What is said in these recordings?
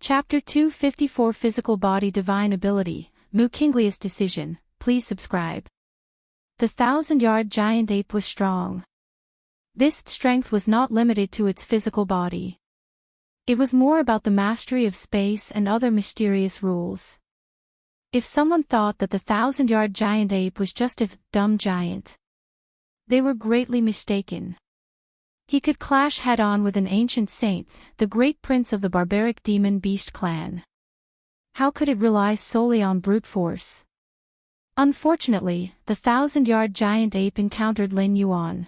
Chapter 254 Physical Body Divine Ability, Mu Kinglius Decision. Please subscribe. The 1,000-yard giant ape was strong. This strength was not limited to its physical body. It was more about the mastery of space and other mysterious rules. If someone thought that the 1,000-yard giant ape was just a dumb giant, they were greatly mistaken. He could clash head-on with an ancient saint, the great prince of the barbaric demon beast clan. How could it rely solely on brute force? Unfortunately, the 1,000-yard giant ape encountered Lin Yuan.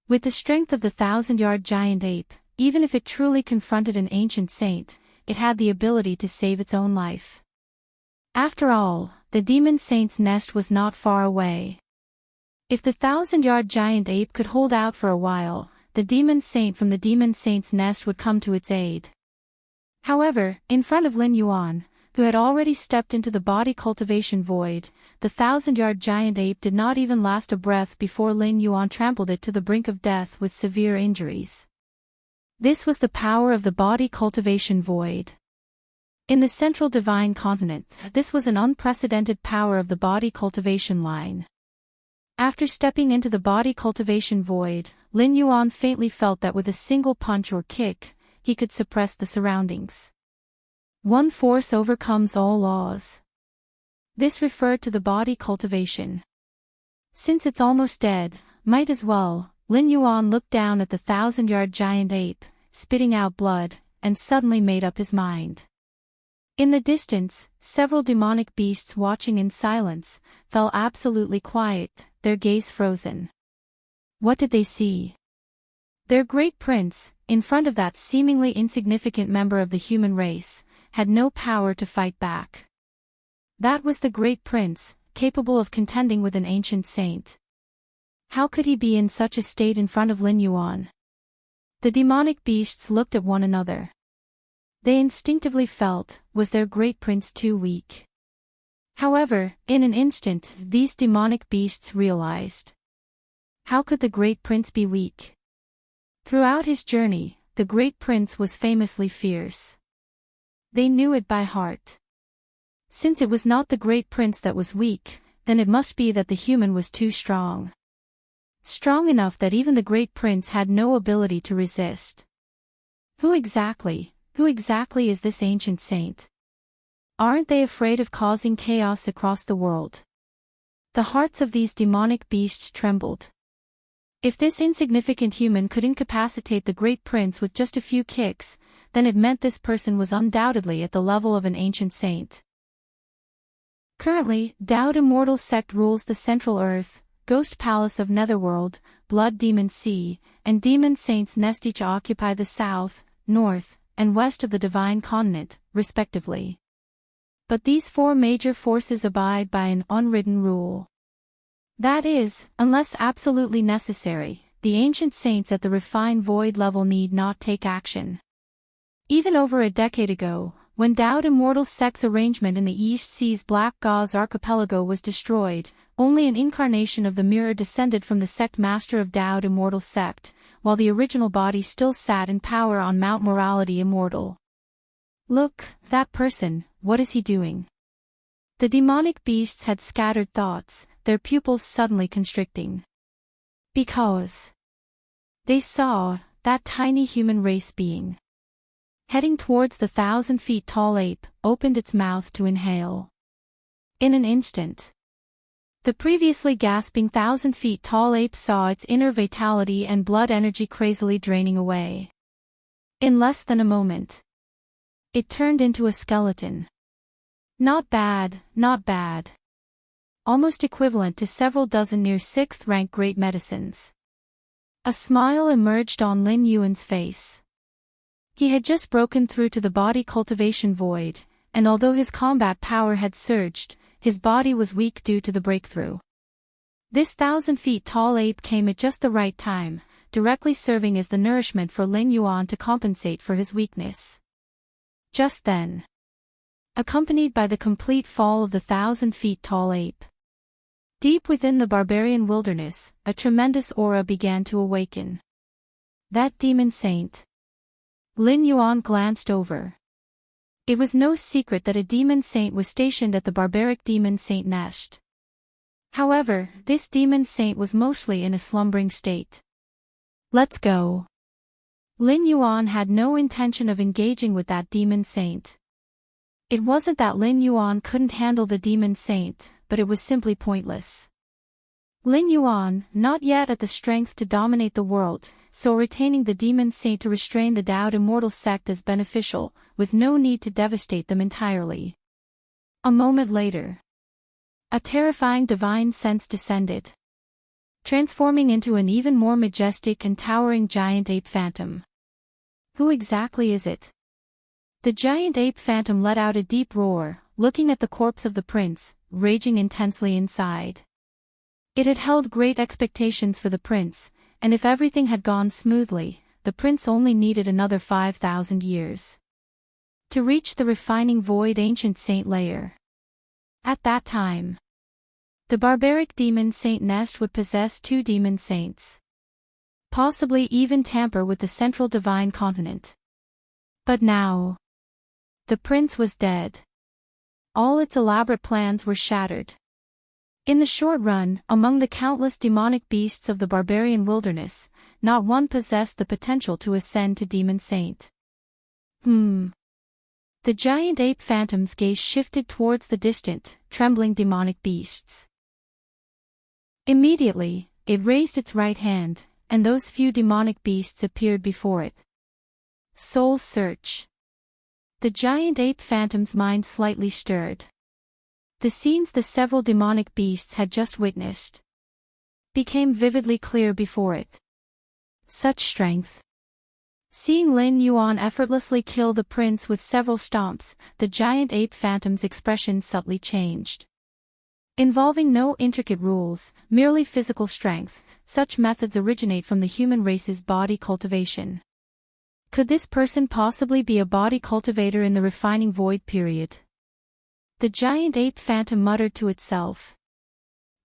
With the strength of the 1,000-yard giant ape, even if it truly confronted an ancient saint, it had the ability to save its own life. After all, the demon saint's nest was not far away. If the 1,000-yard giant ape could hold out for a while, the demon saint from the demon saint's nest would come to its aid. However, in front of Lin Yuan, who had already stepped into the body cultivation void, the 1,000-yard giant ape did not even last a breath before Lin Yuan trampled it to the brink of death with severe injuries. This was the power of the body cultivation void. In the central divine continent, this was an unprecedented power of the body cultivation line. After stepping into the body cultivation void, Lin Yuan faintly felt that with a single punch or kick, he could suppress the surroundings. One force overcomes all laws. This referred to the body cultivation. Since it's almost dead, might as well, Lin Yuan looked down at the 1,000-yard giant ape, spitting out blood, and suddenly made up his mind. In the distance, several demonic beasts watching in silence, fell absolutely quiet, their gaze frozen. What did they see? Their great prince, in front of that seemingly insignificant member of the human race, had no power to fight back. That was the great prince, capable of contending with an ancient saint. How could he be in such a state in front of Lin Yuan? The demonic beasts looked at one another. They instinctively felt, was their great prince too weak? However, in an instant, these demonic beasts realized. How could the great prince be weak? Throughout his journey, the great prince was famously fierce. They knew it by heart. Since it was not the great prince that was weak, then it must be that the human was too strong. Strong enough that even the great prince had no ability to resist. Who exactly is this ancient saint? Aren't they afraid of causing chaos across the world? The hearts of these demonic beasts trembled. If this insignificant human could incapacitate the great prince with just a few kicks, then it meant this person was undoubtedly at the level of an ancient saint. Currently, Daoud Immortal sect rules the Central Earth, Ghost Palace of Netherworld, Blood Demon Sea, and Demon Saint's Nest each occupy the south, north, and west of the Divine Continent, respectively. But these four major forces abide by an unwritten rule. That is, unless absolutely necessary, the ancient saints at the refined void level need not take action. Even over a decade ago, when Daoud Immortal sect's arrangement in the East Sea's Black Gauze archipelago was destroyed, only an incarnation of the mirror descended from the sect master of Daoud Immortal sect, while the original body still sat in power on Mount Morality Immortal. Look, that person, what is he doing? The demonic beasts had scattered thoughts, their pupils suddenly constricting. Because they saw that tiny human race being, heading towards the 1,000 feet tall ape, opened its mouth to inhale. In an instant, the previously gasping 1,000 feet tall ape saw its inner vitality and blood energy crazily draining away. In less than a moment, it turned into a skeleton. Not bad, not bad. Almost equivalent to several dozen near 6th rank great medicines. A smile emerged on Lin Yuan's face. He had just broken through to the body cultivation void, and although his combat power had surged, his body was weak due to the breakthrough. This 1,000 feet tall ape came at just the right time, directly serving as the nourishment for Lin Yuan to compensate for his weakness. Just then, accompanied by the complete fall of the 1,000 feet tall ape, deep within the barbarian wilderness, a tremendous aura began to awaken. That demon saint. Lin Yuan glanced over. It was no secret that a demon saint was stationed at the barbaric demon saint nest. However, this demon saint was mostly in a slumbering state. Let's go. Lin Yuan had no intention of engaging with that demon saint. It wasn't that Lin Yuan couldn't handle the demon saint, but it was simply pointless. Lin Yuan, not yet at the strength to dominate the world, so retaining the demon saint to restrain the Dao Immortal sect is beneficial, with no need to devastate them entirely. A moment later, a terrifying divine sense descended, transforming into an even more majestic and towering giant ape phantom. Who exactly is it? The giant ape phantom let out a deep roar, looking at the corpse of the prince, raging intensely inside. It had held great expectations for the prince, and if everything had gone smoothly, the prince only needed another 5,000 years to reach the refining void ancient saint layer. At that time, the barbaric demon saint nest would possess 2 demon saints, possibly even tamper with the central divine continent. But now, the prince was dead. All its elaborate plans were shattered. In the short run, among the countless demonic beasts of the barbarian wilderness, not one possessed the potential to ascend to demon saint. The giant ape phantom's gaze shifted towards the distant, trembling demonic beasts. Immediately, it raised its right hand, and those few demonic beasts appeared before it. Soul search. The giant ape phantom's mind slightly stirred. The scenes the several demonic beasts had just witnessed became vividly clear before it. Such strength. Seeing Lin Yuan effortlessly kill the prince with several stomps, the giant ape phantom's expression subtly changed. Involving no intricate rules, merely physical strength, such methods originate from the human race's body cultivation. Could this person possibly be a body cultivator in the refining void period? The giant ape phantom muttered to itself.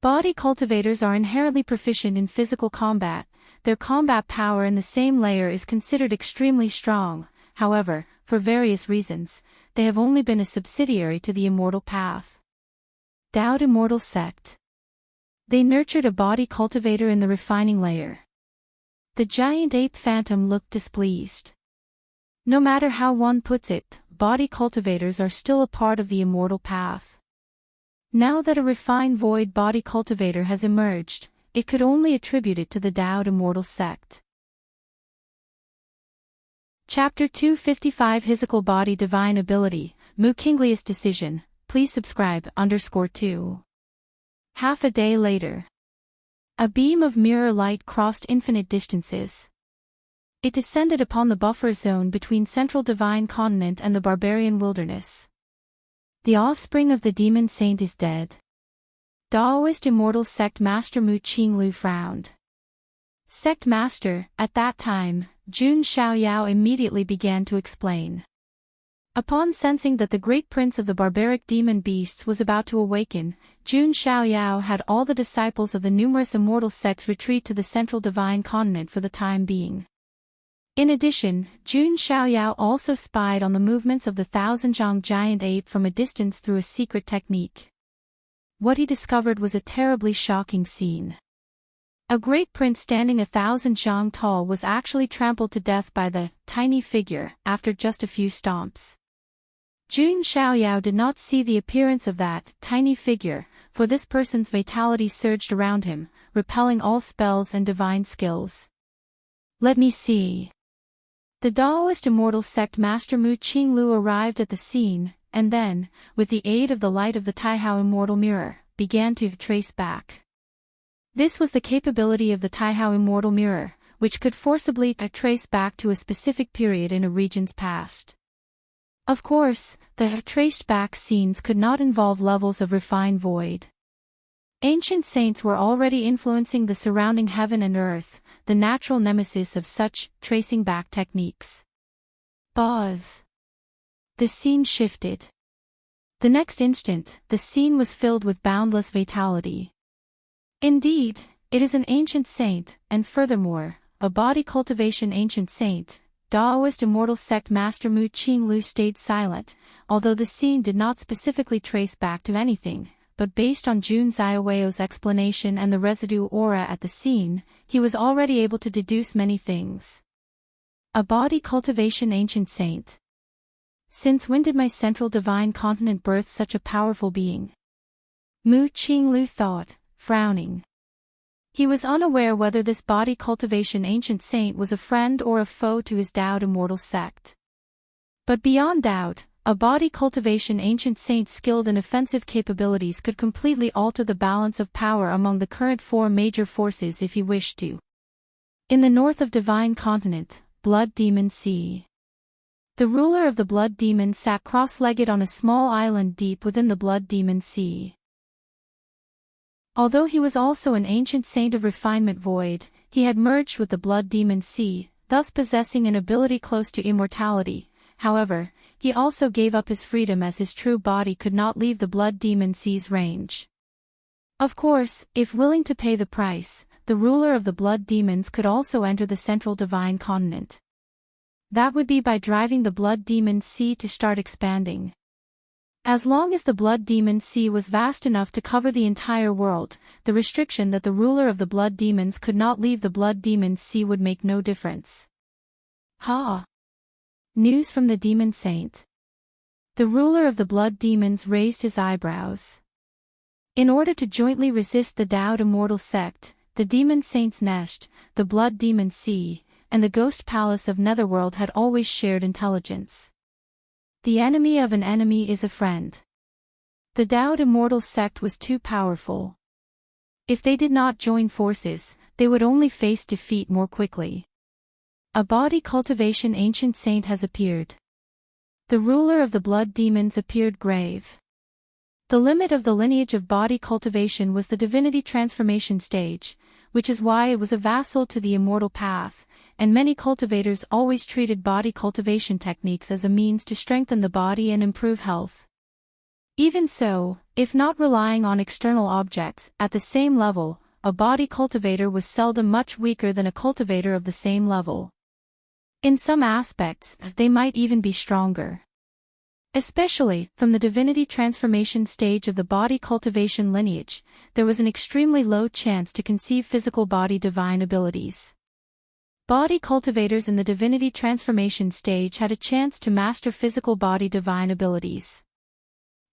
Body cultivators are inherently proficient in physical combat. Their combat power in the same layer is considered extremely strong. However, for various reasons, they have only been a subsidiary to the immortal path. Dao Immortal sect. They nurtured a body cultivator in the refining layer. The giant ape phantom looked displeased. No matter how one puts it, body cultivators are still a part of the immortal path. Now that a refined void body cultivator has emerged, it could only attribute it to the Dao Immortal sect. Chapter 255 Physical Body Divine Ability, Mu Kinglius Decision, please subscribe _2. Half a day later. A beam of mirror light crossed infinite distances. It descended upon the buffer zone between Central Divine Continent and the barbarian wilderness. The offspring of the demon saint is dead. Daoist Immortal Sect Master Mu Qinglu frowned. Sect Master, at that time, Jun Xiaoyao immediately began to explain. Upon sensing that the great prince of the barbaric demon beasts was about to awaken, Jun Xiaoyao had all the disciples of the numerous immortal sects retreat to the Central Divine Continent for the time being. In addition, Jun Xiaoyao also spied on the movements of the thousand-zhang giant ape from a distance through a secret technique. What he discovered was a terribly shocking scene. A great prince standing 1,000 zhang tall was actually trampled to death by the tiny figure after just a few stomps. Jun Xiaoyao did not see the appearance of that tiny figure, for this person's vitality surged around him, repelling all spells and divine skills. Let me see. The Daoist Immortal Sect Master Mu Qinglu arrived at the scene, and then, with the aid of the light of the Taihao Immortal Mirror, began to trace back. This was the capability of the Taihao Immortal Mirror, which could forcibly trace back to a specific period in a region's past. Of course, the traced back scenes could not involve levels of refined void. Ancient saints were already influencing the surrounding heaven and earth, the natural nemesis of such tracing back techniques. Pause. The scene shifted. The next instant, the scene was filled with boundless vitality. Indeed, it is an ancient saint, and furthermore, a body cultivation ancient saint, Daoist Immortal sect master Mu Qinglu stayed silent, although the scene did not specifically trace back to anything, but based on Jun Zaiweo's explanation and the residue aura at the scene, he was already able to deduce many things. A body cultivation ancient saint. Since when did my central divine continent birth such a powerful being? Mu Qinglu thought, frowning. He was unaware whether this body cultivation ancient saint was a friend or a foe to his Daoed Immortal sect. But beyond doubt, a body cultivation ancient saint skilled in offensive capabilities could completely alter the balance of power among the current four major forces if he wished to. In the north of Divine Continent, Blood Demon Sea. The ruler of the Blood Demon sat cross-legged on a small island deep within the Blood Demon Sea. Although he was also an ancient saint of refinement void, he had merged with the Blood Demon Sea, thus possessing an ability close to immortality. However, he also gave up his freedom as his true body could not leave the Blood Demon Sea's range. Of course, if willing to pay the price, the ruler of the Blood Demons could also enter the central divine continent. That would be by driving the Blood Demon Sea to start expanding. As long as the Blood Demon Sea was vast enough to cover the entire world, the restriction that the ruler of the Blood Demons could not leave the Blood Demon Sea would make no difference. Ha! News from the Demon Saint. The ruler of the Blood Demons raised his eyebrows. In order to jointly resist the Daoed Immortal sect, the Demon Saint's nest, the Blood Demon Sea, and the Ghost Palace of Netherworld had always shared intelligence. The enemy of an enemy is a friend. The Daoed Immortal sect was too powerful. If they did not join forces, they would only face defeat more quickly. A body cultivation ancient saint has appeared. The ruler of the Blood Demons appeared grave. The limit of the lineage of body cultivation was the divinity transformation stage, which is why it was a vassal to the immortal path, and many cultivators always treated body cultivation techniques as a means to strengthen the body and improve health. Even so, if not relying on external objects, at the same level, a body cultivator was seldom much weaker than a cultivator of the same level. In some aspects, they might even be stronger. Especially, from the divinity transformation stage of the body cultivation lineage, there was an extremely low chance to conceive physical body divine abilities. Body cultivators in the divinity transformation stage had a chance to master physical body divine abilities.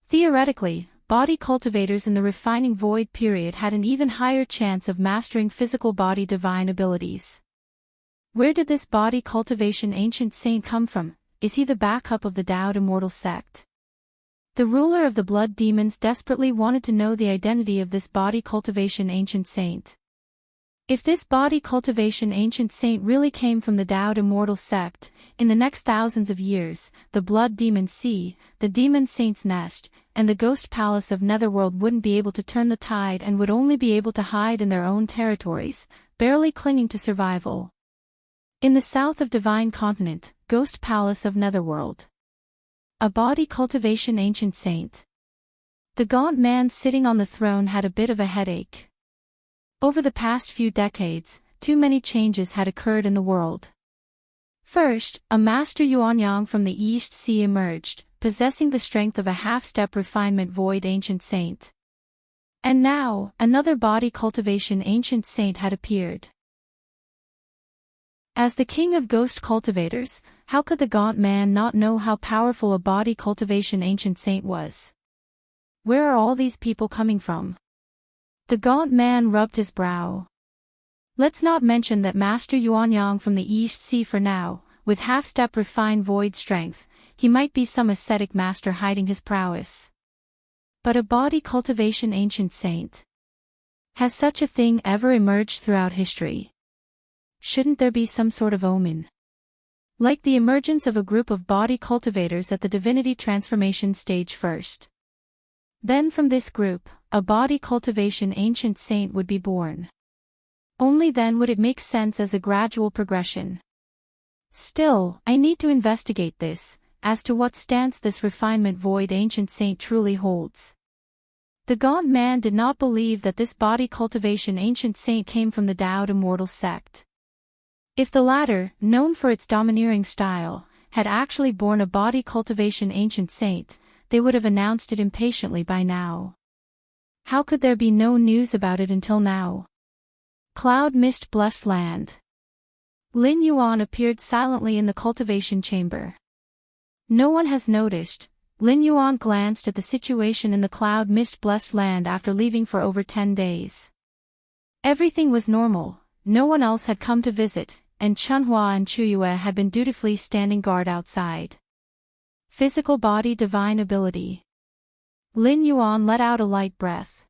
Theoretically, body cultivators in the refining void period had an even higher chance of mastering physical body divine abilities. Where did this body cultivation ancient saint come from? Is he the backup of the Daoed Immortal sect? The ruler of the Blood Demons desperately wanted to know the identity of this body cultivation ancient saint. If this body cultivation ancient saint really came from the Daoed Immortal sect, in the next thousands of years, the Blood Demon Sea, the Demon Saint's Nest, and the Ghost Palace of Netherworld wouldn't be able to turn the tide and would only be able to hide in their own territories, barely clinging to survival. In the south of Divine Continent, Ghost Palace of Netherworld. A body cultivation ancient saint. The gaunt man sitting on the throne had a bit of a headache. Over the past few decades, too many changes had occurred in the world. First, a master Yuanyang from the East Sea emerged, possessing the strength of a half-step refinement void ancient saint. And now, another body cultivation ancient saint had appeared. As the king of ghost cultivators, how could the gaunt man not know how powerful a body cultivation ancient saint was? Where are all these people coming from? The gaunt man rubbed his brow. Let's not mention that Master Yuanyang from the East Sea for now, with half-step refined void strength, he might be some ascetic master hiding his prowess. But a body cultivation ancient saint? Has such a thing ever emerged throughout history? Shouldn't there be some sort of omen? Like the emergence of a group of body cultivators at the divinity transformation stage first. Then from this group, a body cultivation ancient saint would be born. Only then would it make sense as a gradual progression. Still, I need to investigate this, as to what stance this refinement void ancient saint truly holds. The gaunt man did not believe that this body cultivation ancient saint came from the Daoed Immortal sect. If the latter, known for its domineering style, had actually borne a body cultivation ancient saint, they would have announced it impatiently by now. How could there be no news about it until now? Cloud mist blessed land. Lin Yuan appeared silently in the cultivation chamber. No one has noticed. Lin Yuan glanced at the situation in the cloud mist blessed land after leaving for over 10 days. Everything was normal, no one else had come to visit, and Chunhua and Chuyue had been dutifully standing guard outside. Physical body divine ability. Lin Yuan let out a light breath.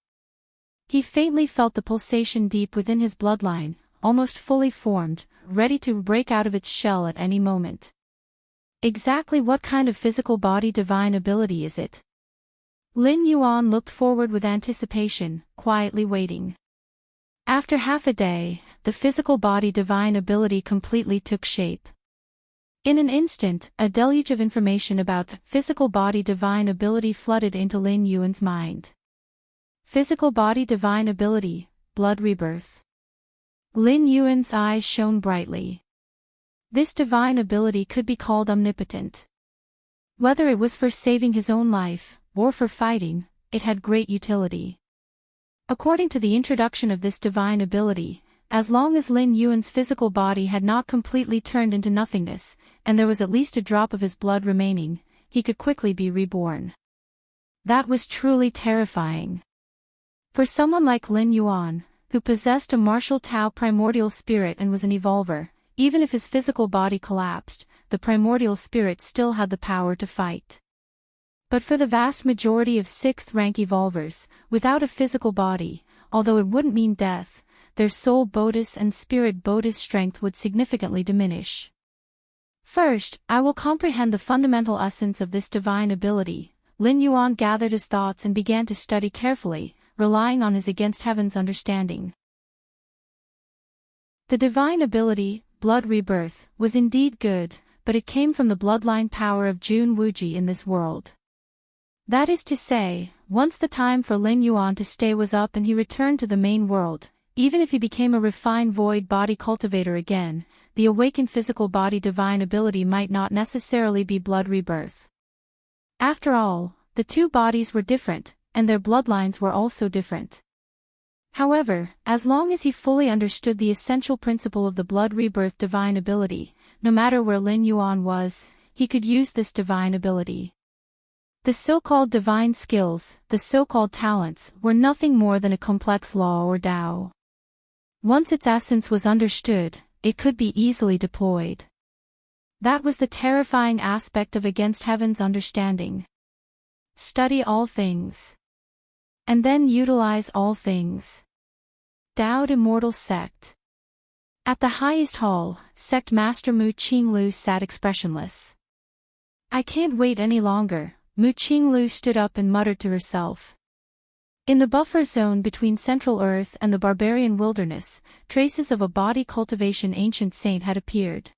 He faintly felt the pulsation deep within his bloodline, almost fully formed, ready to break out of its shell at any moment. Exactly what kind of physical body divine ability is it? Lin Yuan looked forward with anticipation, quietly waiting. After half a day, the physical body divine ability completely took shape. In an instant, a deluge of information about physical body divine ability flooded into Lin Yuan's mind. Physical body divine ability, blood rebirth. Lin Yuan's eyes shone brightly. This divine ability could be called omnipotent. Whether it was for saving his own life, or for fighting, it had great utility. According to the introduction of this divine ability, as long as Lin Yuan's physical body had not completely turned into nothingness, and there was at least a drop of his blood remaining, he could quickly be reborn. That was truly terrifying. For someone like Lin Yuan, who possessed a martial Tao primordial spirit and was an evolver, even if his physical body collapsed, the primordial spirit still had the power to fight. But for the vast majority of 6th rank evolvers, without a physical body, although it wouldn't mean death, their soul bodhis and spirit bodhis strength would significantly diminish. First, I will comprehend the fundamental essence of this divine ability. Lin Yuan gathered his thoughts and began to study carefully, relying on his against heaven's understanding. The divine ability, blood rebirth, was indeed good, but it came from the bloodline power of Jun Wuji in this world. That is to say, once the time for Lin Yuan to stay was up and he returned to the main world, even if he became a refined void body cultivator again, the awakened physical body divine ability might not necessarily be blood rebirth. After all, the two bodies were different, and their bloodlines were also different. However, as long as he fully understood the essential principle of the blood rebirth divine ability, no matter where Lin Yuan was, he could use this divine ability. The so-called divine skills, the so-called talents, were nothing more than a complex law or Tao. Once its essence was understood, it could be easily deployed. That was the terrifying aspect of against heaven's understanding. Study all things. And then utilize all things. Dowd Immortal Sect. At the highest hall, Sect Master Mu Qinglu sat expressionless. I can't wait any longer, Mu Qinglu stood up and muttered to herself. In the buffer zone between Central Earth and the barbarian wilderness, traces of a body cultivation ancient saint had appeared.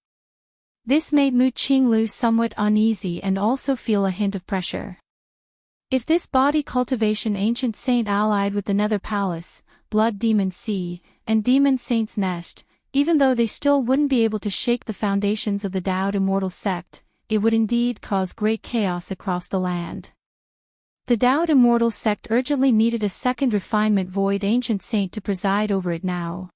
This made Mu Qinglu somewhat uneasy and also feel a hint of pressure. If this body cultivation ancient saint allied with the Nether Palace, Blood Demon Sea, and Demon Saint's Nest, even though they still wouldn't be able to shake the foundations of the Dowd Immortal Sect, it would indeed cause great chaos across the land. The Dowd Immortal Sect urgently needed a second refinement void ancient saint to preside over it now.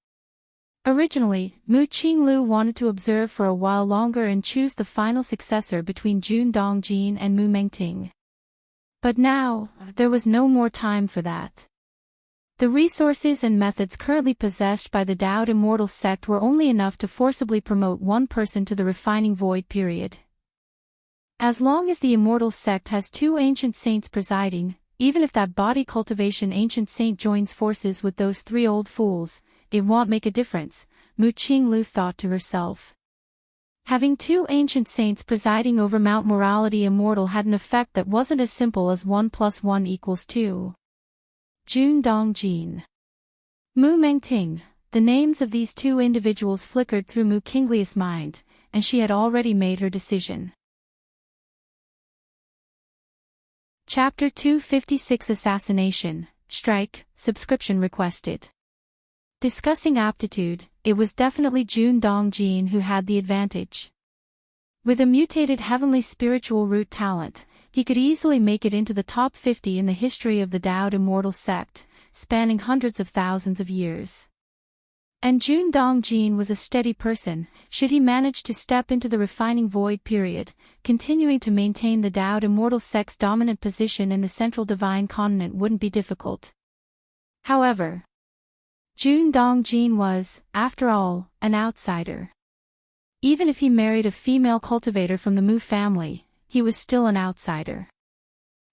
Originally, Mu Qinglu wanted to observe for a while longer and choose the final successor between Jun Dongjin and Mu Mengting. But now, there was no more time for that. The resources and methods currently possessed by the Dowd Immortal Sect were only enough to forcibly promote one person to the refining void period. As long as the Immortal Sect has two ancient saints presiding, even if that body cultivation ancient saint joins forces with those three old fools, it won't make a difference, Mu Qinglu thought to herself. Having two ancient saints presiding over Mount Morality Immortal had an effect that wasn't as simple as 1 + 1 = 2. Jun Dongjin. Mu Mengting, the names of these two individuals flickered through Mu Qinglia's mind, and she had already made her decision. Chapter 256 Assassination, Strike, Subscription Requested. Discussing aptitude, it was definitely Jun Dongjin who had the advantage. With a mutated heavenly spiritual root talent, he could easily make it into the top 50 in the history of the Taoed Immortal sect, spanning hundreds of thousands of years. And Jun Dongjin was a steady person. Should he manage to step into the refining void period, continuing to maintain the Taoed Immortal sect's dominant position in the central divine continent wouldn't be difficult. However, Jun Dongjin was, after all, an outsider. Even if he married a female cultivator from the Mu family, he was still an outsider.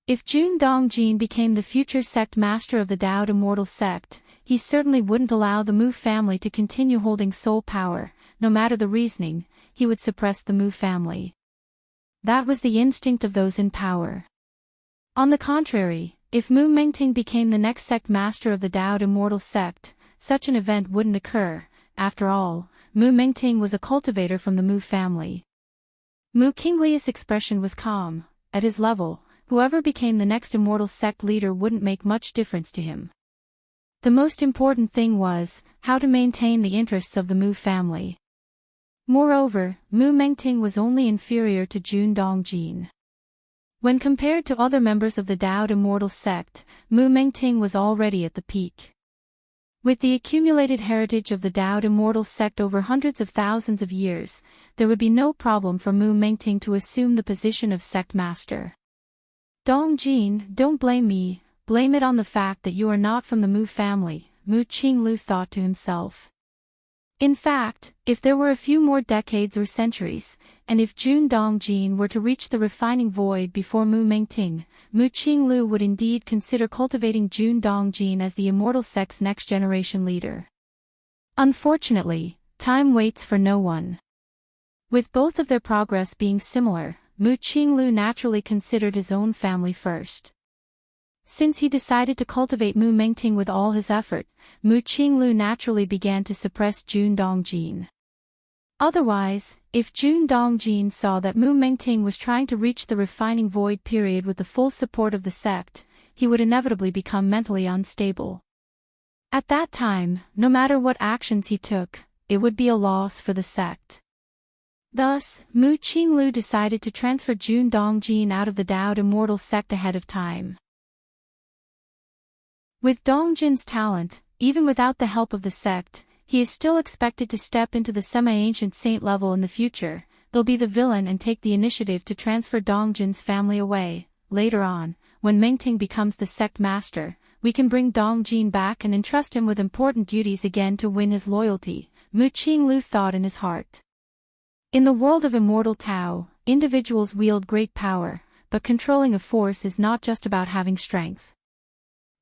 If Jun Dongjin became the future sect master of the Taoed Immortal sect, he certainly wouldn't allow the Mu family to continue holding sole power. No matter the reasoning, he would suppress the Mu family. That was the instinct of those in power. On the contrary, if Mu Mengting became the next sect master of the Taoed Immortal sect, such an event wouldn't occur. After all, Mu Mengting was a cultivator from the Mu family. Mu Qingli's expression was calm. At his level, whoever became the next immortal sect leader wouldn't make much difference to him. The most important thing was how to maintain the interests of the Mu family. Moreover, Mu Mengting was only inferior to Jun Dongjin. When compared to other members of the Taoed Immortal sect, Mu Mengting was already at the peak. With the accumulated heritage of the Taoed Immortal sect over hundreds of thousands of years, there would be no problem for Mu Mengting to assume the position of sect master. Dongjin, don't blame me, blame it on the fact that you are not from the Mu family, Mu Qinglu thought to himself. In fact, if there were a few more decades or centuries, and if Jun Dongjin were to reach the refining void before Mu Mengting, Mu Qinglu would indeed consider cultivating Jun Dongjin as the immortal sect's next generation leader. Unfortunately, time waits for no one. With both of their progress being similar, Mu Qinglu naturally considered his own family first. Since he decided to cultivate Mu Mengting with all his effort, Mu Qinglu naturally began to suppress Jun Dongjin. Otherwise, if Jun Dongjin saw that Mu Mengting was trying to reach the refining void period with the full support of the sect, he would inevitably become mentally unstable. At that time, no matter what actions he took, it would be a loss for the sect. Thus, Mu Qinglu decided to transfer Jun Dongjin out of the Taoed Immortal sect ahead of time. With Dongjin's talent, even without the help of the sect, he is still expected to step into the semi-ancient saint level in the future. He'll be the villain and take the initiative to transfer Dongjin's family away. Later on, when Mengting becomes the sect master, we can bring Dongjin back and entrust him with important duties again to win his loyalty, Mu Qinglu thought in his heart. In the world of immortal Tao, individuals wield great power, but controlling a force is not just about having strength.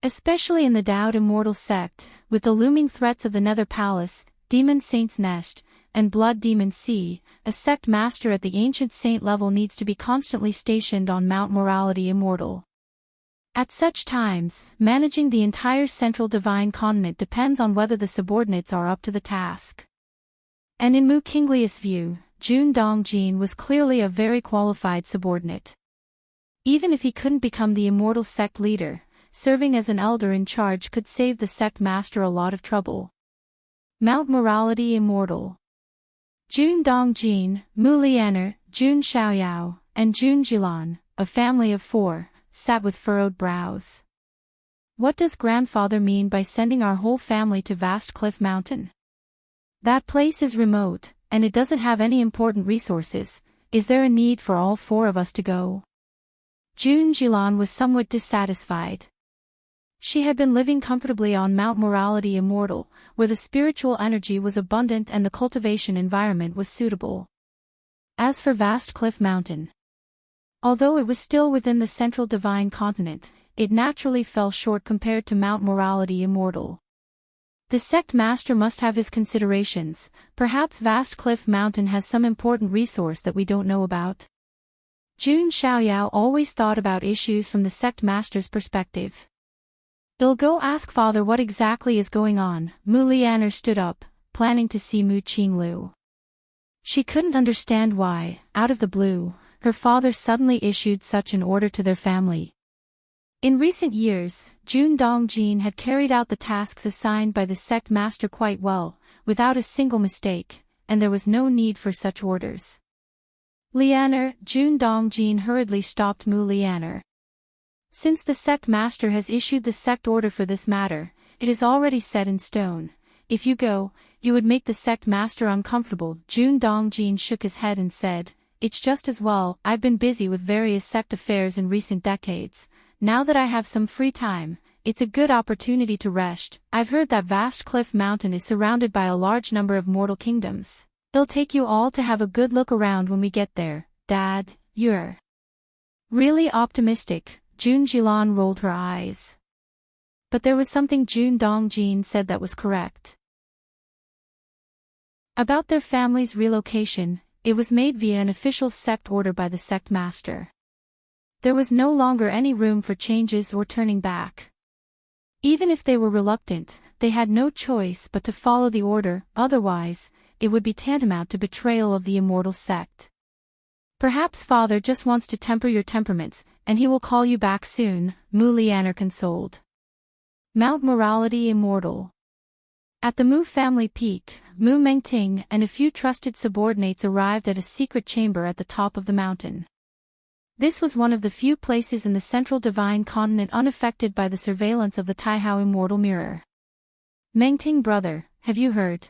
Especially in the Taoed Immortal sect, with the looming threats of the Nether Palace, Demon Saint's Nest, and Blood Demon Sea, a sect master at the ancient saint level needs to be constantly stationed on Mount Morality Immortal. At such times, managing the entire central divine continent depends on whether the subordinates are up to the task. And in Mu Qingli's view, Jun Dongjin was clearly a very qualified subordinate. Even if he couldn't become the immortal sect leader, serving as an elder in charge could save the sect master a lot of trouble. Mount Morality Immortal. Jun Dongjin, Mu Lianer, Jun Xiaoyao, and Jun Jilan, a family of 4, sat with furrowed brows. What does grandfather mean by sending our whole family to Vast Cliff Mountain? That place is remote, and it doesn't have any important resources. Is there a need for all 4 of us to go? Jun Jilan was somewhat dissatisfied. She had been living comfortably on Mount Morality Immortal, where the spiritual energy was abundant and the cultivation environment was suitable. As for Vast Cliff Mountain, although it was still within the central divine continent, it naturally fell short compared to Mount Morality Immortal. The sect master must have his considerations. Perhaps Vast Cliff Mountain has some important resource that we don't know about. Jun Xiaoyao always thought about issues from the sect master's perspective. I'll go ask father what exactly is going on. Mu Lianer stood up, planning to see Mu Qinglu. She couldn't understand why, out of the blue, her father suddenly issued such an order to their family. In recent years, Jun Dongjin had carried out the tasks assigned by the sect master quite well, without a single mistake, and there was no need for such orders. Lianer, Jun Dongjin hurriedly stopped Mu Lianer. Since the sect master has issued the sect order for this matter, it is already set in stone. If you go, you would make the sect master uncomfortable. Jun Dongjin shook his head and said, "It's just as well. I've been busy with various sect affairs in recent decades. Now that I have some free time, it's a good opportunity to rest. I've heard that vast cliff mountain is surrounded by a large number of mortal kingdoms. It'll take you all to have a good look around when we get there. Dad, you're really optimistic." Jun Jilan rolled her eyes. But there was something Jun Dongjin said that was correct. About their family's relocation, it was made via an official sect order by the sect master. There was no longer any room for changes or turning back. Even if they were reluctant, they had no choice but to follow the order, otherwise, it would be tantamount to betrayal of the Immortal sect. "Perhaps father just wants to temper your temperaments, and he will call you back soon," Mu Lianer consoled. Mount Morality Immortal. At the Mu family peak, Mu Mengting and a few trusted subordinates arrived at a secret chamber at the top of the mountain. This was one of the few places in the central divine continent unaffected by the surveillance of the Taihao Immortal Mirror. "Mengting brother, have you heard?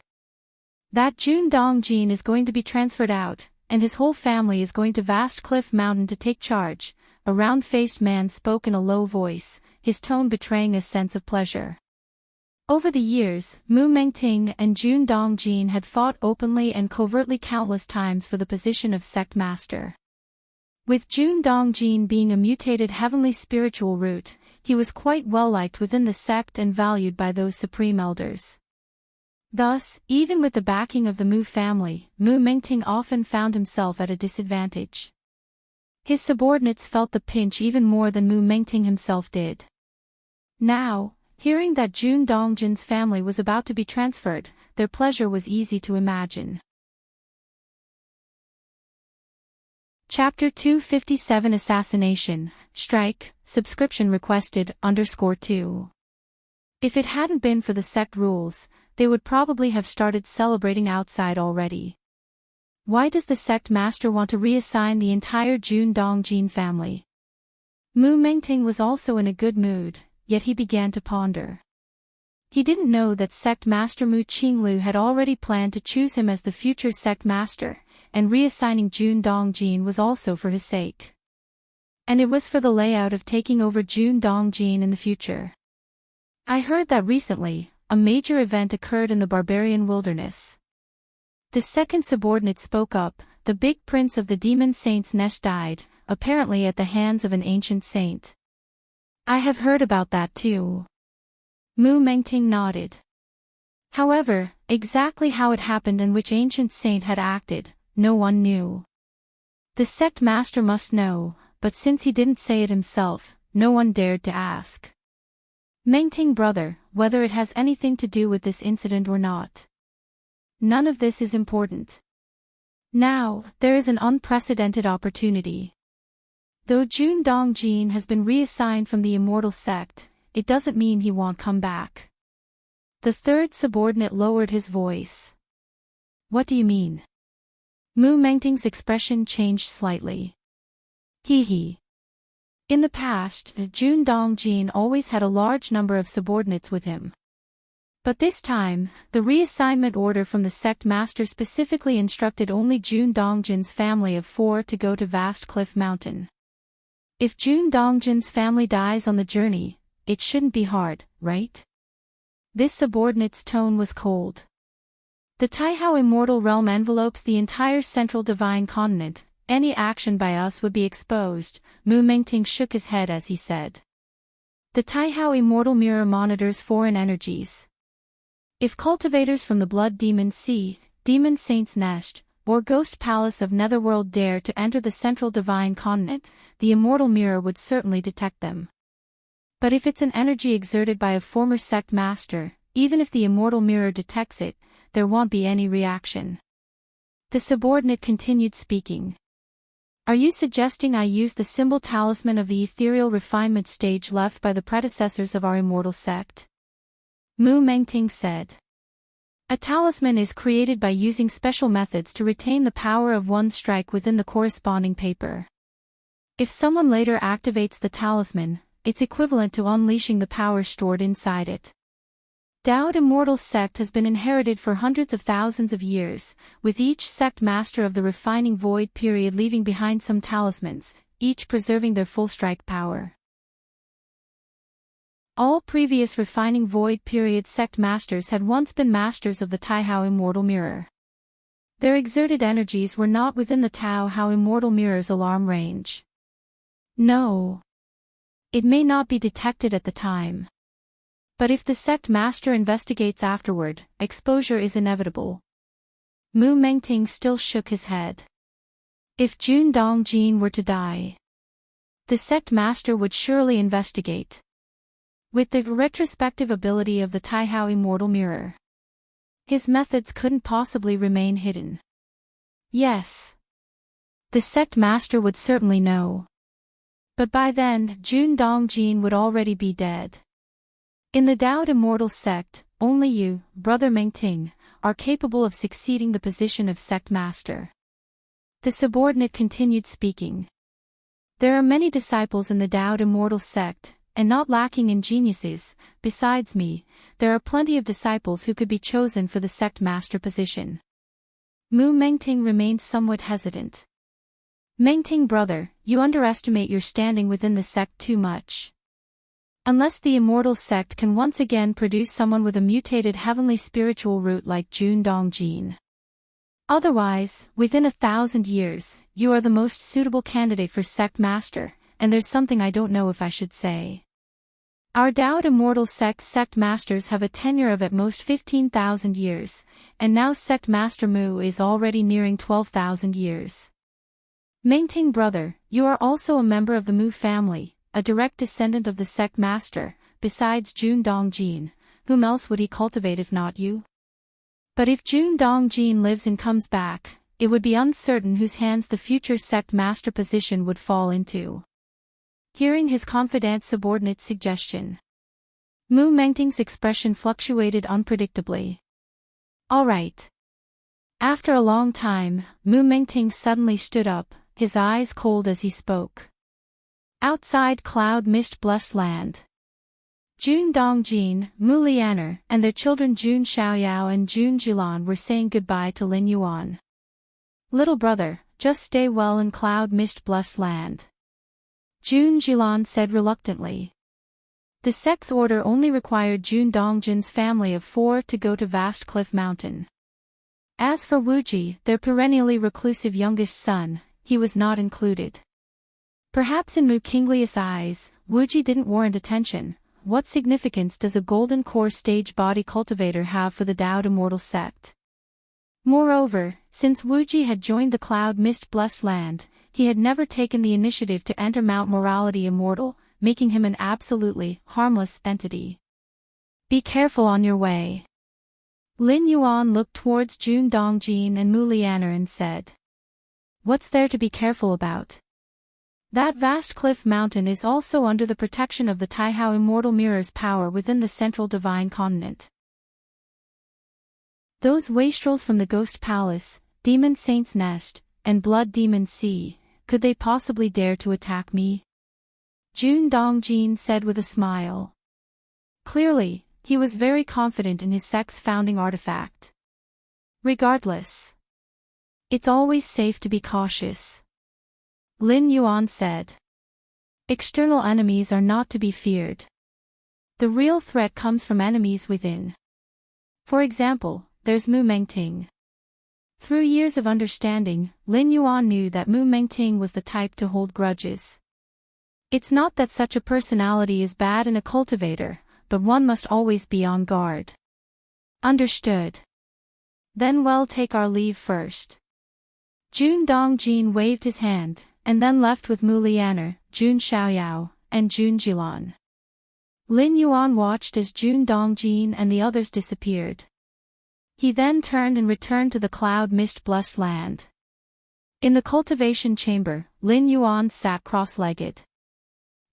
That Jun Dongjin is going to be transferred out, and his whole family is going to Vast Cliff Mountain to take charge," a round-faced man spoke in a low voice, his tone betraying a sense of pleasure. Over the years, Mu Mengting and Jun Dongjin had fought openly and covertly countless times for the position of sect master. With Jun Dongjin being a mutated heavenly spiritual root, he was quite well liked within the sect and valued by those supreme elders. Thus, even with the backing of the Mu family, Mu Mengting often found himself at a disadvantage. His subordinates felt the pinch even more than Mu Mengting himself did. Now, hearing that Jun Dongjin's family was about to be transferred, their pleasure was easy to imagine. Chapter 257 Assassination, Strike, Subscription Requested, _2. If it hadn't been for the sect rules, they would probably have started celebrating outside already. Why does the sect master want to reassign the entire Jun Dongjin family? Mu Mengting was also in a good mood, yet he began to ponder. He didn't know that sect master Mu Qinglu had already planned to choose him as the future sect master, and reassigning Jun Dongjin was also for his sake. And it was for the layout of taking over Jun Dongjin in the future. "I heard that recently, a major event occurred in the barbarian wilderness." The second subordinate spoke up. "The big prince of the demon saint's nest died, apparently at the hands of an ancient saint." "I have heard about that too." Mu Mengting nodded. However, exactly how it happened and which ancient saint had acted, no one knew. The sect master must know, but since he didn't say it himself, no one dared to ask. "Mengting brother, whether it has anything to do with this incident or not. None of this is important. Now, there is an unprecedented opportunity. Though Jun Dongjin has been reassigned from the Immortal sect, it doesn't mean he won't come back." The third subordinate lowered his voice. "What do you mean?" Mu Mengting's expression changed slightly. He. In the past, Jun Dongjin always had a large number of subordinates with him. But this time, the reassignment order from the sect master specifically instructed only Jun Dongjin's family of 4 to go to Vast Cliff Mountain. If Jun Dongjin's family dies on the journey, it shouldn't be hard, right? This subordinate's tone was cold. The Taihao Immortal Realm envelopes the entire central divine continent. Any action by us would be exposed. Mu Mengting shook his head as he said. The Taihao Immortal Mirror monitors foreign energies. If cultivators from the Blood Demon Sea, Demon Saint's Nest, or Ghost Palace of Netherworld dare to enter the central divine continent, the Immortal Mirror would certainly detect them. But if it's an energy exerted by a former sect master, even if the Immortal Mirror detects it, there won't be any reaction. The subordinate continued speaking. Are you suggesting I use the symbol talisman of the ethereal refinement stage left by the predecessors of our immortal sect? Mu Mengting said. A talisman is created by using special methods to retain the power of one strike within the corresponding paper. If someone later activates the talisman, it's equivalent to unleashing the power stored inside it. Dao's Immortal sect has been inherited for hundreds of thousands of years, with each sect master of the refining void period leaving behind some talismans, each preserving their full strike power. All previous refining void period sect masters had once been masters of the Taihao Immortal Mirror. Their exerted energies were not within the Taihao Immortal Mirror's alarm range. No. It may not be detected at the time. But if the sect master investigates afterward, exposure is inevitable. Mu Mengting still shook his head. If Jun Dongjin were to die, the sect master would surely investigate. With the retrospective ability of the Taihao Immortal Mirror, his methods couldn't possibly remain hidden. Yes. The sect master would certainly know. But by then, Jun Dongjin would already be dead. In the Dao's Immortal sect, only you, Brother Mengting, are capable of succeeding the position of sect master. The subordinate continued speaking. There are many disciples in the Dao's Immortal sect, and not lacking in geniuses. Besides me, there are plenty of disciples who could be chosen for the sect master position. Mu Mengting remained somewhat hesitant. Mengting brother, you underestimate your standing within the sect too much. Unless the Immortal sect can once again produce someone with a mutated heavenly spiritual root like Jun Dongjin. Otherwise, within 1,000 years, you are the most suitable candidate for sect master, and there's something I don't know if I should say. Our Dao's Immortal sect masters have a tenure of at most 15,000 years, and now sect master Mu is already nearing 12,000 years. Mengting brother, you are also a member of the Mu family, a direct descendant of the sect master. Besides Jun Dongjin, whom else would he cultivate if not you? But if Jun Dongjin lives and comes back, it would be uncertain whose hands the future sect master position would fall into. Hearing his confidant subordinate's suggestion, Mu Mengting's expression fluctuated unpredictably. All right. After a long time, Mu Mengting suddenly stood up, his eyes cold as he spoke. Outside cloud mist blessed land, Jun Dongjin, Mu Lianer, and their children Jun Xiaoyao and Jun Jilan were saying goodbye to Lin Yuan. Little brother, just stay well in cloud mist blessed land, Jun Jilan said reluctantly. The sect's order only required Jun Dongjin's family of 4 to go to Vast Cliff Mountain. As for Wuji, their perennially reclusive youngest son, he was not included. Perhaps in Mu Kinglius' eyes, Wuji didn't warrant attention. What significance does a golden core stage body cultivator have for the Dao's Immortal sect? Moreover, since Wuji had joined the Cloud Mist Blessed Land, he had never taken the initiative to enter Mount Morality Immortal, making him an absolutely harmless entity. Be careful on your way. Lin Yuan looked towards Jun Dongjin and Mu Lianer and said. What's there to be careful about? That vast cliff mountain is also under the protection of the Taihao Immortal Mirror's power within the central divine continent. Those wastrels from the Ghost Palace, Demon Saint's Nest, and Blood Demon Sea, could they possibly dare to attack me? Jun Dongjin said with a smile. Clearly, he was very confident in his sect's founding artifact. Regardless, it's always safe to be cautious. Lin Yuan said. External enemies are not to be feared. The real threat comes from enemies within. For example, there's Mu Mengting. Through years of understanding, Lin Yuan knew that Mu Mengting was the type to hold grudges. It's not that such a personality is bad in a cultivator, but one must always be on guard. Understood. Then we'll take our leave first. Jun Dongjin waved his hand, and then left with Mu Lianer, Jun Xiaoyao, and Jun Jilan. Lin Yuan watched as Jun Dongjin and the others disappeared. He then turned and returned to the Cloud Mist Blessed Land. In the cultivation chamber, Lin Yuan sat cross-legged.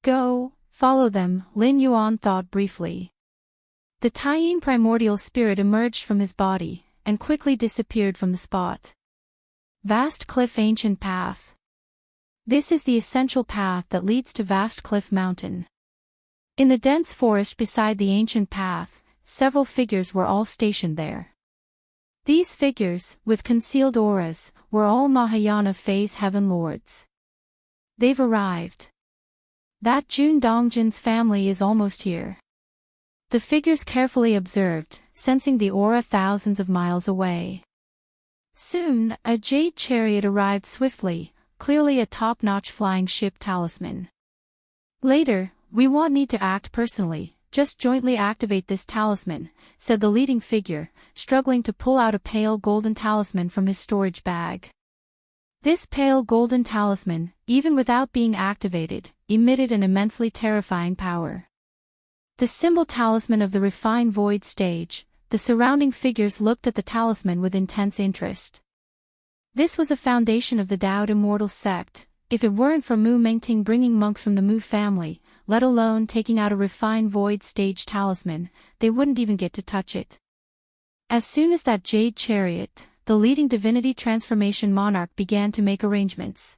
Go, follow them, Lin Yuan thought briefly. The Taiyin primordial spirit emerged from his body, and quickly disappeared from the spot. Vast Cliff Ancient Path. This is the essential path that leads to Vast Cliff Mountain. In the dense forest beside the ancient path, several figures were all stationed there. These figures, with concealed auras, were all Mahayana phase heaven lords. They've arrived. That Jun Dongjin's family is almost here. The figures carefully observed, sensing the aura thousands of miles away. Soon, a jade chariot arrived swiftly, clearly a top-notch flying ship talisman. Later, we won't need to act personally, just jointly activate this talisman, said the leading figure, struggling to pull out a pale golden talisman from his storage bag. This pale golden talisman, even without being activated, emitted an immensely terrifying power. The symbol talisman of the refined void stage, the surrounding figures looked at the talisman with intense interest. This was a foundation of the Daoed Immortal sect. If it weren't for Mu Mengting bringing monks from the Mu family, let alone taking out a refined void stage talisman, they wouldn't even get to touch it. As soon as that jade chariot, the leading divinity transformation monarch began to make arrangements.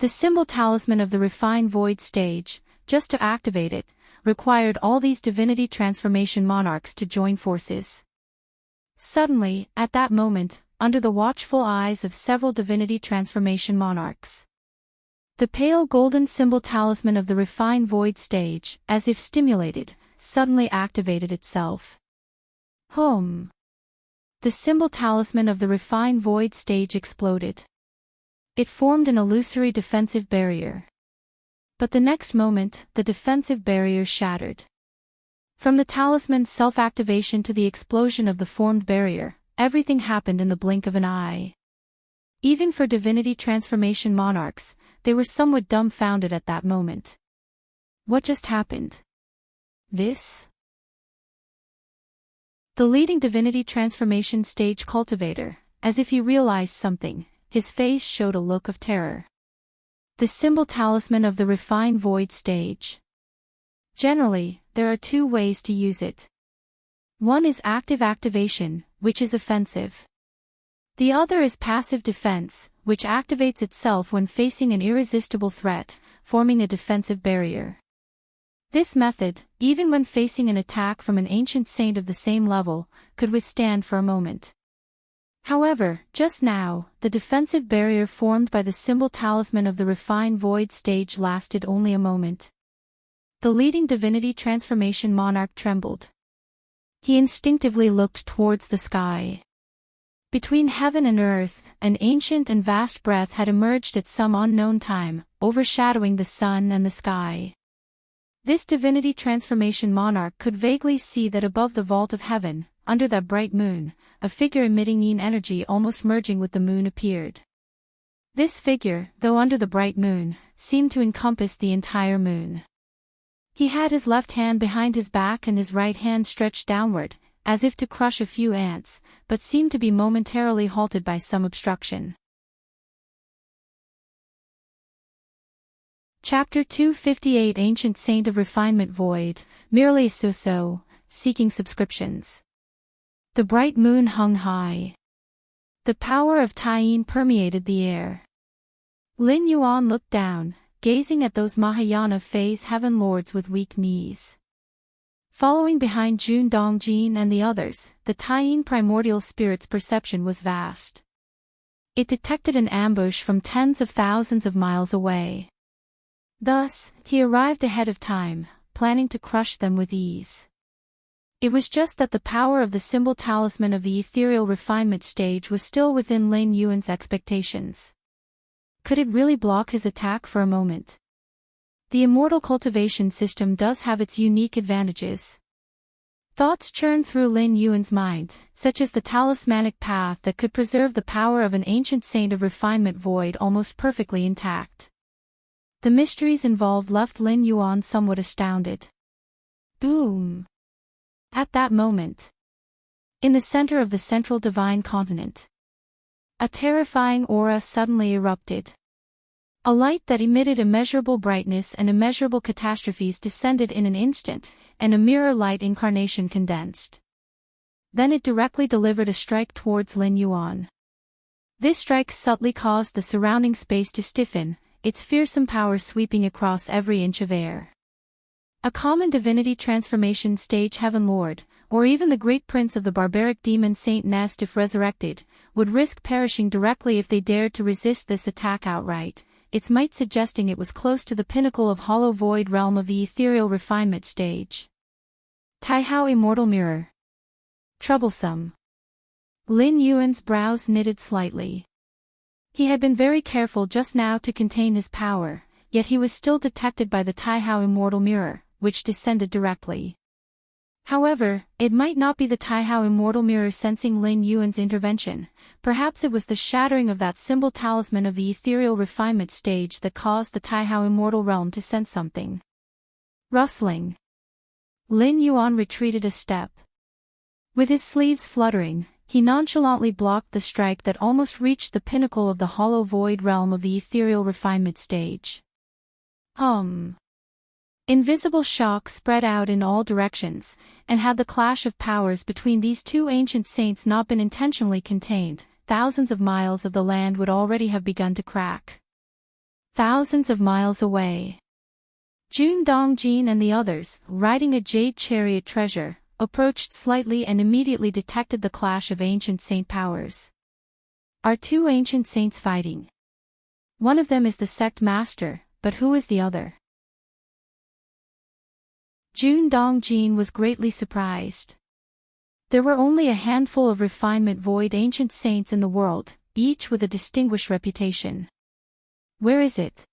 The symbol talisman of the refined void stage, just to activate it, required all these divinity transformation monarchs to join forces. Suddenly, at that moment, under the watchful eyes of several divinity transformation monarchs, the pale golden symbol talisman of the refined void stage, as if stimulated, suddenly activated itself. Home. The symbol talisman of the refined void stage exploded. It formed an illusory defensive barrier. But the next moment, the defensive barrier shattered. From the talisman's self-activation to the explosion of the formed barrier, everything happened in the blink of an eye. Even for divinity transformation monarchs, they were somewhat dumbfounded at that moment. What just happened? This? The leading divinity transformation stage cultivator, as if he realized something, his face showed a look of terror. The symbol talisman of the refined void stage. Generally, there are two ways to use it. One is active activation, which is offensive. The other is passive defense, which activates itself when facing an irresistible threat, forming a defensive barrier. This method, even when facing an attack from an ancient saint of the same level, could withstand for a moment. However, just now, the defensive barrier formed by the symbol talisman of the refined void stage lasted only a moment. The leading divinity transformation monarch trembled. He instinctively looked towards the sky. Between heaven and earth, an ancient and vast breath had emerged at some unknown time, overshadowing the sun and the sky. This divinity transformation monarch could vaguely see that above the vault of heaven, under that bright moon, a figure emitting yin energy almost merging with the moon appeared. This figure, though under the bright moon, seemed to encompass the entire moon. He had his left hand behind his back and his right hand stretched downward, as if to crush a few ants, but seemed to be momentarily halted by some obstruction. Chapter 258 Ancient Saint of Refinement Void, merely so, seeking subscriptions. The bright moon hung high. The power of Taiyin permeated the air. Lin Yuan looked down, gazing at those Mahayana phase heaven lords with weak knees. Following behind Jun Dongjin and the others, the Taiyin primordial spirit's perception was vast. It detected an ambush from tens of thousands of miles away. Thus, he arrived ahead of time, planning to crush them with ease. It was just that the power of the symbol talisman of the ethereal refinement stage was still within Lin Yuan's expectations. Could it really block his attack for a moment? The immortal cultivation system does have its unique advantages. Thoughts churned through Lin Yuan's mind, such as the talismanic path that could preserve the power of an ancient saint of refinement void almost perfectly intact. The mysteries involved left Lin Yuan somewhat astounded. Boom! At that moment, in the center of the central divine continent, A terrifying aura suddenly erupted. A light that emitted immeasurable brightness and immeasurable catastrophes descended in an instant, and a mirror-light incarnation condensed. Then it directly delivered a strike towards Lin Yuan. This strike subtly caused the surrounding space to stiffen, its fearsome power sweeping across every inch of air. A common divinity transformation stage Heaven Lord, or even the great prince of the barbaric demon Saint Nest if resurrected, would risk perishing directly if they dared to resist this attack outright, its might suggesting it was close to the pinnacle of hollow void realm of the ethereal refinement stage. Taihao Immortal Mirror. Troublesome. Lin Yuan's brows knitted slightly. He had been very careful just now to contain his power, yet he was still detected by the Taihao Immortal Mirror, which descended directly. However, it might not be the Taihao Immortal Mirror sensing Lin Yuan's intervention, perhaps it was the shattering of that symbol talisman of the ethereal refinement stage that caused the Taihao Immortal Realm to sense something. Rustling. Lin Yuan retreated a step. With his sleeves fluttering, he nonchalantly blocked the strike that almost reached the pinnacle of the hollow void realm of the ethereal refinement stage. Invisible shock spread out in all directions, and had the clash of powers between these two ancient saints not been intentionally contained, thousands of miles of the land would already have begun to crack. Thousands of miles away. Jun Dongjin and the others, riding a jade chariot treasure, approached slightly and immediately detected the clash of ancient saint powers. Are two ancient saints fighting? One of them is the sect master, but who is the other? Jun Dongjin was greatly surprised. There were only a handful of refinement void ancient saints in the world, each with a distinguished reputation. Where is it?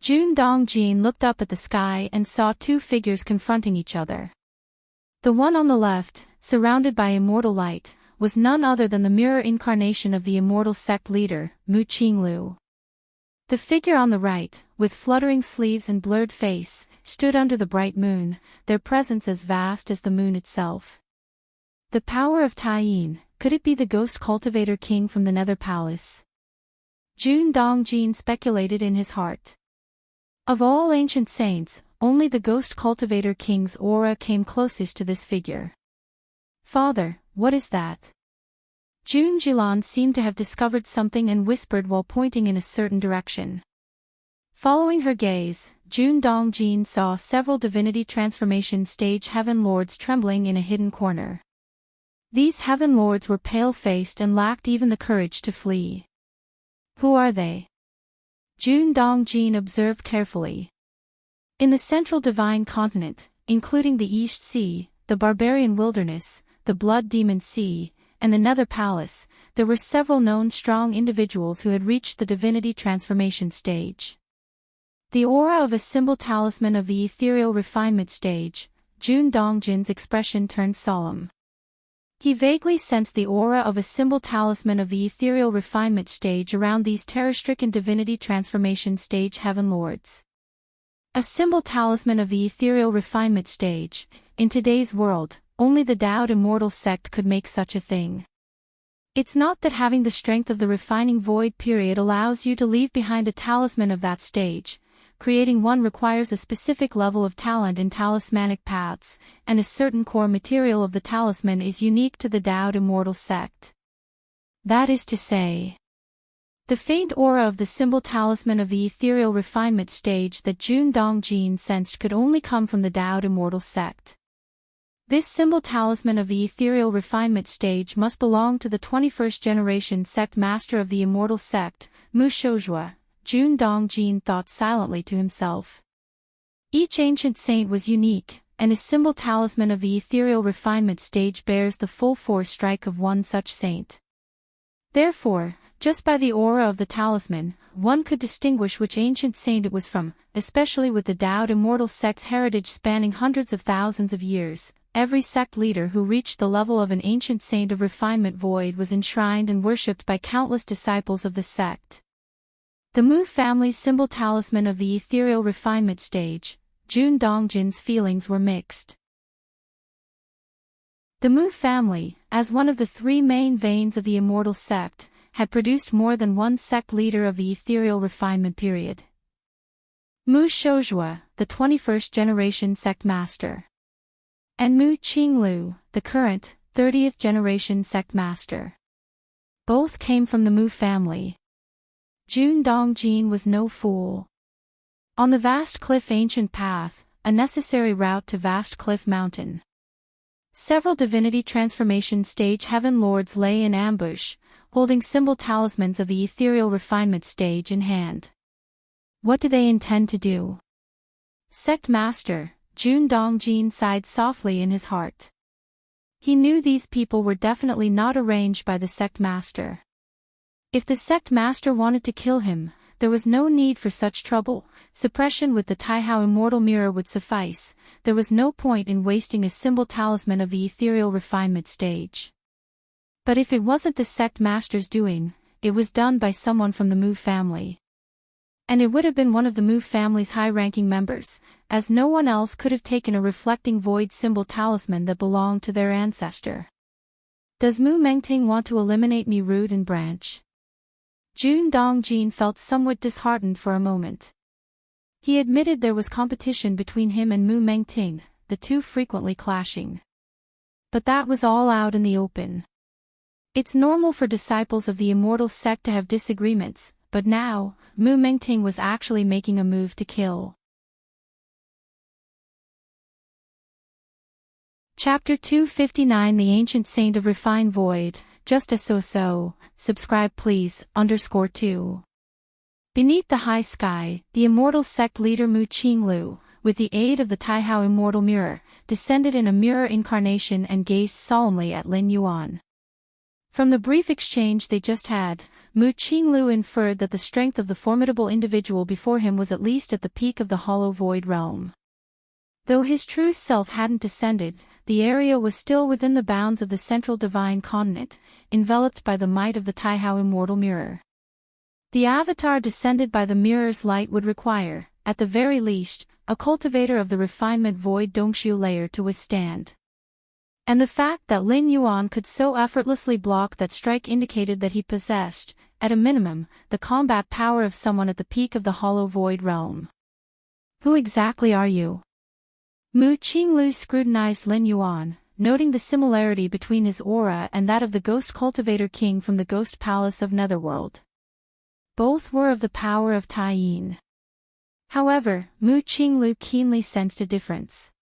Jun Dongjin looked up at the sky and saw two figures confronting each other. The one on the left, surrounded by immortal light, was none other than the mirror incarnation of the immortal sect leader, Mu Qinglu. The figure on the right, with fluttering sleeves and blurred face, stood under the bright moon, their presence as vast as the moon itself. The power of Taiyin, could it be the ghost cultivator king from the Nether Palace? Jun Dongjin speculated in his heart. Of all ancient saints, only the ghost cultivator king's aura came closest to this figure. Father, what is that? Jun Jilan seemed to have discovered something and whispered while pointing in a certain direction. Following her gaze, Jun Dongjin saw several divinity transformation stage heaven lords trembling in a hidden corner. These heaven lords were pale-faced and lacked even the courage to flee. Who are they? Jun Dongjin observed carefully. In the central divine continent, including the East Sea, the barbarian wilderness, the blood demon sea, and the Nether Palace, there were several known strong individuals who had reached the divinity transformation stage. The aura of a symbol talisman of the ethereal refinement stage, Jun Dongjin's expression turned solemn. He vaguely sensed the aura of a symbol talisman of the ethereal refinement stage around these terror-stricken divinity transformation stage heaven lords. A symbol talisman of the ethereal refinement stage, in today's world, only the Daoed Immortal sect could make such a thing. It's not that having the strength of the refining void period allows you to leave behind a talisman of that stage. Creating one requires a specific level of talent in talismanic paths, and a certain core material of the talisman is unique to the Daoed Immortal sect. That is to say, the faint aura of the symbol talisman of the ethereal refinement stage that Jun Dongjin sensed could only come from the Daoed Immortal sect. This symbol talisman of the ethereal refinement stage must belong to the 21st generation sect master of the immortal sect, Mu Shouzhua, Jun Dongjin thought silently to himself. Each ancient saint was unique, and a symbol talisman of the ethereal refinement stage bears the full force strike of one such saint. Therefore, just by the aura of the talisman, one could distinguish which ancient saint it was from, especially with the Daoed Immortal sect's heritage spanning hundreds of thousands of years. Every sect leader who reached the level of an ancient saint of refinement void was enshrined and worshipped by countless disciples of the sect. The Mu family's symbol talisman of the ethereal refinement stage, Jun Dongjin's feelings were mixed. The Mu family, as one of the three main veins of the immortal sect, had produced more than one sect leader of the ethereal refinement period. Mu Shouzhua, the 21st generation sect master, and Mu Qinglu, the current, 30th generation sect master. Both came from the Mu family. Jun Dongjin was no fool. On the Vast Cliff ancient path, a necessary route to Vast Cliff Mountain, several divinity transformation stage heaven lords lay in ambush, holding symbol talismans of the ethereal refinement stage in hand. What do they intend to do? Sect Master, Jun Dongjin sighed softly in his heart. He knew these people were definitely not arranged by the Sect Master. If the Sect Master wanted to kill him, there was no need for such trouble. Suppression with the Taihao Immortal Mirror would suffice. There was no point in wasting a symbol talisman of the ethereal refinement stage. But if it wasn't the Sect Master's doing, it was done by someone from the Mu family. And it would have been one of the Mu family's high-ranking members, as no one else could have taken a reflecting void symbol talisman that belonged to their ancestor. Does Mu Mengting want to eliminate me root and branch? Jun Dongjin felt somewhat disheartened for a moment. He admitted there was competition between him and Mu Mengting, the two frequently clashing. But that was all out in the open. It's normal for disciples of the Immortal sect to have disagreements, but now, Mu Mengting was actually making a move to kill. Chapter 259 The Ancient Saint of Refined Void, just as so, subscribe please, _2. Beneath the high sky, the Immortal sect leader Mu Qinglu, with the aid of the Taihao Immortal Mirror, descended in a mirror incarnation and gazed solemnly at Lin Yuan. From the brief exchange they just had, Mu Qinglu inferred that the strength of the formidable individual before him was at least at the peak of the hollow void realm. Though his true self hadn't descended, the area was still within the bounds of the central divine continent, enveloped by the might of the Taihao Immortal Mirror. The avatar descended by the mirror's light would require, at the very least, a cultivator of the refinement void Dongxiu layer to withstand. And the fact that Lin Yuan could so effortlessly block that strike indicated that he possessed, at a minimum, the combat power of someone at the peak of the hollow void realm. Who exactly are you? Mu Qinglu scrutinized Lin Yuan, noting the similarity between his aura and that of the Ghost Cultivator King from the Ghost Palace of Netherworld. Both were of the power of Taiyin. However, Mu Qinglu keenly sensed a difference.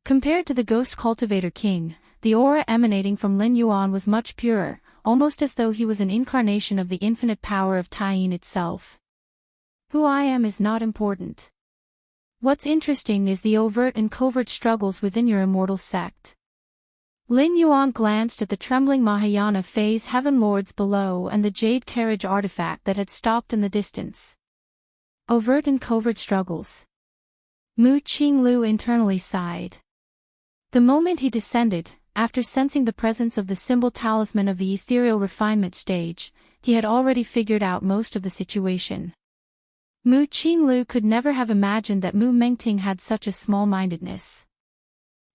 Compared to the Ghost Cultivator King, the aura emanating from Lin Yuan was much purer, almost as though he was an incarnation of the infinite power of Taiyin itself. Who I am is not important. What's interesting is the overt and covert struggles within your immortal sect. Lin Yuan glanced at the trembling Mahayana phase heaven lords below and the jade carriage artifact that had stopped in the distance. Overt and covert struggles. Mu Qinglu internally sighed. The moment he descended, after sensing the presence of the symbol talisman of the ethereal refinement stage, he had already figured out most of the situation. Mu Qinglu could never have imagined that Mu Mengting had such a small-mindedness.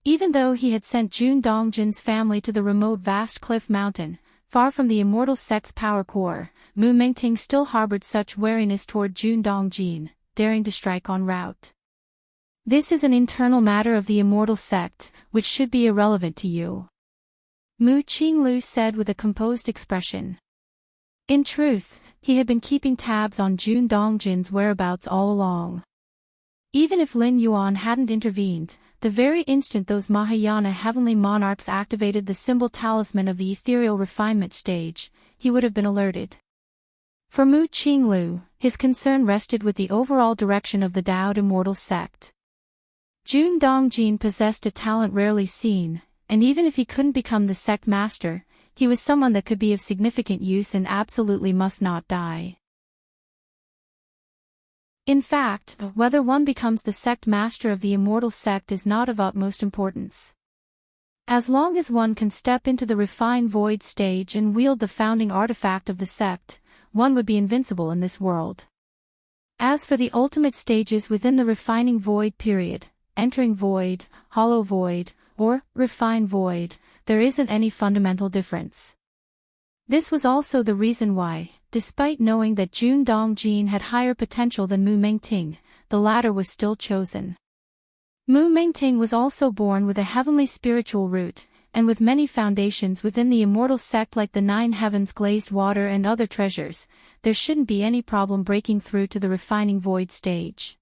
Even though he had sent Jun Dongjin's family to the remote Vast Cliff Mountain, far from the Immortal sect's power core, Mu Mengting still harbored such wariness toward Jun Dongjin, daring to strike en route. This is an internal matter of the Immortal sect, which should be irrelevant to you. Mu Qinglu said with a composed expression. In truth, he had been keeping tabs on Jun Dongjin's whereabouts all along. Even if Lin Yuan hadn't intervened, the very instant those Mahayana heavenly monarchs activated the symbol talisman of the ethereal refinement stage, he would have been alerted. For Mu Qinglu, his concern rested with the overall direction of the Daoed Immortal sect. Jun Dongjin possessed a talent rarely seen, and even if he couldn't become the sect master, he was someone that could be of significant use and absolutely must not die. In fact, whether one becomes the sect master of the Immortal sect is not of utmost importance. As long as one can step into the refined void stage and wield the founding artifact of the sect, one would be invincible in this world. As for the ultimate stages within the refining void period, entering void, hollow void, or refined void, there isn't any fundamental difference. This was also the reason why, despite knowing that Jun Dongjin had higher potential than Mu Mengting, the latter was still chosen. Mu Mengting was also born with a heavenly spiritual root, and with many foundations within the immortal sect like the 9 heavens, glazed water and other treasures, there shouldn't be any problem breaking through to the refining void stage.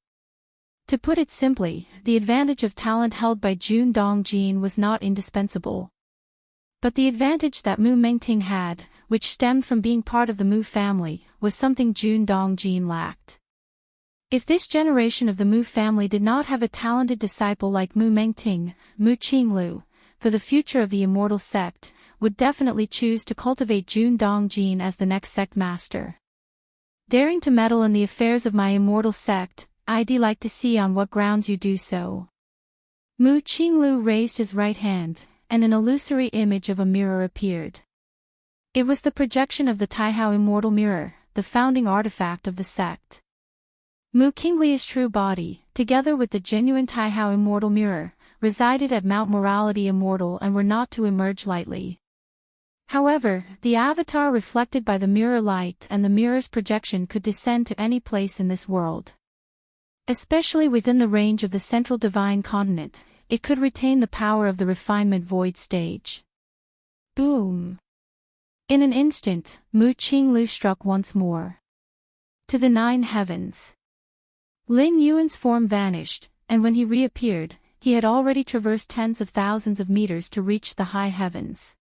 To put it simply, the advantage of talent held by Jun Dongjin was not indispensable. But the advantage that Mu Mengting had, which stemmed from being part of the Mu family, was something Jun Dongjin lacked. If this generation of the Mu family did not have a talented disciple like Mu Mengting, Mu Qinglu, for the future of the immortal sect, would definitely choose to cultivate Jun Dongjin as the next sect master. Daring to meddle in the affairs of my immortal sect, I'd like to see on what grounds you do so. Mu Qinglu raised his right hand, and an illusory image of a mirror appeared. It was the projection of the Taihao immortal mirror, the founding artifact of the sect. Mu Qingli's true body, together with the genuine Taihao immortal mirror, resided at Mount Morality Immortal and were not to emerge lightly. However, the avatar reflected by the mirror light and the mirror's projection could descend to any place in this world. Especially within the range of the central divine continent, it could retain the power of the refinement void stage. Boom! In an instant, Mu Qinglu struck once more. To the 9 heavens. Lin Yuan's form vanished, and when he reappeared, he had already traversed tens of thousands of meters to reach the high heavens.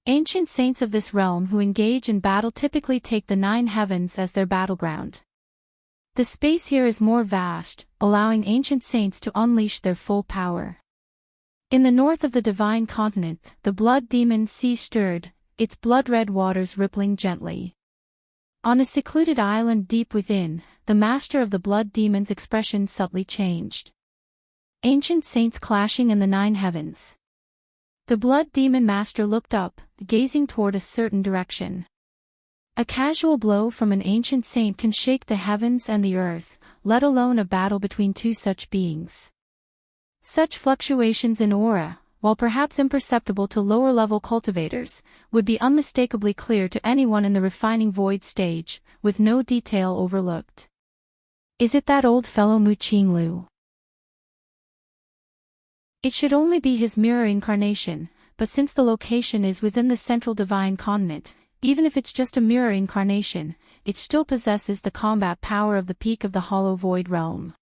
Ancient saints of this realm who engage in battle typically take the 9 heavens as their battleground. The space here is more vast, allowing ancient saints to unleash their full power. In the north of the divine continent, the blood demon sea stirred, its blood-red waters rippling gently. On a secluded island deep within, the master of the blood demon's expression subtly changed. Ancient saints clashing in the 9 heavens. The blood demon master looked up, gazing toward a certain direction. A casual blow from an ancient saint can shake the heavens and the earth, let alone a battle between 2 such beings. Such fluctuations in aura, while perhaps imperceptible to lower-level cultivators, would be unmistakably clear to anyone in the refining void stage, with no detail overlooked. Is it that old fellow Mu Qinglu? It should only be his mirror incarnation, but since the location is within the central divine continent, even if it's just a mirror incarnation, it still possesses the combat power of the peak of the hollow void realm.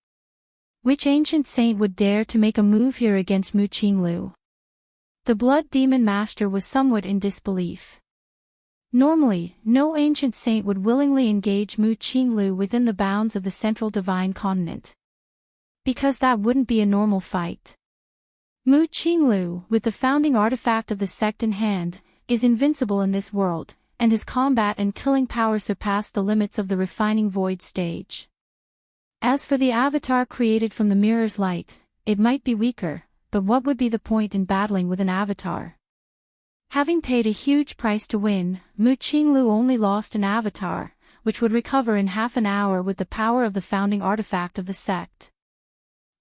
Which ancient saint would dare to make a move here against Mu Qinglu? The blood demon master was somewhat in disbelief. Normally, no ancient saint would willingly engage Mu Qinglu within the bounds of the central divine continent. Because that wouldn't be a normal fight. Mu Qinglu, with the founding artifact of the sect in hand, is invincible in this world, and his combat and killing power surpass the limits of the refining void stage. As for the avatar created from the mirror's light, it might be weaker, but what would be the point in battling with an avatar? Having paid a huge price to win, Mu Qinglu only lost an avatar, which would recover in half an hour with the power of the founding artifact of the sect.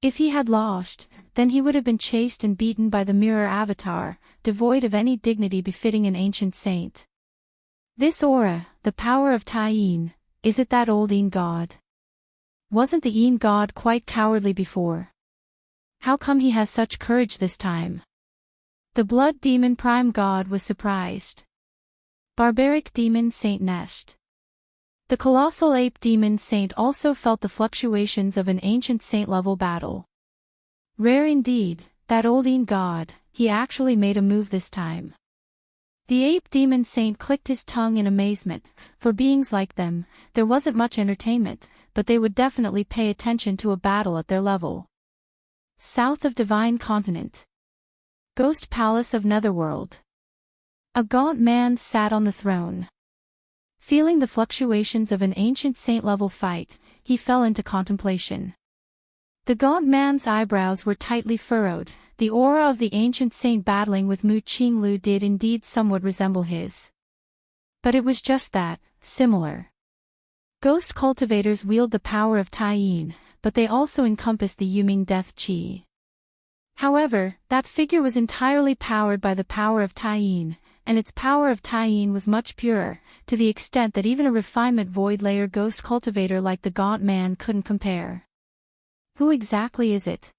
If he had lost, then he would have been chased and beaten by the mirror avatar, devoid of any dignity befitting an ancient saint. This aura, the power of Taiyin, is it that old Yin god? Wasn't the Yin god quite cowardly before? How come he has such courage this time? The blood demon prime god was surprised. Barbaric demon saint Nest. The colossal ape demon saint also felt the fluctuations of an ancient saint-level battle. Rare indeed, that old Yin god, he actually made a move this time. The ape demon saint clicked his tongue in amazement. For beings like them, there wasn't much entertainment, but they would definitely pay attention to a battle at their level. South of Divine Continent. Ghost Palace of Netherworld. A gaunt man sat on the throne. Feeling the fluctuations of an ancient saint-level fight, he fell into contemplation. The gaunt man's eyebrows were tightly furrowed. The aura of the ancient saint battling with Mu Qinglu did indeed somewhat resemble his. But it was just that, similar. Ghost cultivators wield the power of Taiyin, but they also encompass the Yuming death qi. However, that figure was entirely powered by the power of Taiyin, and its power of Taiyin was much purer, to the extent that even a refinement void layer ghost cultivator like the Gaunt Man couldn't compare. Who exactly is it?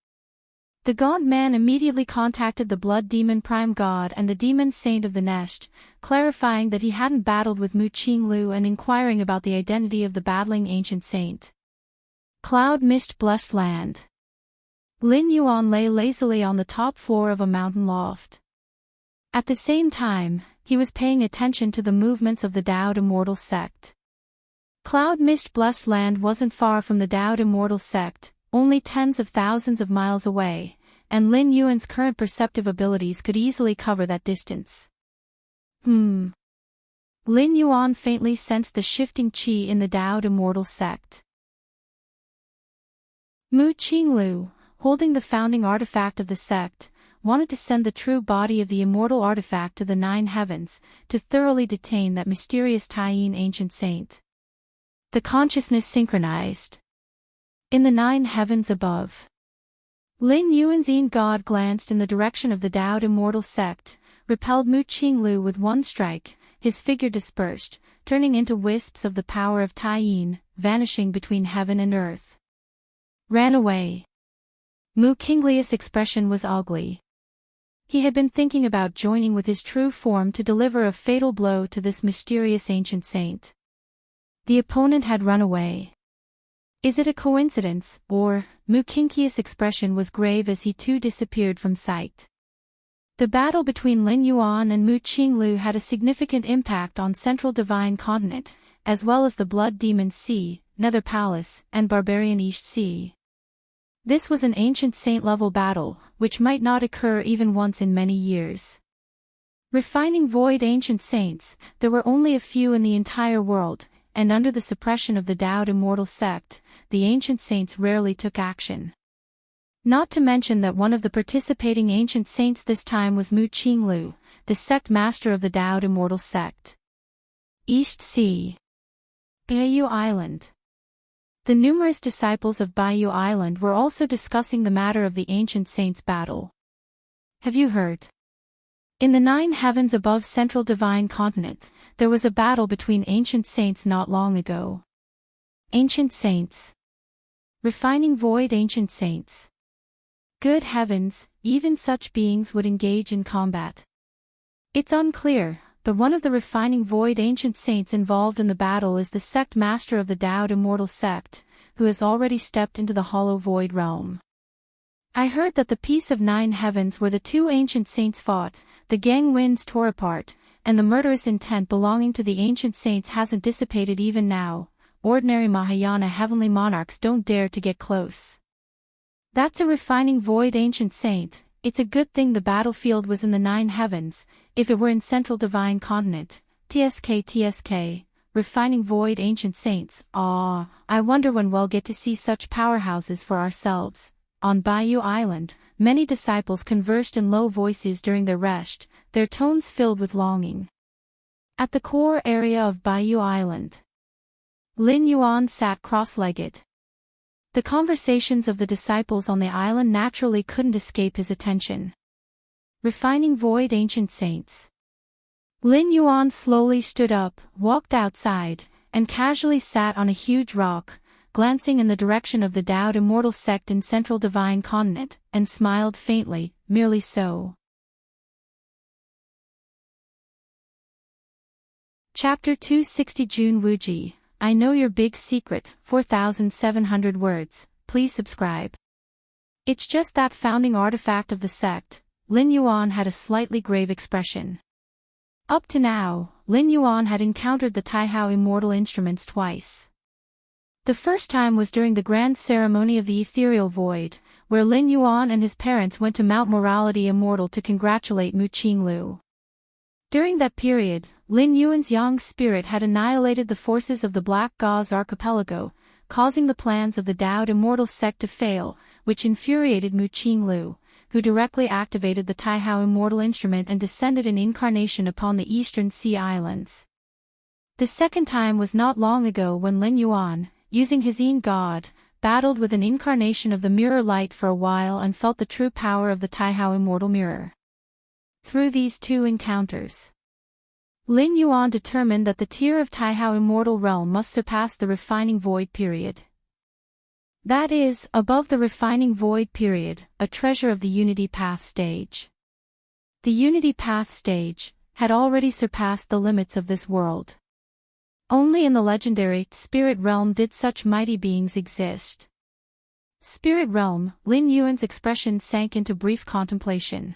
The Gaunt Man immediately contacted the Blood Demon Prime God and the Demon Saint of the Nest, clarifying that he hadn't battled with Mu Qinglu and inquiring about the identity of the battling ancient saint. Cloud Mist Blessed Land. Lin Yuan lay lazily on the top floor of a mountain loft. At the same time, he was paying attention to the movements of the Dowd Immortal sect. Cloud Mist Blessed Land wasn't far from the Dowd Immortal sect, only tens of thousands of miles away, and Lin Yuan's current perceptive abilities could easily cover that distance. Lin Yuan faintly sensed the shifting qi in the Dowd Immortal sect. Mu Qinglu, holding the founding artifact of the sect, wanted to send the true body of the immortal artifact to the Nine Heavens, to thoroughly detain that mysterious Taiyin ancient saint. The consciousness synchronized. In the Nine Heavens above. Lin Yuan's God glanced in the direction of the Dowd Immortal sect, repelled Mu Qinglu with one strike, his figure dispersed, turning into wisps of the power of Taiyin, vanishing between heaven and earth. Ran away. Mu Qingli's expression was ugly. He had been thinking about joining with his true form to deliver a fatal blow to this mysterious ancient saint. The opponent had run away. Is it a coincidence, or, Mu Qingqi's expression was grave as he too disappeared from sight. The battle between Lin Yuan and Mu Qinglu had a significant impact on Central Divine Continent, as well as the Blood Demon Sea, Nether Palace, and Barbarian East Sea. This was an ancient saint-level battle, which might not occur even once in many years. Refining void ancient saints, there were only a few in the entire world, and under the suppression of the Dowd Immortal sect, the ancient saints rarely took action. Not to mention that one of the participating ancient saints this time was Mu Qinglu, the sect master of the Dowd Immortal sect. East Sea. Baiyu Island. The numerous disciples of Baiyu Island were also discussing the matter of the ancient saints' battle. Have you heard? In the Nine Heavens above Central Divine Continent, there was a battle between ancient saints not long ago. Ancient saints. Refining void ancient saints. Good heavens, even such beings would engage in combat. It's unclear, but one of the refining void ancient saints involved in the battle is the sect master of the Dowd Immortal sect, who has already stepped into the hollow void realm. I heard that the piece of Nine Heavens where the two ancient saints fought, the gang winds tore apart, and the murderous intent belonging to the ancient saints hasn't dissipated even now. Ordinary Mahayana heavenly monarchs don't dare to get close. That's a refining void ancient saint. It's a good thing the battlefield was in the Nine Heavens. If it were in Central Divine Continent, TSK, refining void ancient saints, I wonder when we'll get to see such powerhouses for ourselves. On Baiyu Island, many disciples conversed in low voices during their rest, their tones filled with longing. At the core area of Baiyu Island, Lin Yuan sat cross-legged. The conversations of the disciples on the island naturally couldn't escape his attention. Refining void ancient saints. Lin Yuan slowly stood up, walked outside, and casually sat on a huge rock, glancing in the direction of the Dowd Immortal sect in Central Divine Continent, and smiled faintly, merely so. Chapter 260 Jun Wuji, I know your big secret, 4,700 words, please subscribe. It's just that founding artifact of the sect. Lin Yuan had a slightly grave expression. Up to now, Lin Yuan had encountered the Taihao immortal instruments twice. The first time was during the grand ceremony of the ethereal void, where Lin Yuan and his parents went to Mount Morality Immortal to congratulate Mu Qinglu. During that period, Lin Yuan's yang spirit had annihilated the forces of the Black Gauze Archipelago, causing the plans of the Dowd Immortal sect to fail, which infuriated Mu Qinglu, who directly activated the Taihao immortal instrument and descended in incarnation upon the Eastern Sea Islands. The second time was not long ago when Lin Yuan, using his god, battled with an incarnation of the mirror light for a while and felt the true power of the Taihao immortal mirror. Through these two encounters, Lin Yuan determined that the tier of Taihao immortal realm must surpass the refining void period. That is, above the refining void period, a treasure of the Unity Path stage. The Unity Path stage had already surpassed the limits of this world. Only in the legendary Spirit Realm did such mighty beings exist. Spirit Realm, Lin Yuan's expression sank into brief contemplation.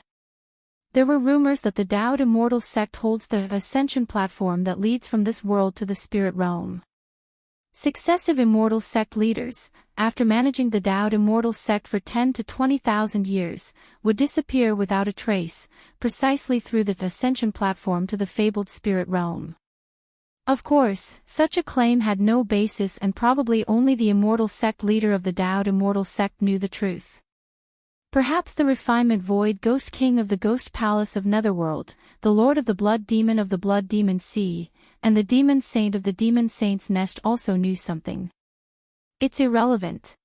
There were rumors that the Dao Immortal sect holds the ascension platform that leads from this world to the Spirit Realm. Successive Immortal sect leaders, after managing the Dao Immortal sect for 10 to 20,000 years, would disappear without a trace, precisely through the ascension platform to the fabled Spirit Realm. Of course, such a claim had no basis, and probably only the Immortal sect leader of the Dao Immortal sect knew the truth. Perhaps the refinement void ghost king of the ghost palace of Netherworld, the lord of the blood demon of the blood demon sea, and the demon saint of the demon saint's nest also knew something. It's irrelevant.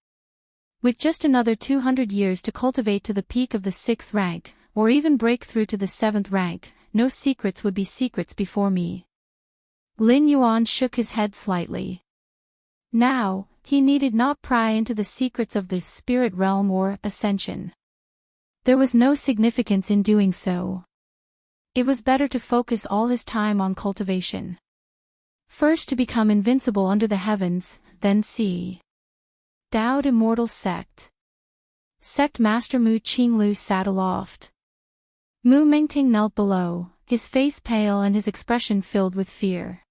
With just another 200 years to cultivate to the peak of the 6th rank, or even break through to the 7th rank, no secrets would be secrets before me. Lin Yuan shook his head slightly. Now, he needed not pry into the secrets of the spirit realm or ascension. There was no significance in doing so. It was better to focus all his time on cultivation. First to become invincible under the heavens, then see. Dao Immortal Sect. Sect Master Mu Qinglu sat aloft. Mu Mengting knelt below, his face pale and his expression filled with fear.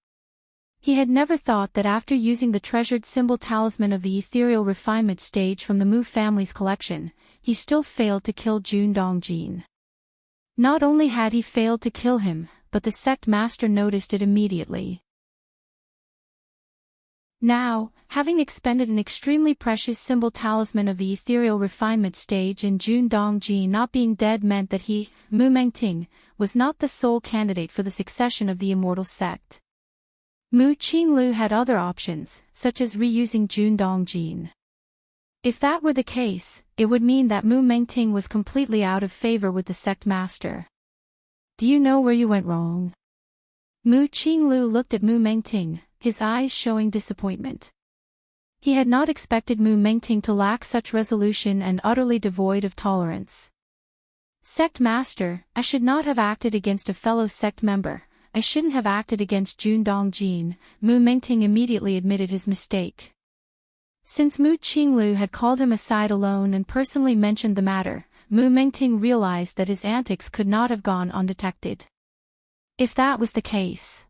He had never thought that after using the treasured symbol talisman of the ethereal refinement stage from the Mu family's collection, he still failed to kill Jun Dongjin. Not only had he failed to kill him, but the sect master noticed it immediately. Now, having expended an extremely precious symbol talisman of the ethereal refinement stage and Jun Dongjin not being dead meant that he, Mu Mengting, was not the sole candidate for the succession of the immortal sect. Mu Qinglu had other options, such as reusing Jun Dongjin. If that were the case, it would mean that Mu Mengting was completely out of favor with the sect master. Do you know where you went wrong? Mu Qinglu looked at Mu Mengting, his eyes showing disappointment. He had not expected Mu Mengting to lack such resolution and utterly devoid of tolerance. Sect master, I should not have acted against a fellow sect member. I shouldn't have acted against Jun Dongjin. Mu Mengting immediately admitted his mistake. Since Mu Qinglu had called him aside alone and personally mentioned the matter, Mu Mengting realized that his antics could not have gone undetected. If that was the case,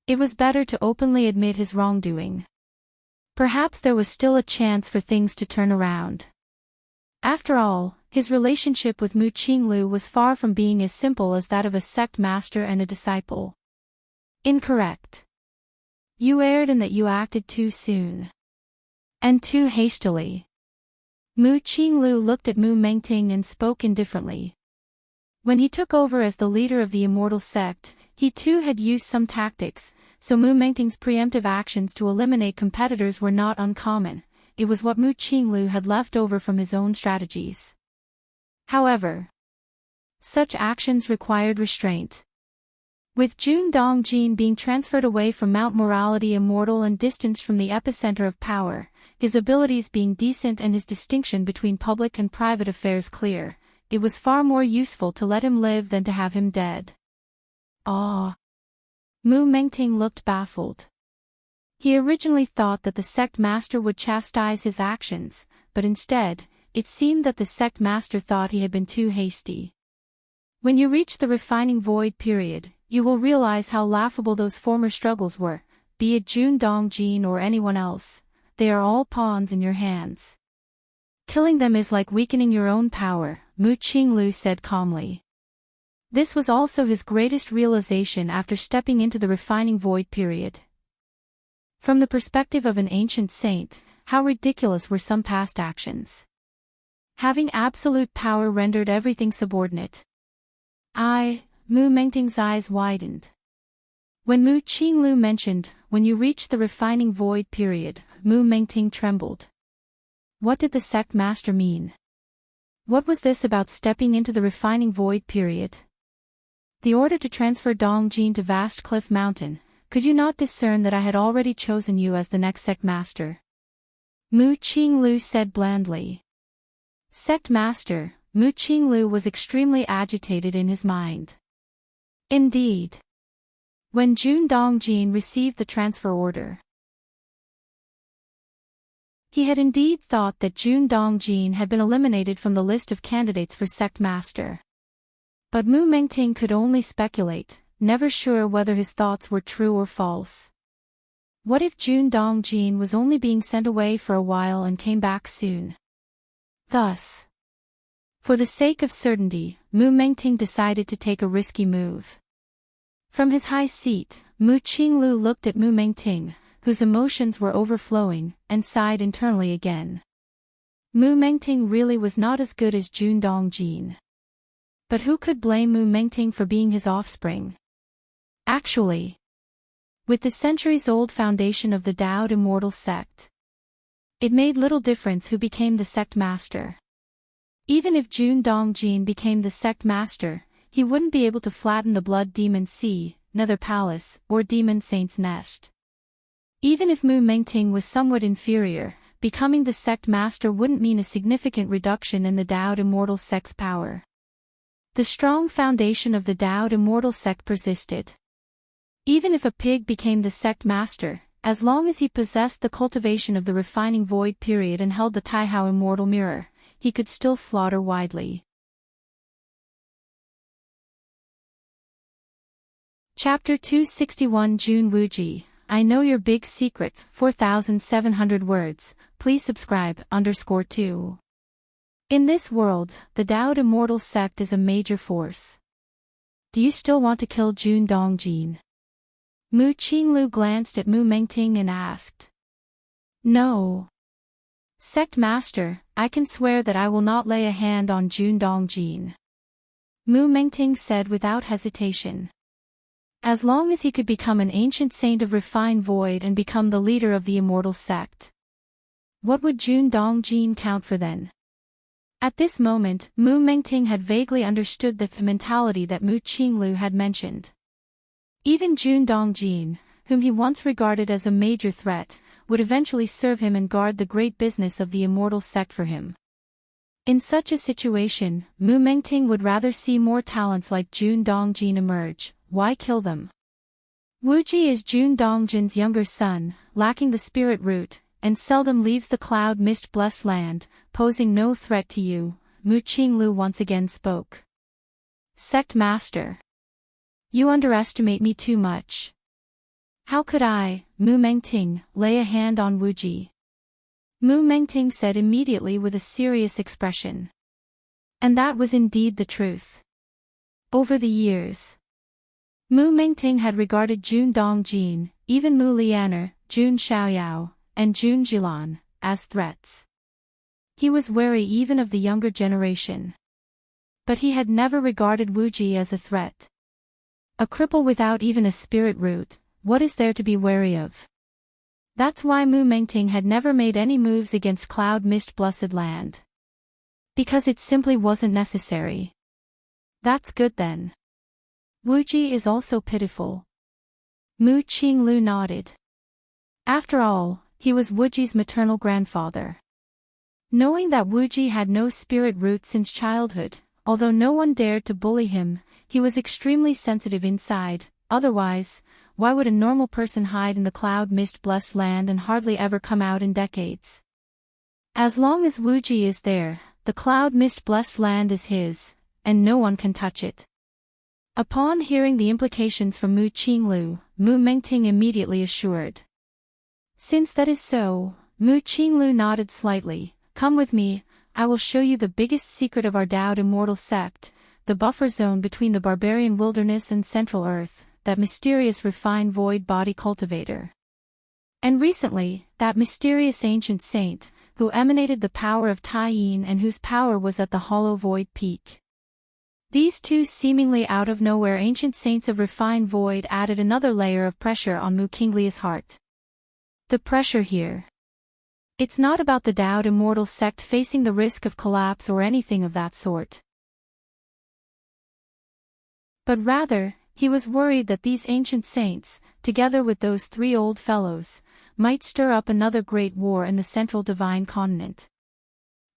it was better to openly admit his wrongdoing. Perhaps there was still a chance for things to turn around. After all, his relationship with Mu Qinglu was far from being as simple as that of a sect master and a disciple. Incorrect. You erred in that you acted too soon. And too hastily. Mu Qinglu looked at Mu Mengting and spoke indifferently. When he took over as the leader of the immortal sect, he too had used some tactics, so Mu Mengting's preemptive actions to eliminate competitors were not uncommon. It was what Mu Qinglu had left over from his own strategies. However, such actions required restraint. With Jun Dongjin being transferred away from Mount Morality Immortal and distanced from the epicenter of power, his abilities being decent and his distinction between public and private affairs clear, it was far more useful to let him live than to have him dead. Ah! Mu Mengting looked baffled. He originally thought that the sect master would chastise his actions, but instead, it seemed that the sect master thought he had been too hasty. When you reach the refining void period, you will realize how laughable those former struggles were, be it Jun Dongjin or anyone else. They are all pawns in your hands. Killing them is like weakening your own power, Mu Qinglu said calmly. This was also his greatest realization after stepping into the refining void period. From the perspective of an ancient saint, how ridiculous were some past actions. Having absolute power rendered everything subordinate. Mu Mengting's eyes widened. When Mu Qinglu mentioned, when you reach the refining void period, Mu Mengting trembled. What did the sect master mean? What was this about stepping into the refining void period? the order to transfer Dongjin to Vast Cliff Mountain, could you not discern that I had already chosen you as the next sect master? Mu Qinglu said blandly. Sect master, Mu Qinglu was extremely agitated in his mind. Indeed. When Jun Dongjin received the transfer order, he had indeed thought that Jun Dongjin had been eliminated from the list of candidates for sect master. But Mu Mengting could only speculate, never sure whether his thoughts were true or false. What if Jun Dongjin was only being sent away for a while and came back soon? Thus, for the sake of certainty, Mu Mengting decided to take a risky move. From his high seat, Mu Qinglu looked at Mu Mengting, whose emotions were overflowing, and sighed internally again. Mu Mengting really was not as good as Jun Dongjin. But who could blame Mu Mengting for being his offspring? Actually, with the centuries-old foundation of the Taoed Immortal sect, it made little difference who became the sect master. Even if Jun Dongjin became the sect master, he wouldn't be able to flatten the Blood Demon Sea, Nether Palace, or Demon Saint's Nest. Even if Mu Mengting was somewhat inferior, becoming the sect master wouldn't mean a significant reduction in the Taoed Immortal sect's power. The strong foundation of the Taoed Immortal sect persisted. Even if a pig became the sect master, as long as he possessed the cultivation of the refining void period and held the Taihao Immortal Mirror, he could still slaughter widely. Chapter 261 Jun Wuji, I know your big secret, 4,700 words, please subscribe, _2. In this world, the Taoed Immortal sect is a major force. Do you still want to kill Jun Dongjin? Mu Qinglu glanced at Mu Mengting and asked. No. Sect master, I can swear that I will not lay a hand on Jun Dongjin. Mu Mengting said without hesitation. As long as he could become an ancient saint of refined void and become the leader of the immortal sect. What would Jun Dongjin count for then? At this moment, Mu Mengting had vaguely understood the mentality that Mu Qinglu had mentioned. Even Jun Dongjin, whom he once regarded as a major threat, would eventually serve him and guard the great business of the immortal sect for him. In such a situation, Mu Mengting would rather see more talents like Jun Dongjin emerge. Why kill them? Wuji is Jun Dongjin's younger son, lacking the spirit root, and seldom leaves the cloud mist blessed land, posing no threat to you, Mu Qinglu once again spoke. Sect master. You underestimate me too much. How could I, Mu Mengting, lay a hand on Wuji? Mu Mengting said immediately with a serious expression. And that was indeed the truth. Over the years, Mu Mengting had regarded Jun Dongjin, even Mu Lianer, Jun Xiaoyao, and Jun Jilan, as threats. He was wary even of the younger generation. But he had never regarded Wuji as a threat. A cripple without even a spirit root, what is there to be wary of? That's why Mu Mengting had never made any moves against Cloud Mist Blessed Land. Because it simply wasn't necessary. That's good then. Wuji is also pitiful. Mu Qinglu nodded. After all, he was Wuji's maternal grandfather. Knowing that Wuji had no spirit root since childhood, although no one dared to bully him, he was extremely sensitive inside. Otherwise, why would a normal person hide in the cloud mist blessed land and hardly ever come out in decades? As long as Wuji is there, the cloud mist blessed land is his, and no one can touch it. Upon hearing the implications from Mu Qinglu, Mu Mengting immediately assured. Since that is so, Mu Qinglu nodded slightly. Come with me, I will show you the biggest secret of our Taoed Immortal sect, the buffer zone between the barbarian wilderness and Central Earth, that mysterious refined void body cultivator. And recently, that mysterious ancient saint, who emanated the power of Tai Yin and whose power was at the hollow void peak. These two seemingly out-of-nowhere ancient saints of refined void added another layer of pressure on Mu Qingli's heart. The pressure here. It's not about the Taoed Immortal sect facing the risk of collapse or anything of that sort. But rather, he was worried that these ancient saints, together with those three old fellows, might stir up another great war in the central divine continent.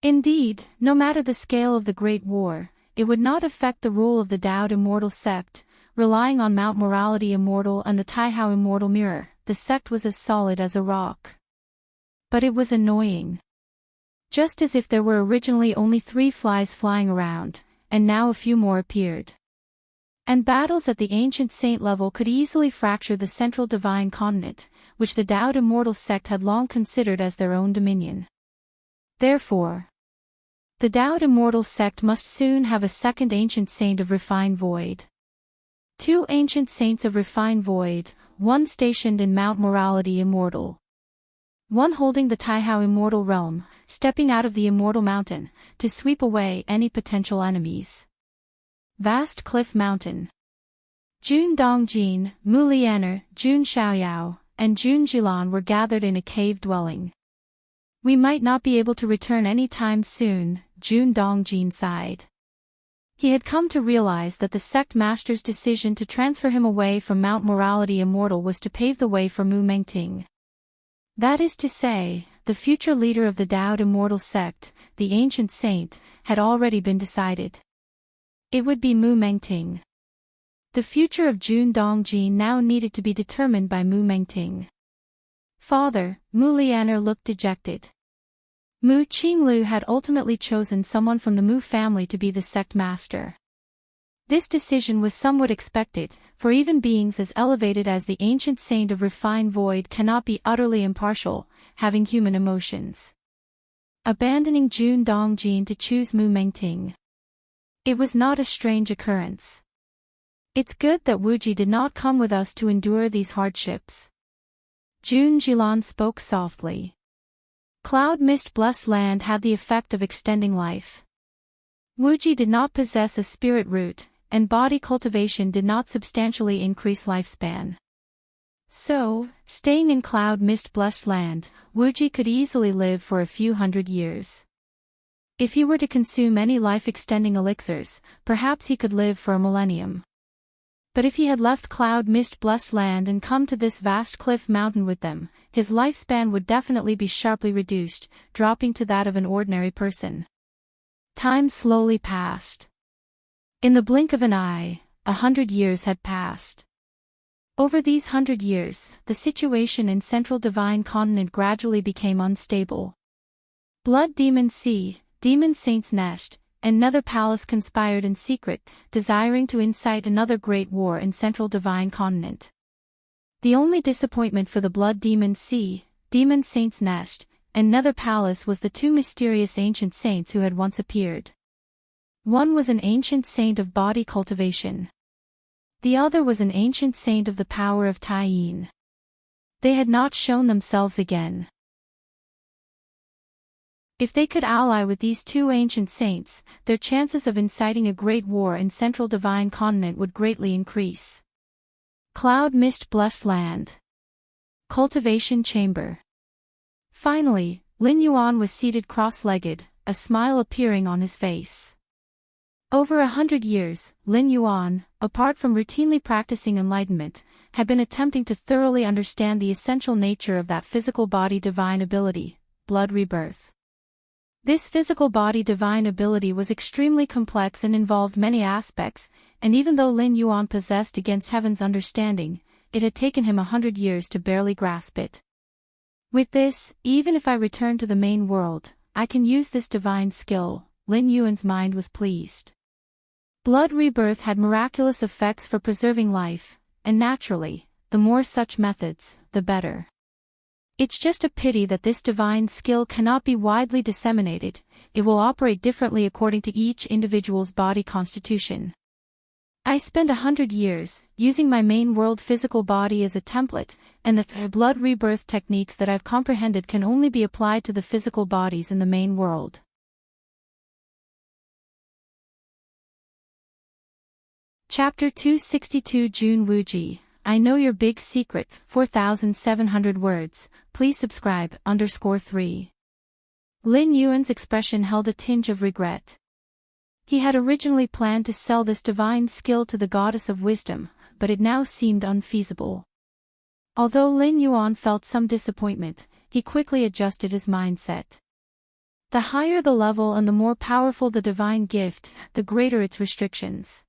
Indeed, no matter the scale of the great war, it would not affect the rule of the Taoed Immortal sect, relying on Mount Morality Immortal and the Taihao Immortal Mirror. The sect was as solid as a rock. But it was annoying. Just as if there were originally only 3 flies flying around, and now a few more appeared. And battles at the ancient saint level could easily fracture the central divine continent, which the Taoed Immortal sect had long considered as their own dominion. Therefore, the Taoed Immortal sect must soon have a second ancient saint of refined void. 2 ancient saints of refined void, one stationed in Mount Morality Immortal. One holding the Taihao Immortal realm, stepping out of the Immortal Mountain, to sweep away any potential enemies. Vast Cliff Mountain. Jun Dongjin, Mu Lianer, Jun Xiaoyao, and Jun Jilan were gathered in a cave dwelling. We might not be able to return any time soon, Jun Dongjin sighed. He had come to realize that the sect master's decision to transfer him away from Mount Morality Immortal was to pave the way for Mu Mengting. That is to say, the future leader of the Taoed Immortal sect, the ancient saint, had already been decided. It would be Mu Mengting. The future of Jun Dongjin now needed to be determined by Mu Mengting. Father, Mu Lianer looked dejected. Mu Qinglu had ultimately chosen someone from the Mu family to be the sect master. This decision was somewhat expected, for even beings as elevated as the ancient saint of refined void cannot be utterly impartial, having human emotions. Abandoning Jun Dongjin to choose Mu Mengting. It was not a strange occurrence. It's good that Wuji did not come with us to endure these hardships. Jun Jilan spoke softly. Cloud mist blessed land had the effect of extending life. Wuji did not possess a spirit root, and body cultivation did not substantially increase lifespan. So, staying in cloud mist blessed land, Wuji could easily live for a few hundred years. If he were to consume any life-extending elixirs, perhaps he could live for a millennium. But if he had left cloud mist blessed land and come to this vast cliff mountain with them, his lifespan would definitely be sharply reduced, dropping to that of an ordinary person. Time slowly passed. In the blink of an eye, 100 years had passed. Over these 100 years, the situation in Central Divine Continent gradually became unstable. Blood Demon Sea, Demon Saint's Nest, and Nether Palace conspired in secret, desiring to incite another great war in Central Divine Continent. The only disappointment for the Blood Demon Sea, Demon Saint's Nest, and Nether Palace was the 2 mysterious ancient saints who had once appeared. One was an ancient saint of body cultivation. The other was an ancient saint of the power of Taiyin. They had not shown themselves again. If they could ally with these 2 ancient saints, their chances of inciting a great war in Central Divine Continent would greatly increase. Cloud Mist Blessed Land. Cultivation Chamber. Finally, Lin Yuan was seated cross-legged, a smile appearing on his face. Over 100 years, Lin Yuan, apart from routinely practicing enlightenment, had been attempting to thoroughly understand the essential nature of that physical body divine ability, blood rebirth. This physical body divine ability was extremely complex and involved many aspects, and even though Lin Yuan possessed against heaven's understanding, it had taken him 100 years to barely grasp it. With this, even if I return to the main world, I can use this divine skill. Lin Yuan's mind was pleased. Blood rebirth had miraculous effects for preserving life, and naturally, the more such methods, the better. It's just a pity that this divine skill cannot be widely disseminated. It will operate differently according to each individual's body constitution. I spend 100 years, using my main world physical body as a template, and the blood rebirth techniques that I've comprehended can only be applied to the physical bodies in the main world. Chapter 262 Jun Wuji, I know your big secret, 4,700 words, please subscribe, _3. Lin Yuan's expression held a tinge of regret. He had originally planned to sell this divine skill to the goddess of wisdom, but it now seemed unfeasible. Although Lin Yuan felt some disappointment, he quickly adjusted his mindset. The higher the level and the more powerful the divine gift, the greater its restrictions.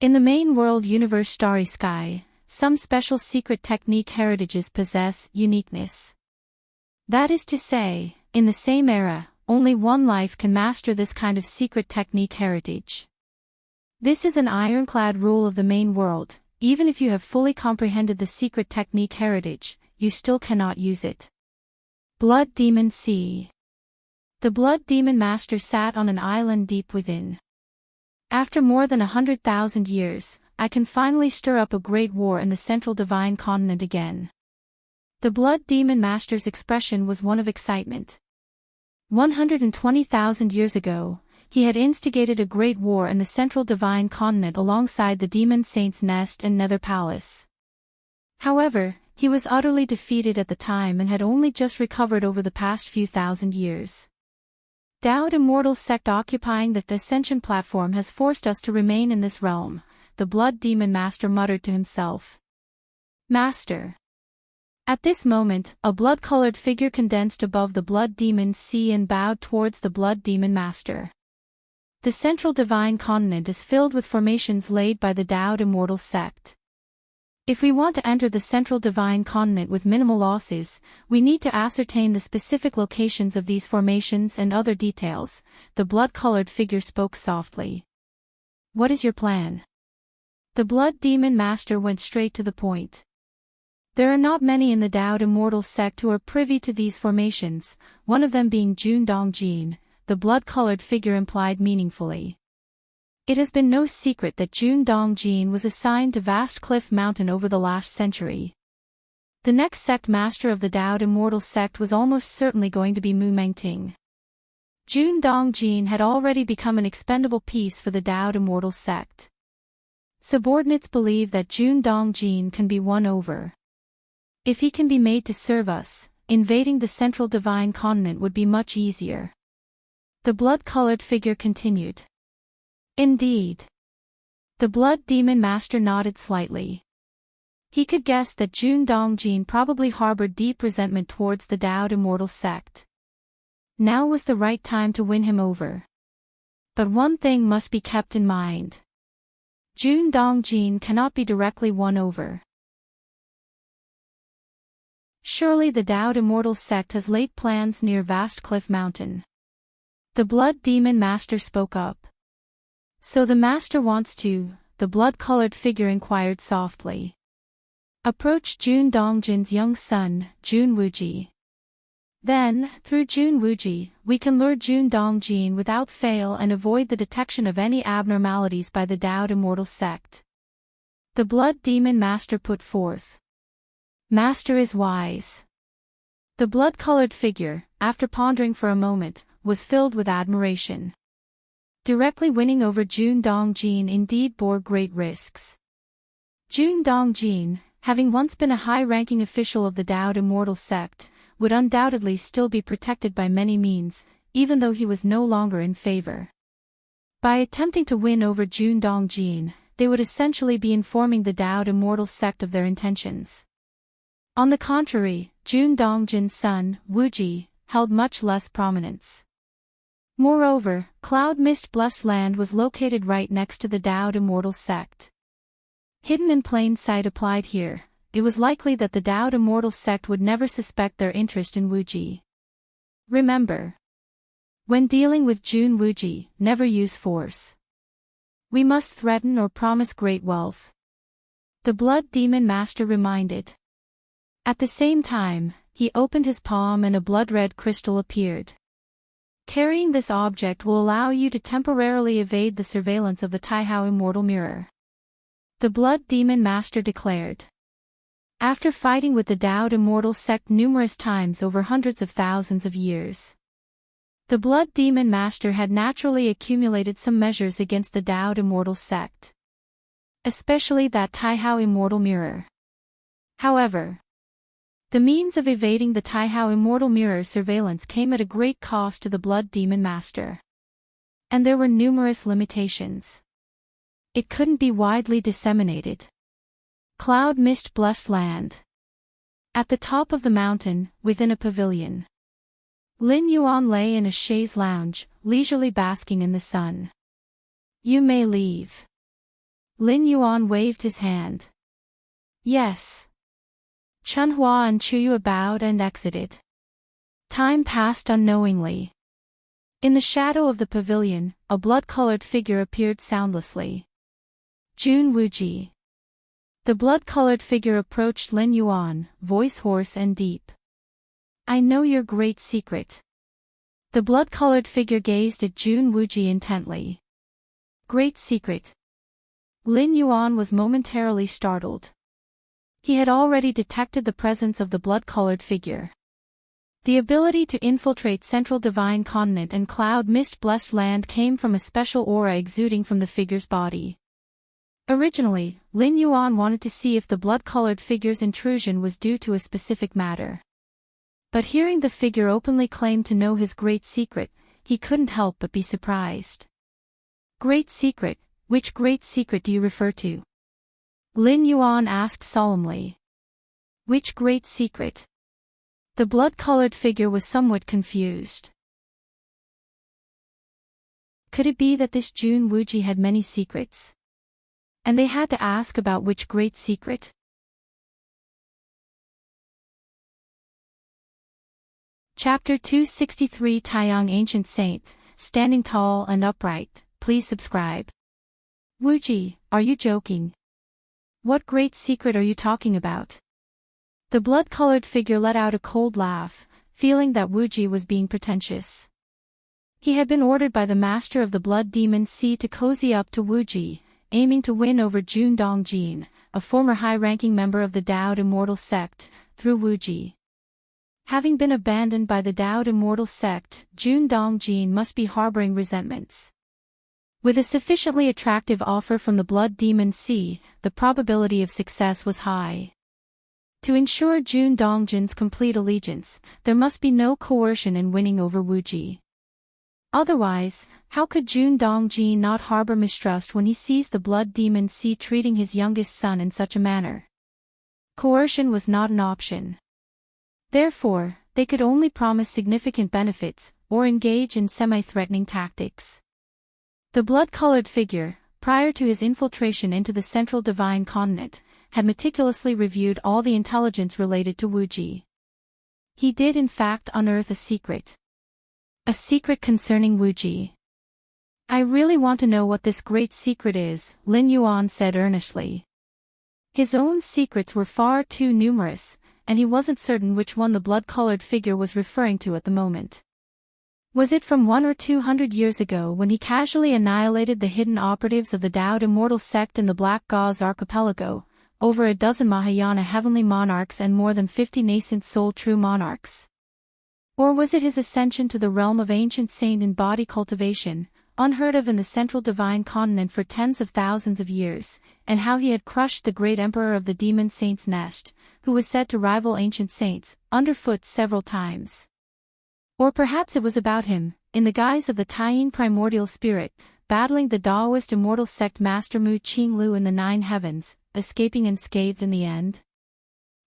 In the main world universe Starry Sky, some special secret technique heritages possess uniqueness. That is to say, in the same era, only one life can master this kind of secret technique heritage. This is an ironclad rule of the main world. Even if you have fully comprehended the secret technique heritage, you still cannot use it. Blood Demon Sea. The Blood Demon Master sat on an island deep within. After more than 100,000 years, I can finally stir up a great war in the central divine continent again. The Blood Demon Master's expression was one of excitement. 120,000 years ago, he had instigated a great war in the central divine continent alongside the Demon Saint's Nest and Nether Palace. However, he was utterly defeated at the time and had only just recovered over the past few thousand years. Dowd Immortal sect occupying the Ascension platform has forced us to remain in this realm, the Blood Demon Master muttered to himself. Master. At this moment, a blood-colored figure condensed above the Blood Demon Sea and bowed towards the Blood Demon Master. The central divine continent is filled with formations laid by the Dowd Immortal sect. If we want to enter the central divine continent with minimal losses, we need to ascertain the specific locations of these formations and other details. The blood-colored figure spoke softly. What is your plan? The Blood Demon Master went straight to the point. There are not many in the Dowd Immortal sect who are privy to these formations, one of them being Jun Dongjin, the blood-colored figure implied meaningfully. It has been no secret that Jun Dongjin was assigned to Vast Cliff Mountain over the last century. The next sect master of the Dowd Immortal sect was almost certainly going to be Mu Mengting. Jun Dongjin had already become an expendable piece for the Dowd Immortal sect. Subordinates believe that Jun Dongjin can be won over. If he can be made to serve us, invading the central divine continent would be much easier. The blood-colored figure continued. Indeed. The Blood Demon Master nodded slightly. He could guess that Jun Dongjin probably harbored deep resentment towards the Dowd Immortal sect. Now was the right time to win him over. But one thing must be kept in mind. Jun Dongjin cannot be directly won over. Surely the Dowd Immortal sect has laid plans near Vast Cliff Mountain. The Blood Demon Master spoke up. So the Master wants to, the blood-colored figure inquired softly. Approach Jun Dongjin's young son, Jun Wuji. Then, through Jun Wuji, we can lure Jun Dongjin without fail and avoid the detection of any abnormalities by the Dowd Immortal sect. The Blood Demon Master put forth. Master is wise. The blood-colored figure, after pondering for a moment, was filled with admiration. Directly winning over Jun Dongjin indeed bore great risks. Jun Dongjin, having once been a high-ranking official of the Dowd Immortal sect, would undoubtedly still be protected by many means, even though he was no longer in favor. By attempting to win over Jun Dongjin, they would essentially be informing the Dowd Immortal sect of their intentions. On the contrary, Jun Dongjin's son, Wuji, held much less prominence. Moreover, Cloud Mist Blessed Land was located right next to the Dowd Immortal sect. Hidden in plain sight applied here, it was likely that the Dowd Immortal sect would never suspect their interest in Wuji. Remember. When dealing with Jun Wuji, never use force. We must threaten or promise great wealth. The Blood Demon Master reminded. At the same time, he opened his palm and a blood-red crystal appeared. Carrying this object will allow you to temporarily evade the surveillance of the Taihao Immortal Mirror. The Blood Demon Master declared. After fighting with the Dowd Immortal sect numerous times over hundreds of thousands of years, the Blood Demon Master had naturally accumulated some measures against the Dowd Immortal sect. Especially that Taihao Immortal Mirror. However, the means of evading the Taihao Immortal Mirror surveillance came at a great cost to the Blood Demon Master. And there were numerous limitations. It couldn't be widely disseminated. Cloud mist blessed land. At the top of the mountain, within a pavilion, Lin Yuan lay in a chaise lounge, leisurely basking in the sun. You may leave. Lin Yuan waved his hand. Yes. Chen Hua and Chuyue bowed and exited. Time passed unknowingly. In the shadow of the pavilion, a blood-colored figure appeared soundlessly. Jun Wuji. The blood-colored figure approached Lin Yuan, voice hoarse and deep. I know your great secret. The blood-colored figure gazed at Jun Wuji intently. Great secret. Lin Yuan was momentarily startled. He had already detected the presence of the blood-colored figure. The ability to infiltrate Central Divine Continent and Cloud Mist Blessed Land came from a special aura exuding from the figure's body. Originally, Lin Yuan wanted to see if the blood-colored figure's intrusion was due to a specific matter. But hearing the figure openly claim to know his great secret, he couldn't help but be surprised. Great secret? Which great secret do you refer to? Lin Yuan asked solemnly. Which great secret? The blood-colored figure was somewhat confused. Could it be that this Jun Wuji had many secrets? And they had to ask about which great secret? Chapter 263 Taiyang Ancient Saint, Standing Tall and Upright, please subscribe. Wuji, are you joking? What great secret are you talking about? The blood-colored figure let out a cold laugh, feeling that Wuji was being pretentious. He had been ordered by the master of the Blood Demon Sea to cozy up to Wuji, aiming to win over Jun Dongjin, a former high-ranking member of the Daoed Immortal sect, through Wuji. Having been abandoned by the Daoed Immortal sect, Jun Dongjin must be harboring resentments. With a sufficiently attractive offer from the Blood Demon Sea, the probability of success was high. To ensure Jun Dongjin's complete allegiance, there must be no coercion in winning over Wuji. Otherwise, how could Jun Dongjin not harbor mistrust when he sees the Blood Demon Sea treating his youngest son in such a manner? Coercion was not an option. Therefore, they could only promise significant benefits, or engage in semi-threatening tactics. The blood-colored figure, prior to his infiltration into the Central Divine Continent, had meticulously reviewed all the intelligence related to Wuji. He did in fact unearth a secret. A secret concerning Wuji. I really want to know what this great secret is, Lin Yuan said earnestly. His own secrets were far too numerous, and he wasn't certain which one the blood-colored figure was referring to at the moment. Was it from 100 or 200 years ago when he casually annihilated the hidden operatives of the Daoed Immortal sect in the Black Gauze archipelago, over a dozen Mahayana heavenly monarchs and more than 50 nascent soul true monarchs? Or was it his ascension to the realm of ancient saint in body cultivation, unheard of in the Central Divine Continent for tens of thousands of years, and how he had crushed the great emperor of the demon saints' nest, who was said to rival ancient saints, underfoot several times? Or perhaps it was about him, in the guise of the Taiying primordial spirit, battling the Daoist immortal sect master Mu Qinglu in the 9 heavens, escaping unscathed in the end?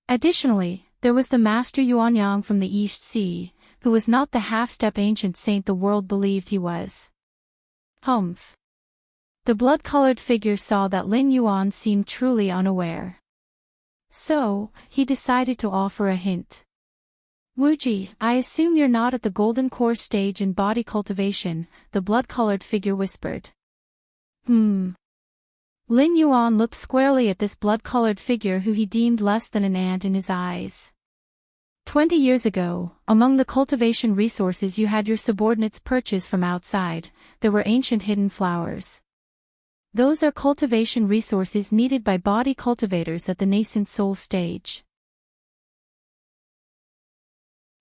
Additionally, there was the master Yuanyang from the East Sea, who was not the half-step ancient saint the world believed he was. Humph. The blood-colored figure saw that Lin Yuan seemed truly unaware. So, he decided to offer a hint. Wuji, I assume you're not at the golden core stage in body cultivation, the blood-colored figure whispered. Lin Yuan looked squarely at this blood-colored figure who he deemed less than an ant in his eyes. 20 years ago, among the cultivation resources you had your subordinates purchase from outside, there were ancient hidden flowers. Those are cultivation resources needed by body cultivators at the nascent soul stage.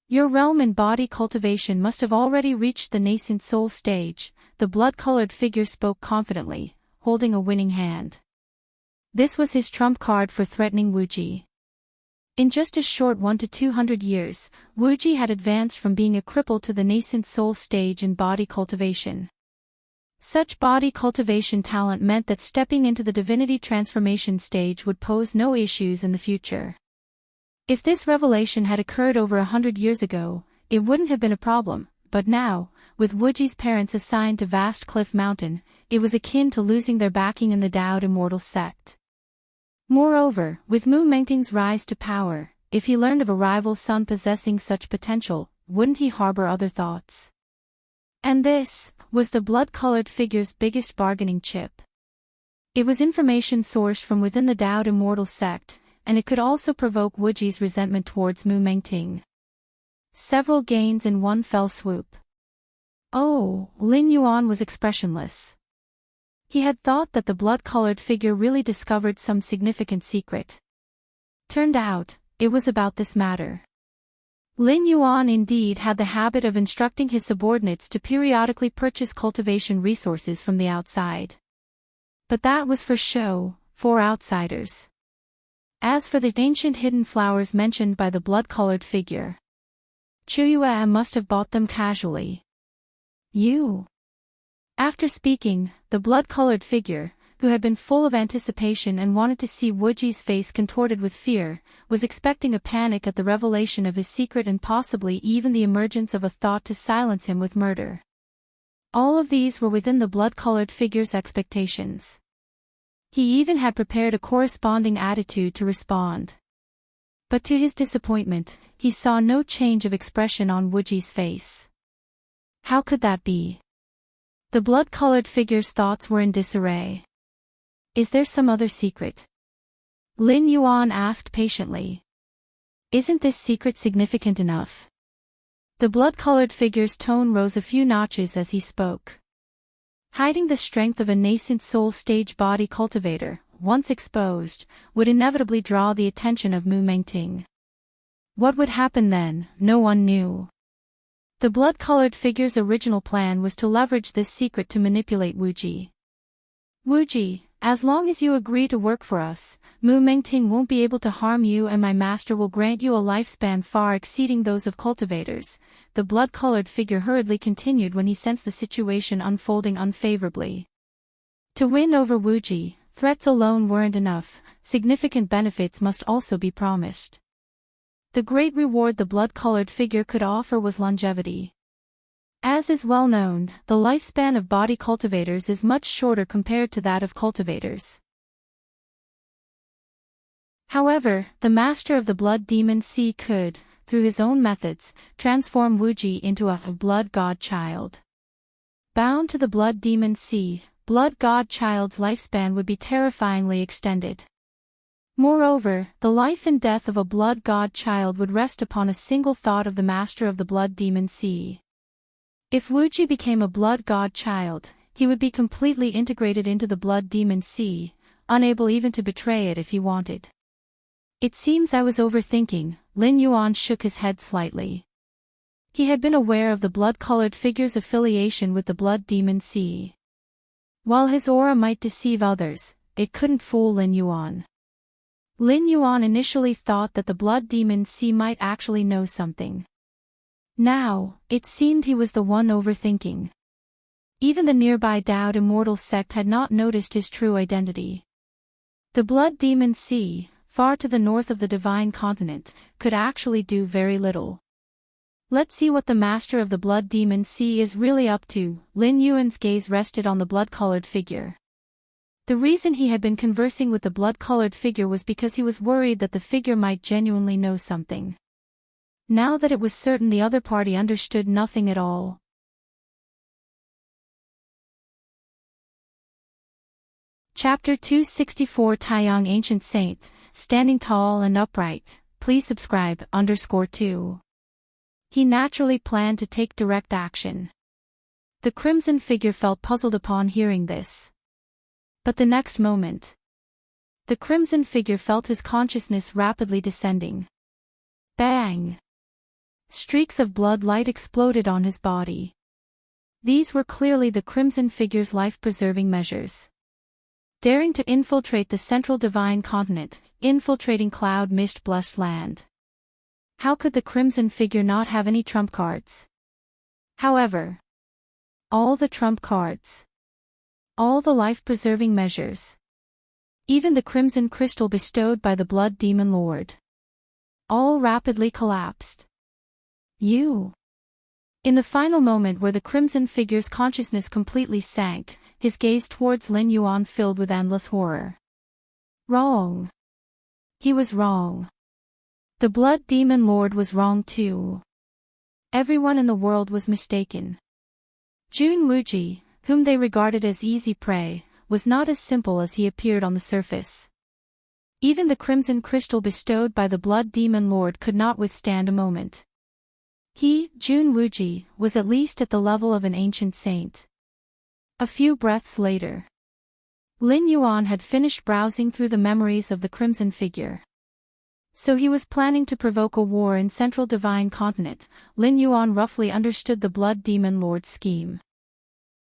Your realm in body cultivation must have already reached the nascent soul stage, the blood-colored figure spoke confidently, holding a winning hand. This was his trump card for threatening Wuji. In just a short 100 to 200 years, Wuji had advanced from being a cripple to the nascent soul stage in body cultivation. Such body cultivation talent meant that stepping into the divinity transformation stage would pose no issues in the future. If this revelation had occurred over 100 years ago, it wouldn't have been a problem, but now, with Wuxia's parents assigned to vast Cliff Mountain, it was akin to losing their backing in the Daoed Immortal sect. Moreover, with Mu Mengting's rise to power, if he learned of a rival son possessing such potential, wouldn't he harbor other thoughts? And this was the blood-colored figure's biggest bargaining chip. It was information sourced from within the Daoed Immortal sect, and it could also provoke Wuxia's resentment towards Mu Mengting. Several gains in one fell swoop. Oh, Lin Yuan was expressionless. He had thought that the blood-colored figure really discovered some significant secret. Turned out, it was about this matter. Lin Yuan indeed had the habit of instructing his subordinates to periodically purchase cultivation resources from the outside. But that was for show, for outsiders. As for the ancient hidden flowers mentioned by the blood-colored figure, Chuyue must have bought them casually. You. After speaking, the blood-colored figure, who had been full of anticipation and wanted to see Wuxia's face contorted with fear, was expecting a panic at the revelation of his secret and possibly even the emergence of a thought to silence him with murder. All of these were within the blood-colored figure's expectations. He even had prepared a corresponding attitude to respond. But to his disappointment, he saw no change of expression on Wuxia's face. How could that be? The blood-colored figure's thoughts were in disarray. Is there some other secret? Lin Yuan asked patiently. Isn't this secret significant enough? The blood-colored figure's tone rose a few notches as he spoke. Hiding the strength of a nascent soul stage body cultivator, once exposed, would inevitably draw the attention of Mu Mengting. What would happen then, no one knew. The blood-colored figure's original plan was to leverage this secret to manipulate Wuxia. Wuxia, as long as you agree to work for us, Mu Mengting won't be able to harm you and my master will grant you a lifespan far exceeding those of cultivators, the blood-colored figure hurriedly continued when he sensed the situation unfolding unfavorably. To win over Wuxia, threats alone weren't enough, significant benefits must also be promised. The great reward the blood-colored figure could offer was longevity. As is well known, the lifespan of body cultivators is much shorter compared to that of cultivators. However, the master of the blood demon sea could, through his own methods, transform Wuxia into a blood god child. Bound to the blood demon sea, blood god child's lifespan would be terrifyingly extended. Moreover, the life and death of a blood god child would rest upon a single thought of the master of the blood demon sea. If Wuxia became a blood god child, he would be completely integrated into the blood demon sea, unable even to betray it if he wanted. It seems I was overthinking, Lin Yuan shook his head slightly. He had been aware of the blood-colored figure's affiliation with the blood demon sea. While his aura might deceive others, it couldn't fool Lin Yuan. Lin Yuan initially thought that the blood demon sea might actually know something. Now, it seemed he was the one overthinking. Even the nearby Daoed Immortal sect had not noticed his true identity. The blood demon sea, far to the north of the divine continent, could actually do very little. Let's see what the master of the blood demon sea is really up to. Lin Yuan's gaze rested on the blood-colored figure. The reason he had been conversing with the blood-colored figure was because he was worried that the figure might genuinely know something. Now that it was certain the other party understood nothing at all. Chapter 264 Taiyang Ancient Saint, Standing Tall and Upright, please subscribe, _2. He naturally planned to take direct action. The crimson figure felt puzzled upon hearing this. But the next moment, the crimson figure felt his consciousness rapidly descending. Bang! Streaks of blood light exploded on his body. These were clearly the crimson figure's life-preserving measures. Daring to infiltrate the central divine continent, infiltrating cloud mist-blessed land. How could the crimson figure not have any trump cards? However, all the trump cards. All the life-preserving measures. Even the crimson crystal bestowed by the Blood Demon Lord. All rapidly collapsed. In the final moment where the crimson figure's consciousness completely sank, his gaze towards Lin Yuan filled with endless horror. Wrong. He was wrong. The Blood Demon Lord was wrong too. Everyone in the world was mistaken. Jun Wuji, whom they regarded as easy prey, was not as simple as he appeared on the surface. Even the crimson crystal bestowed by the Blood Demon Lord could not withstand a moment. He, Jun Wuji, was at least at the level of an ancient saint. A few breaths later, Lin Yuan had finished browsing through the memories of the crimson figure. So he was planning to provoke a war in Central Divine Continent. Lin Yuan roughly understood the Blood Demon Lord's scheme.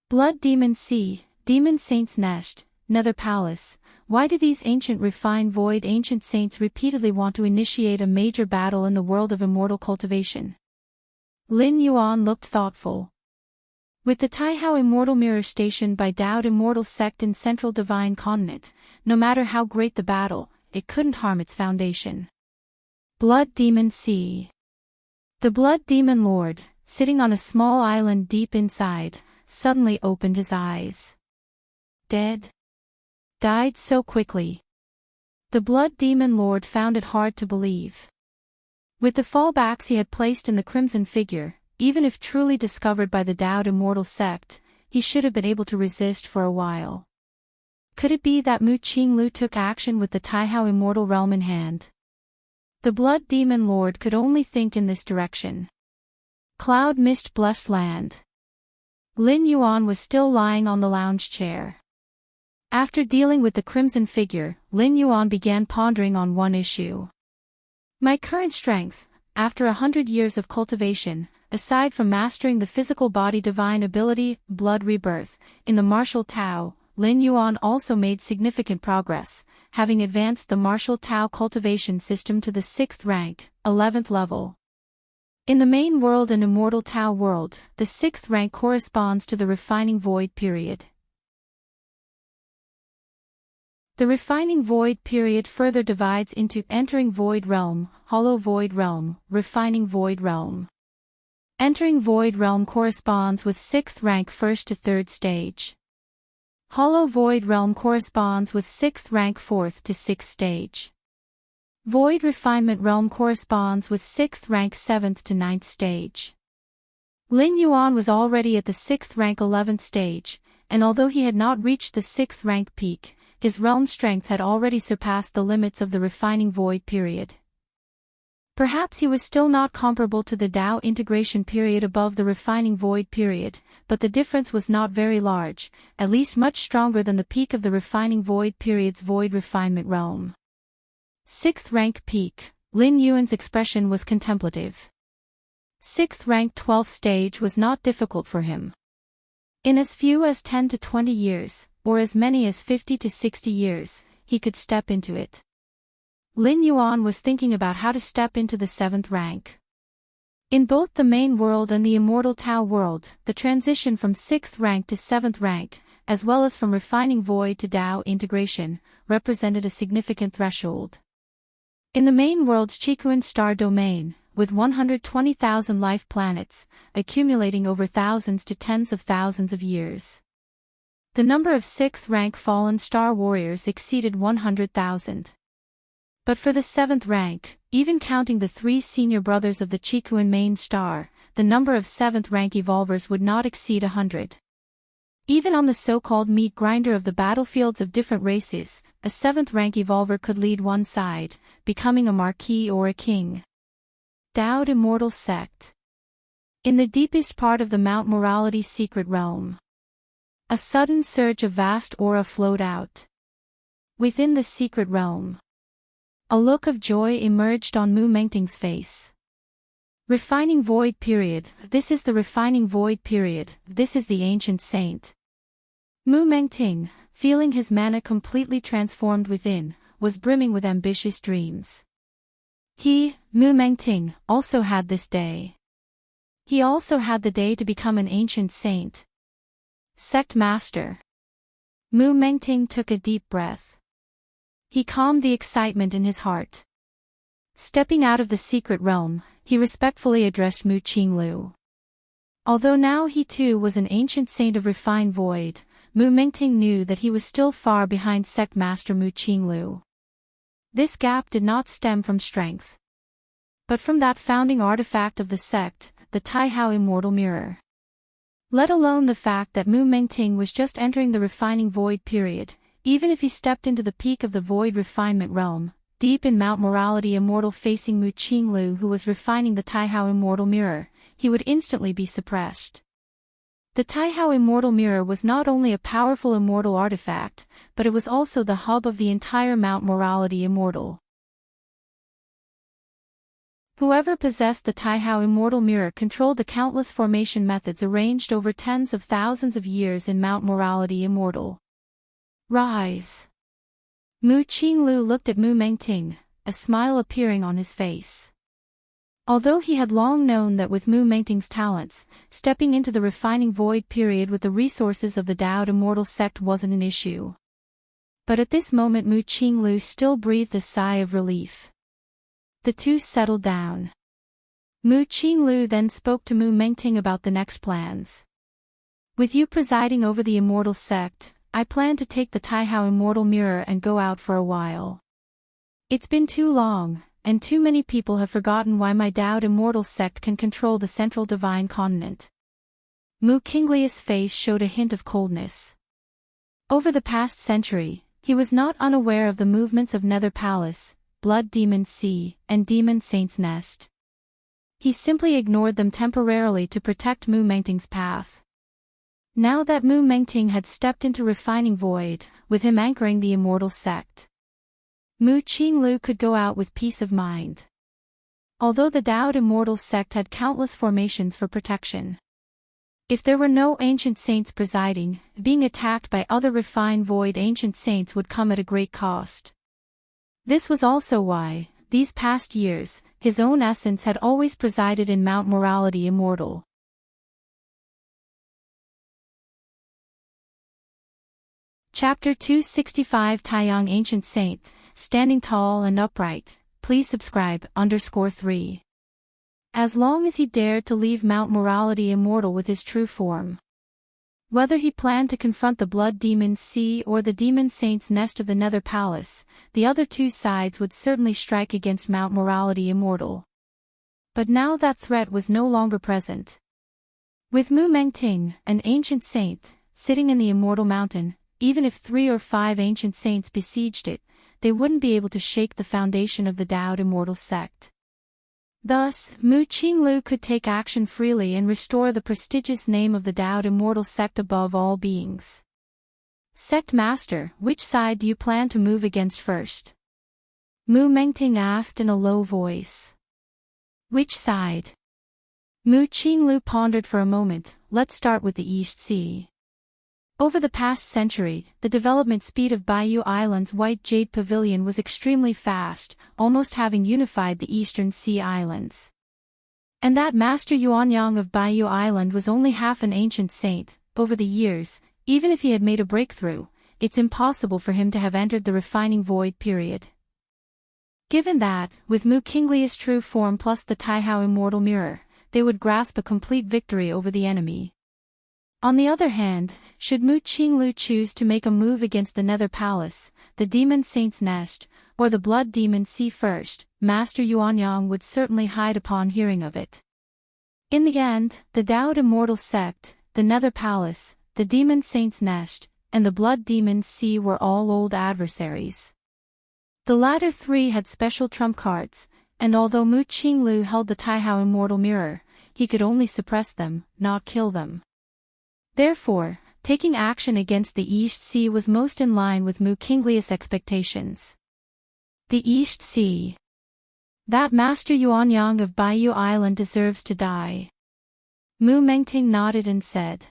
Blood Demon Sea, Demon Saint's Nest, Nether Palace. Why do these ancient refined void ancient saints repeatedly want to initiate a major battle in the world of immortal cultivation? Lin Yuan looked thoughtful. With the Taihao Immortal Mirror stationed by Dowd Immortal sect in Central Divine Continent, no matter how great the battle, it couldn't harm its foundation. Blood Demon Sea. The Blood Demon Lord, sitting on a small island deep inside, suddenly opened his eyes. Dead? Died so quickly. The Blood Demon Lord found it hard to believe. With the fallbacks he had placed in the crimson figure, even if truly discovered by the Dowd Immortal sect, he should have been able to resist for a while. Could it be that Mu Qinglu took action with the Taihao Immortal Realm in hand? The Blood Demon Lord could only think in this direction. Cloud Mist Blessed Land. Lin Yuan was still lying on the lounge chair. After dealing with the crimson figure, Lin Yuan began pondering on one issue. My current strength, after 100 years of cultivation, aside from mastering the physical body divine ability, blood rebirth, in the martial Tao, Lin Yuan also made significant progress, having advanced the martial Tao cultivation system to the 6th rank, 11th level. In the main world and immortal Tao world, the 6th rank corresponds to the refining void period. The refining void period further divides into entering void realm, hollow void realm, refining void realm. Entering void realm corresponds with 6th rank 1st to 3rd stage. Hollow void realm corresponds with 6th rank 4th to 6th stage. Void refinement realm corresponds with 6th rank 7th to 9th stage. Lin Yuan was already at the 6th rank 11th stage, and although he had not reached the 6th rank peak, his realm strength had already surpassed the limits of the refining void period. Perhaps he was still not comparable to the Tao integration period above the refining void period, but the difference was not very large, at least much stronger than the peak of the refining void period's void refinement realm. 6th rank peak, Lin Yuan's expression was contemplative. 6th rank 12th stage was not difficult for him. In as few as 10 to 20 years, or as many as 50 to 60 years, he could step into it. Lin Yuan was thinking about how to step into the 7th rank. In both the main world and the immortal Tao world, the transition from 6th rank to 7th rank, as well as from refining void to Tao integration, represented a significant threshold. In the main world's Qikuan star domain, with 120,000 life planets, accumulating over thousands to tens of thousands of years, the number of 6th rank fallen star warriors exceeded 100,000. But for the 7th rank, even counting the 3 senior brothers of the Qikuan main star, the number of 7th rank evolvers would not exceed 100. Even on the so-called meat grinder of the battlefields of different races, a 7th rank evolver could lead one side, becoming a marquis or a king. Dowd Immortal Sect. In the deepest part of the Mount Morality secret realm, a sudden surge of vast aura flowed out. Within the secret realm, a look of joy emerged on Mu Mengting's face. Refining void period, this is the refining void period, this is the ancient saint. Mu Mengting, feeling his mana completely transformed within, was brimming with ambitious dreams. He, Mu Mengting, also had this day. He also had the day to become an ancient saint. Sect Master. Mu Mengting took a deep breath. He calmed the excitement in his heart. Stepping out of the secret realm, he respectfully addressed Mu Qinglu. Although now he too was an ancient saint of refined void, Mu Mengting knew that he was still far behind sect master Mu Qinglu. This gap did not stem from strength, but from that founding artifact of the sect, the Taihao Immortal Mirror. Let alone the fact that Mu Mengting was just entering the refining void period, even if he stepped into the peak of the void refinement realm, deep in Mount Morality Immortal facing Mu Qinglu who was refining the Taihao Immortal Mirror, he would instantly be suppressed. The Taihao Immortal Mirror was not only a powerful immortal artifact, but it was also the hub of the entire Mount Morality Immortal. Whoever possessed the Taihao Immortal Mirror controlled the countless formation methods arranged over tens of thousands of years in Mount Morality Immortal. Rise! Mu Qinglu looked at Mu Mengting, a smile appearing on his face. Although he had long known that with Mu Mengting's talents, stepping into the refining void period with the resources of the Dao Immortal sect wasn't an issue. But at this moment Mu Qinglu still breathed a sigh of relief. The two settled down. Mu Qinglu then spoke to Mu Mengting about the next plans. With you presiding over the Immortal sect, I plan to take the Taihao Immortal Mirror and go out for a while. It's been too long, and too many people have forgotten why my Dao Immortal sect can control the central divine continent. Mu Qingli's face showed a hint of coldness. Over the past century, he was not unaware of the movements of Nether Palace, Blood Demon Sea, and Demon Saint's Nest. He simply ignored them temporarily to protect Mu Mengting's path. Now that Mu Mengting had stepped into refining void, with him anchoring the Immortal sect, Mu Qinglu could go out with peace of mind. Although the Dao Immortal sect had countless formations for protection, if there were no ancient saints presiding, being attacked by other refined void ancient saints would come at a great cost. This was also why, these past years, his own essence had always presided in Mount Morality Immortal. Chapter 265 Taiyang Ancient Saint, Standing Tall and Upright, please subscribe, _3. As long as he dared to leave Mount Morality Immortal with his true form. Whether he planned to confront the Blood Demon Sea or the Demon Saint's Nest of the Nether Palace, the other two sides would certainly strike against Mount Morality Immortal. But now that threat was no longer present. With Mu Mengting, an ancient saint, sitting in the Immortal Mountain, even if 3 or 5 ancient saints besieged it, they wouldn't be able to shake the foundation of the Dao Immortal sect. Thus, Mu Qinglu could take action freely and restore the prestigious name of the Dao Immortal sect above all beings. Sect Master, which side do you plan to move against first? Mu Mengting asked in a low voice. Which side? Mu Qinglu pondered for a moment. Let's start with the East Sea. Over the past century, the development speed of Baiyu Island's White Jade Pavilion was extremely fast, almost having unified the Eastern Sea Islands. And that Master Yuanyang of Baiyu Island was only half an ancient saint. Over the years, even if he had made a breakthrough, it's impossible for him to have entered the refining void period. Given that, with Mu Qingli's true form plus the Taihao Immortal Mirror, they would grasp a complete victory over the enemy. On the other hand, should Mu Qinglu choose to make a move against the Nether Palace, the Demon Saint's Nest, or the Blood Demon Sea first, Master Yuanyang would certainly hide upon hearing of it. In the end, the Dao Immortal sect, the Nether Palace, the Demon Saint's Nest, and the Blood Demon Sea were all old adversaries. The latter 3 had special trump cards, and although Mu Qinglu held the Taihao Immortal Mirror, he could only suppress them, not kill them. Therefore, taking action against the East Sea was most in line with Mu Qingli's expectations. The East Sea. That Master Yuanyang of Baiyu Island deserves to die. Mu Mengting nodded and said.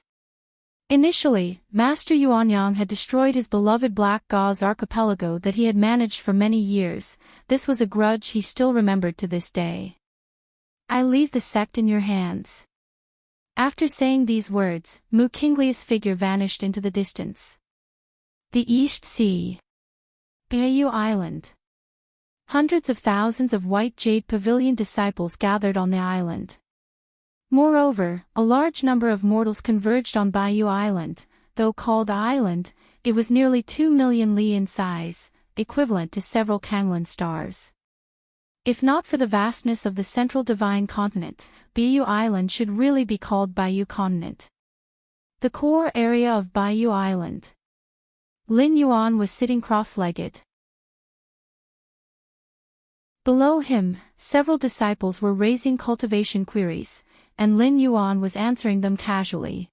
Initially, Master Yuanyang had destroyed his beloved Black Gauze archipelago that he had managed for many years. This was a grudge he still remembered to this day. I leave the sect in your hands. After saying these words, Mu Qingli's figure vanished into the distance. The East Sea. Bayou Island. Hundreds of thousands of white jade pavilion disciples gathered on the island. Moreover, a large number of mortals converged on Bayou Island. Though called a island, it was nearly 2 million li in size, equivalent to several Kanglan stars. If not for the vastness of the central divine continent, Bayou Island should really be called Bayou Continent. The core area of Bayou Island. Lin Yuan was sitting cross-legged. Below him, several disciples were raising cultivation queries, and Lin Yuan was answering them casually.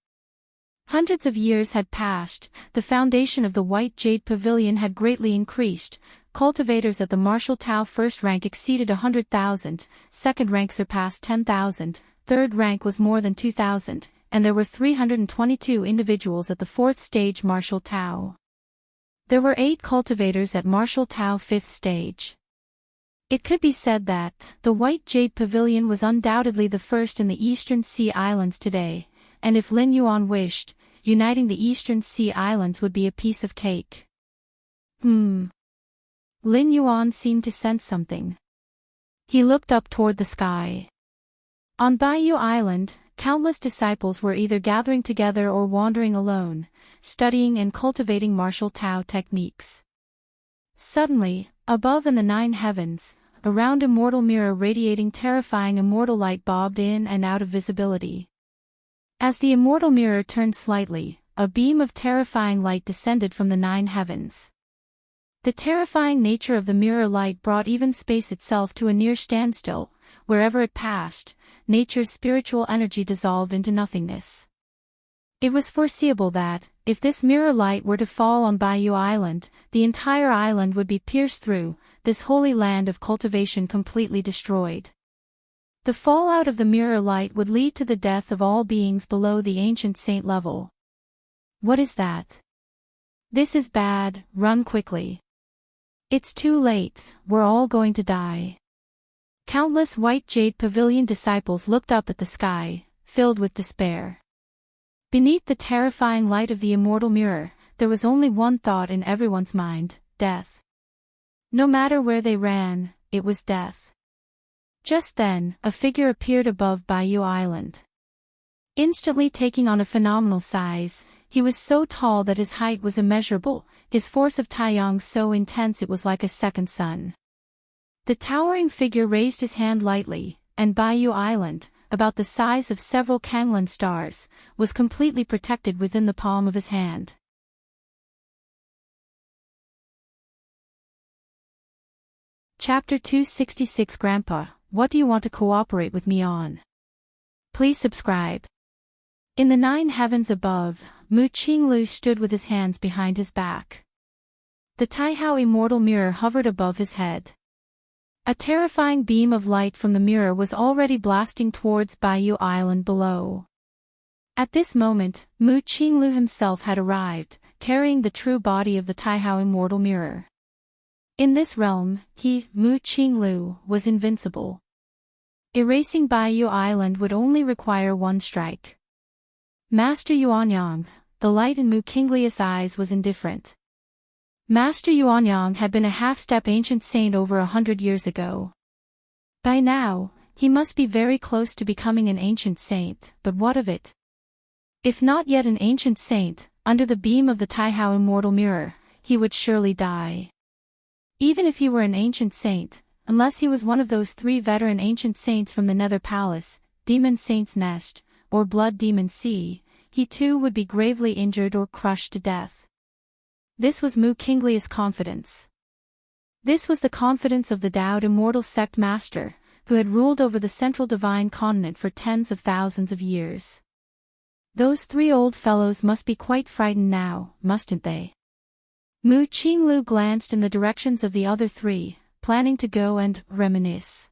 Hundreds of years had passed, the foundation of the White Jade Pavilion had greatly increased, cultivators at the Martial Tao first rank exceeded 100,000, second rank surpassed 10,000, third rank was more than 2,000, and there were 322 individuals at the fourth stage Martial Tao. There were 8 cultivators at Martial Tao fifth stage. It could be said that the White Jade Pavilion was undoubtedly the first in the Eastern Sea Islands today, and if Lin Yuan wished, uniting the Eastern Sea Islands would be a piece of cake. Lin Yuan seemed to sense something. He looked up toward the sky. On Bayou Island, countless disciples were either gathering together or wandering alone, studying and cultivating martial Tao techniques. Suddenly, above in the 9 heavens, a round immortal mirror radiating terrifying immortal light bobbed in and out of visibility. As the immortal mirror turned slightly, a beam of terrifying light descended from the 9 heavens. The terrifying nature of the mirror light brought even space itself to a near standstill. Wherever it passed, nature's spiritual energy dissolved into nothingness. It was foreseeable that, if this mirror light were to fall on Bayou Island, the entire island would be pierced through, this holy land of cultivation completely destroyed. The fallout of the mirror light would lead to the death of all beings below the ancient saint level. What is that? This is bad, run quickly. It's too late, we're all going to die. Countless White Jade Pavilion disciples looked up at the sky, filled with despair. Beneath the terrifying light of the immortal mirror, there was only one thought in everyone's mind: death. No matter where they ran, it was death. Just then, a figure appeared above Bayou Island. Instantly taking on a phenomenal size, he was so tall that his height was immeasurable, his force of Taiyang so intense it was like a second sun. The towering figure raised his hand lightly, and Bayou Island, about the size of several Kanglan stars, was completely protected within the palm of his hand. Chapter 266 Grandpa, what do you want to cooperate with me on? Please subscribe. In the 9 heavens above, Mu Qinglu stood with his hands behind his back. The Taihao immortal mirror hovered above his head. A terrifying beam of light from the mirror was already blasting towards Bayou Island below. At this moment, Mu Qinglu himself had arrived, carrying the true body of the Taihao immortal mirror. In this realm, he, Mu Qinglu, was invincible. Erasing Bayou Island would only require one strike. Master Yuanyang, the light in Mu Qinglius' eyes was indifferent. Master Yuanyang had been a half-step ancient saint over 100 years ago. By now, he must be very close to becoming an ancient saint, but what of it? If not yet an ancient saint, under the beam of the Taihao immortal mirror, he would surely die. Even if he were an ancient saint, unless he was one of those 3 veteran ancient saints from the Nether Palace, Demon Saint's Nest, or Blood Demon Sea, he too would be gravely injured or crushed to death. This was Mu Qinglius' confidence. This was the confidence of the Daoed immortal sect master, who had ruled over the central divine continent for tens of thousands of years. Those 3 old fellows must be quite frightened now, mustn't they? Mu Qinglu glanced in the directions of the other 3, planning to go and reminisce.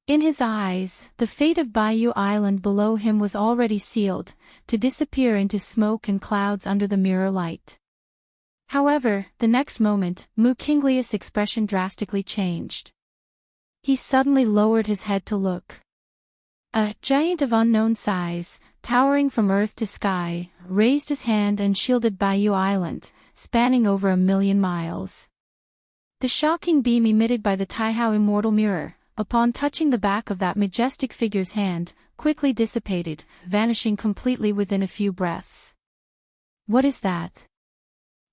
In his eyes, the fate of Bayou Island below him was already sealed, to disappear into smoke and clouds under the mirror light. However, the next moment, Mu Qinglius' expression drastically changed. He suddenly lowered his head to look. A giant of unknown size, towering from earth to sky, raised his hand and shielded Bayou Island, spanning over 1,000,000 miles. The shocking beam emitted by the Taihao Immortal Mirror, upon touching the back of that majestic figure's hand, quickly dissipated, vanishing completely within a few breaths. What is that?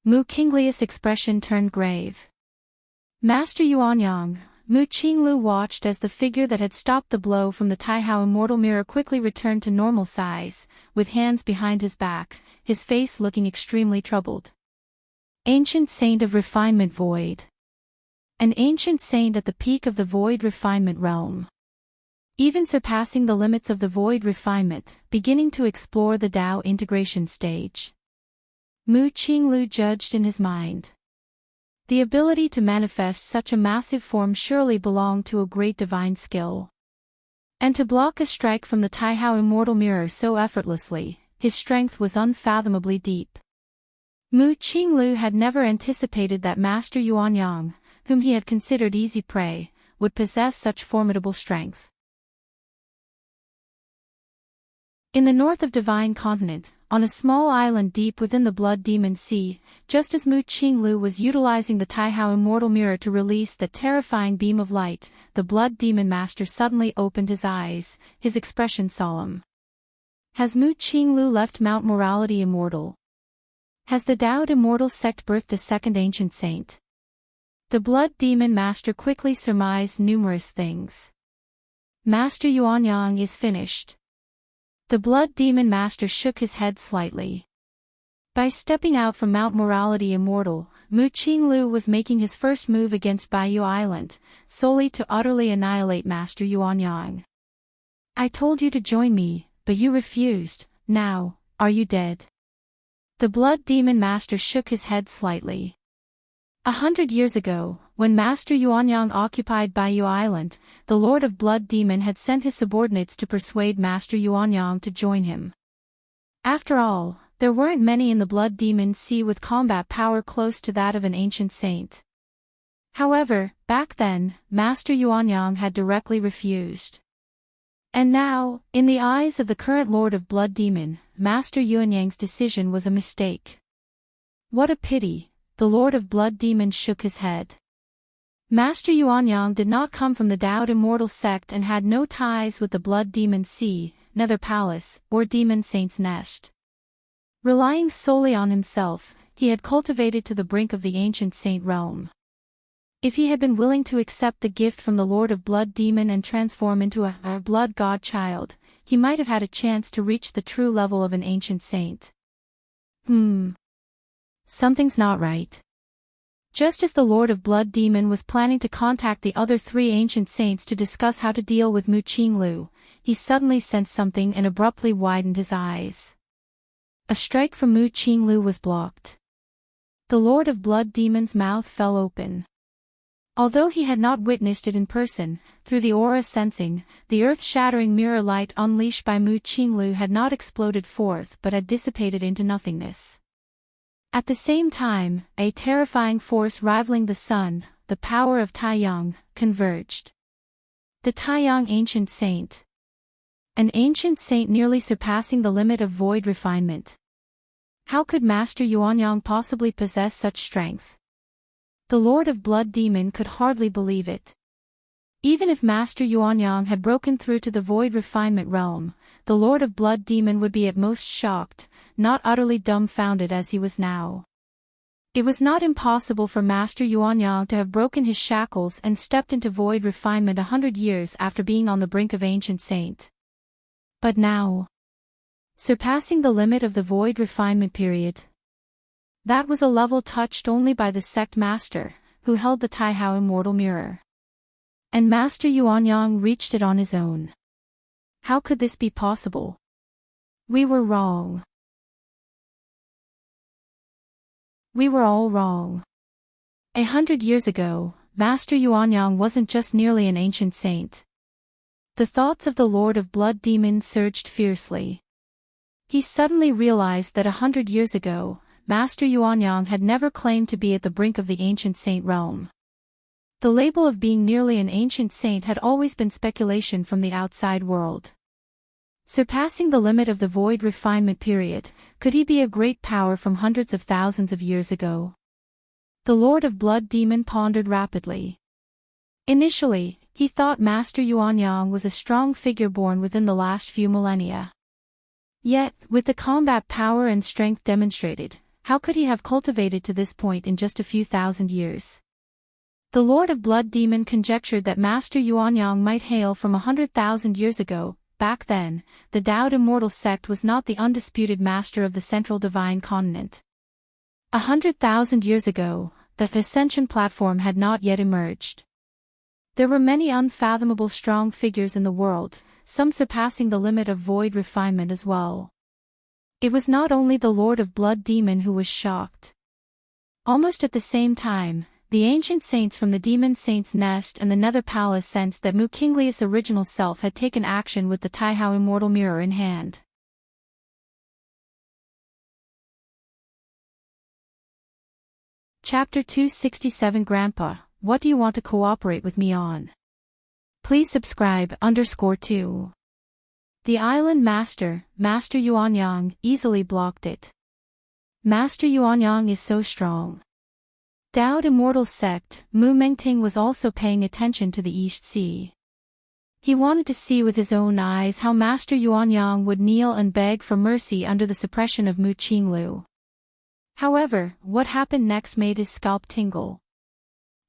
Mu Qinglius' expression turned grave. Master Yuanyang, Mu Qinglu watched as the figure that had stopped the blow from the Taihao Immortal Mirror quickly returned to normal size, with hands behind his back, his face looking extremely troubled. Ancient Saint of Refinement Void. An ancient saint at the peak of the Void Refinement realm. Even surpassing the limits of the Void Refinement, beginning to explore the Tao integration stage. Mu Qinglu judged in his mind. The ability to manifest such a massive form surely belonged to a great divine skill. And to block a strike from the Taihao Immortal Mirror so effortlessly, his strength was unfathomably deep. Mu Qinglu had never anticipated that Master Yuanyang, whom he had considered easy prey, would possess such formidable strength. In the north of Divine Continent, on a small island deep within the Blood Demon Sea, just as Mu Qinglu was utilizing the Taihao Immortal Mirror to release that terrifying beam of light, the Blood Demon Master suddenly opened his eyes, his expression solemn. Has Mu Qinglu left Mount Morality immortal? Has the Taoed Immortal sect birthed a second ancient saint? The Blood Demon Master quickly surmised numerous things. Master Yuanyang is finished. The Blood Demon Master shook his head slightly. By stepping out from Mount Morality Immortal, Mu Qinglu was making his first move against Baiyu Island, solely to utterly annihilate Master Yuanyang. I told you to join me, but you refused. Now, are you dead? The Blood Demon Master shook his head slightly. 100 years ago, when Master Yuanyang occupied Baiyu Island, the Lord of Blood Demon had sent his subordinates to persuade Master Yuanyang to join him. After all, there weren't many in the Blood Demon Sea with combat power close to that of an ancient saint. However, back then, Master Yuanyang had directly refused. And now, in the eyes of the current Lord of Blood Demon, Master Yuanyang's decision was a mistake. What a pity. The Lord of Blood Demon shook his head. Master Yuanyang did not come from the Taoed Immortal sect and had no ties with the Blood Demon Sea, Nether Palace, or Demon Saint's Nest. Relying solely on himself, he had cultivated to the brink of the ancient saint realm. If he had been willing to accept the gift from the Lord of Blood Demon and transform into a blood god child, he might have had a chance to reach the true level of an ancient saint. Something's not right. Just as the Lord of Blood Demon was planning to contact the other 3 ancient saints to discuss how to deal with Mu Qinglu, he suddenly sensed something and abruptly widened his eyes. A strike from Mu Qinglu was blocked. The Lord of Blood Demon's mouth fell open. Although he had not witnessed it in person, through the aura sensing, the earth-shattering mirror light unleashed by Mu Qinglu had not exploded forth but had dissipated into nothingness. At the same time, a terrifying force rivaling the sun, the power of Taiyang, converged. The Taiyang Ancient Saint. An ancient saint nearly surpassing the limit of void refinement. How could Master Yuanyang possibly possess such strength? The Lord of Blood Demon could hardly believe it. Even if Master Yuanyang had broken through to the void refinement realm, the Lord of Blood Demon would be at most shocked, not utterly dumbfounded as he was now. It was not impossible for Master Yuanyang to have broken his shackles and stepped into void refinement 100 years after being on the brink of ancient saint. But now, surpassing the limit of the void refinement period. That was a level touched only by the sect master, who held the Taihao Immortal Mirror. And Master Yuanyang reached it on his own. How could this be possible? We were wrong. We were all wrong. 100 years ago, Master Yuanyang wasn't just nearly an ancient saint. The thoughts of the Lord of Blood Demon surged fiercely. He suddenly realized that 100 years ago, Master Yuanyang had never claimed to be at the brink of the ancient saint realm. The label of being nearly an ancient saint had always been speculation from the outside world. Surpassing the limit of the void refinement period, could he be a great power from hundreds of thousands of years ago? The Lord of Blood Demon pondered rapidly. Initially, he thought Master Yuanyang was a strong figure born within the last few millennia. Yet, with the combat power and strength demonstrated, how could he have cultivated to this point in just a few thousand years? The Lord of Blood Demon conjectured that Master Yuanyang might hail from 100,000 years ago. Back then, the Daoed Immortal sect was not the undisputed master of the central divine continent. 100,000 years ago, the Ascension platform had not yet emerged. There were many unfathomable strong figures in the world, some surpassing the limit of void refinement as well. It was not only the Lord of Blood Demon who was shocked. Almost at the same time, the ancient saints from the Demon Saint's Nest and the Nether Palace sensed that Mu Kinglius' original self had taken action with the Taihao Immortal Mirror in hand. Chapter 267 Grandpa, what do you want to cooperate with me on? Please subscribe _2. The Island Master, Master Yuanyang, easily blocked it. Master Yuanyang is so strong. Daoed Immortal sect, Mu Mengting was also paying attention to the East Sea. He wanted to see with his own eyes how Master Yuanyang would kneel and beg for mercy under the suppression of Mu Qinglu. However, what happened next made his scalp tingle.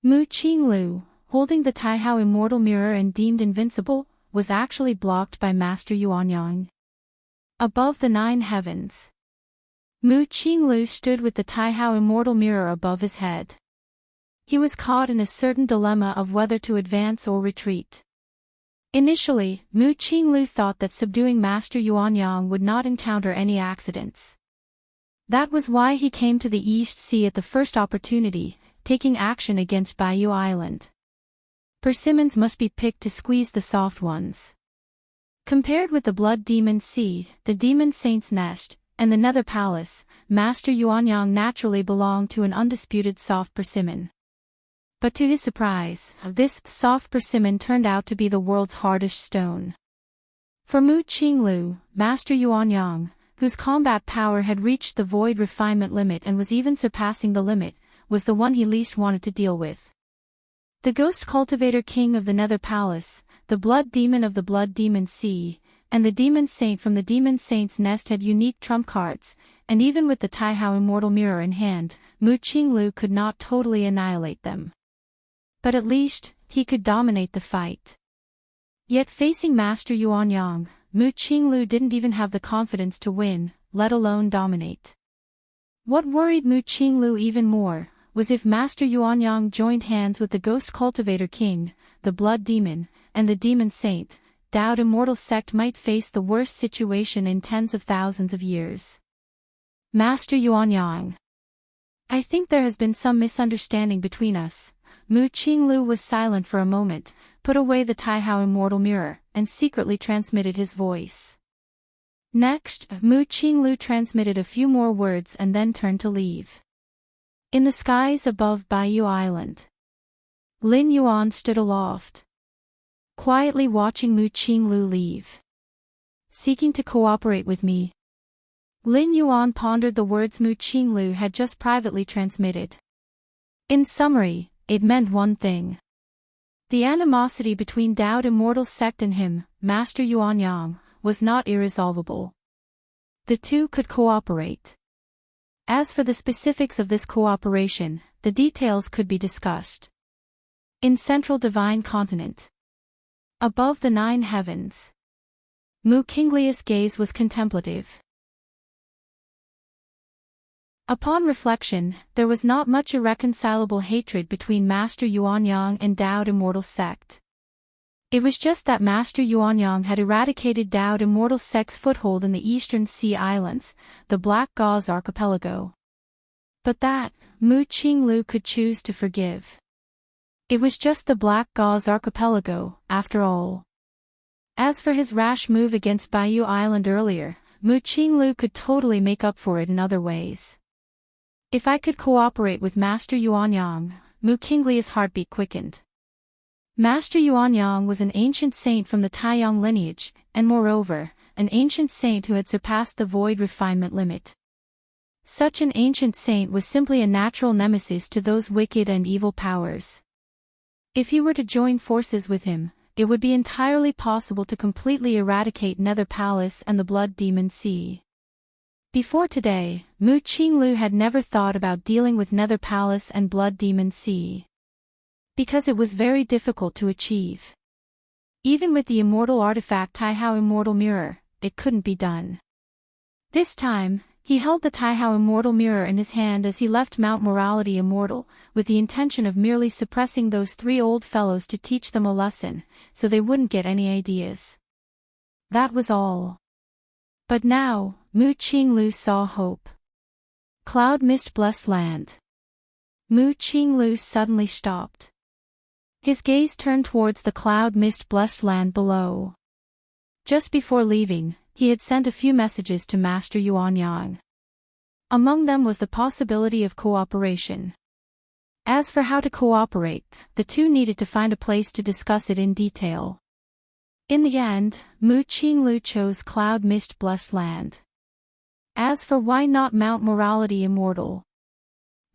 Mu Qinglu, holding the Taihao Immortal Mirror and deemed invincible, was actually blocked by Master Yuanyang. Above the 9 heavens, Mu Qinglu stood with the Taihao Immortal Mirror above his head. He was caught in a certain dilemma of whether to advance or retreat. Initially, Mu Qinglu thought that subduing Master Yuanyang would not encounter any accidents. That was why he came to the East Sea at the first opportunity, taking action against Baiyu Island. Persimmons must be picked to squeeze the soft ones. Compared with the Blood Demon Sea, the Demon Saint's Nest, and the Nether Palace, Master Yuanyang naturally belonged to an undisputed soft persimmon. But to his surprise, this soft persimmon turned out to be the world's hardest stone. For Mu Qinglu, Master Yuanyang, whose combat power had reached the void refinement limit and was even surpassing the limit, was the one he least wanted to deal with. The Ghost Cultivator King of the Nether Palace, the Blood Demon of the Blood Demon Sea, and the Demon Saint from the Demon Saint's Nest had unique trump cards, and even with the Taihao Immortal Mirror in hand, Mu Qinglu could not totally annihilate them. But at least, he could dominate the fight. Yet facing Master Yuanyang, Mu Qinglu didn't even have the confidence to win, let alone dominate. What worried Mu Qinglu even more was if Master Yuanyang joined hands with the Ghost Cultivator King, the Blood Demon, and the Demon Saint, Daoed Immortal sect might face the worst situation in tens of thousands of years. Master Yuanyang, I think there has been some misunderstanding between us. Mu Qinglu was silent for a moment, put away the Taihao Immortal Mirror, and secretly transmitted his voice. Next, Mu Qinglu transmitted a few more words and then turned to leave. In the skies above Baiyu Island, Lin Yuan stood aloft, quietly watching Mu Qinglu leave. Seeking to cooperate with me. Lin Yuan pondered the words Mu Qinglu had just privately transmitted. In summary, it meant one thing. The animosity between Daoed Immortal sect and him, Master Yuanyang, was not irresolvable. The two could cooperate. As for the specifics of this cooperation, the details could be discussed. In Central Divine Continent, above the 9 heavens, Mu Kinglius' gaze was contemplative. Upon reflection, there was not much irreconcilable hatred between Master Yuanyang and Daoed Immortal sect. It was just that Master Yuanyang had eradicated Daoed Immortal sect's foothold in the Eastern Sea Islands, the Black Gauze Archipelago. But that, Mu Qinglu could choose to forgive. It was just the Black Gauze Archipelago, after all. As for his rash move against Baiyu Island earlier, Mu Qinglu could totally make up for it in other ways. If I could cooperate with Master Yuanyang, Mu Kinglius' heartbeat quickened. Master Yuanyang was an ancient saint from the Taiyang lineage, and moreover, an ancient saint who had surpassed the void refinement limit. Such an ancient saint was simply a natural nemesis to those wicked and evil powers. If he were to join forces with him, it would be entirely possible to completely eradicate Nether Palace and the Blood Demon Sea. Before today, Mu Qinglu had never thought about dealing with Nether Palace and Blood Demon Sea, because it was very difficult to achieve. Even with the immortal artifact Taihao Immortal Mirror, it couldn't be done. This time, he held the Taihao Immortal Mirror in his hand as he left Mount Morality immortal, with the intention of merely suppressing those three old fellows to teach them a lesson, so they wouldn't get any ideas. That was all. But now, Mu Qinglu saw hope. Cloud Mist Blessed Land. Mu Qinglu suddenly stopped. His gaze turned towards the Cloud Mist Blessed Land below. Just before leaving, he had sent a few messages to Master Yuanyang. Among them was the possibility of cooperation. As for how to cooperate, the two needed to find a place to discuss it in detail. In the end, Mu Qinglu chose Cloud Mist Blessed Land. As for why not Mount Morality Immortal?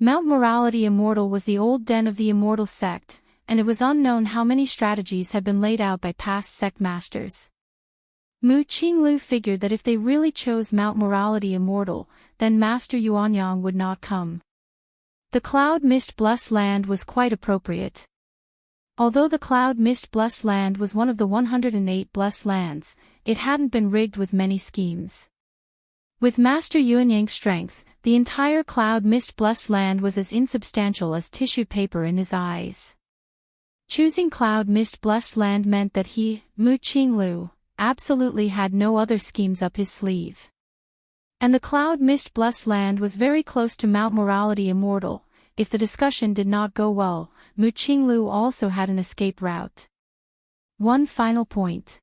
Mount Morality Immortal was the old den of the Immortal sect, and it was unknown how many strategies had been laid out by past sect masters. Mu Qinglu figured that if they really chose Mount Morality Immortal, then Master Yuanyang would not come. The Cloud Mist Blessed Land was quite appropriate. Although the Cloud Mist Blessed Land was one of the 108 Blessed Lands, it hadn't been rigged with many schemes. With Master Yuanyang's strength, the entire Cloud Mist Blessed Land was as insubstantial as tissue paper in his eyes. Choosing Cloud Mist Blessed Land meant that he, Mu Qinglu, absolutely had no other schemes up his sleeve. And the Cloud Mist Blessed Land was very close to Mount Morality Immortal. If the discussion did not go well, Mu Qinglu also had an escape route. One final point.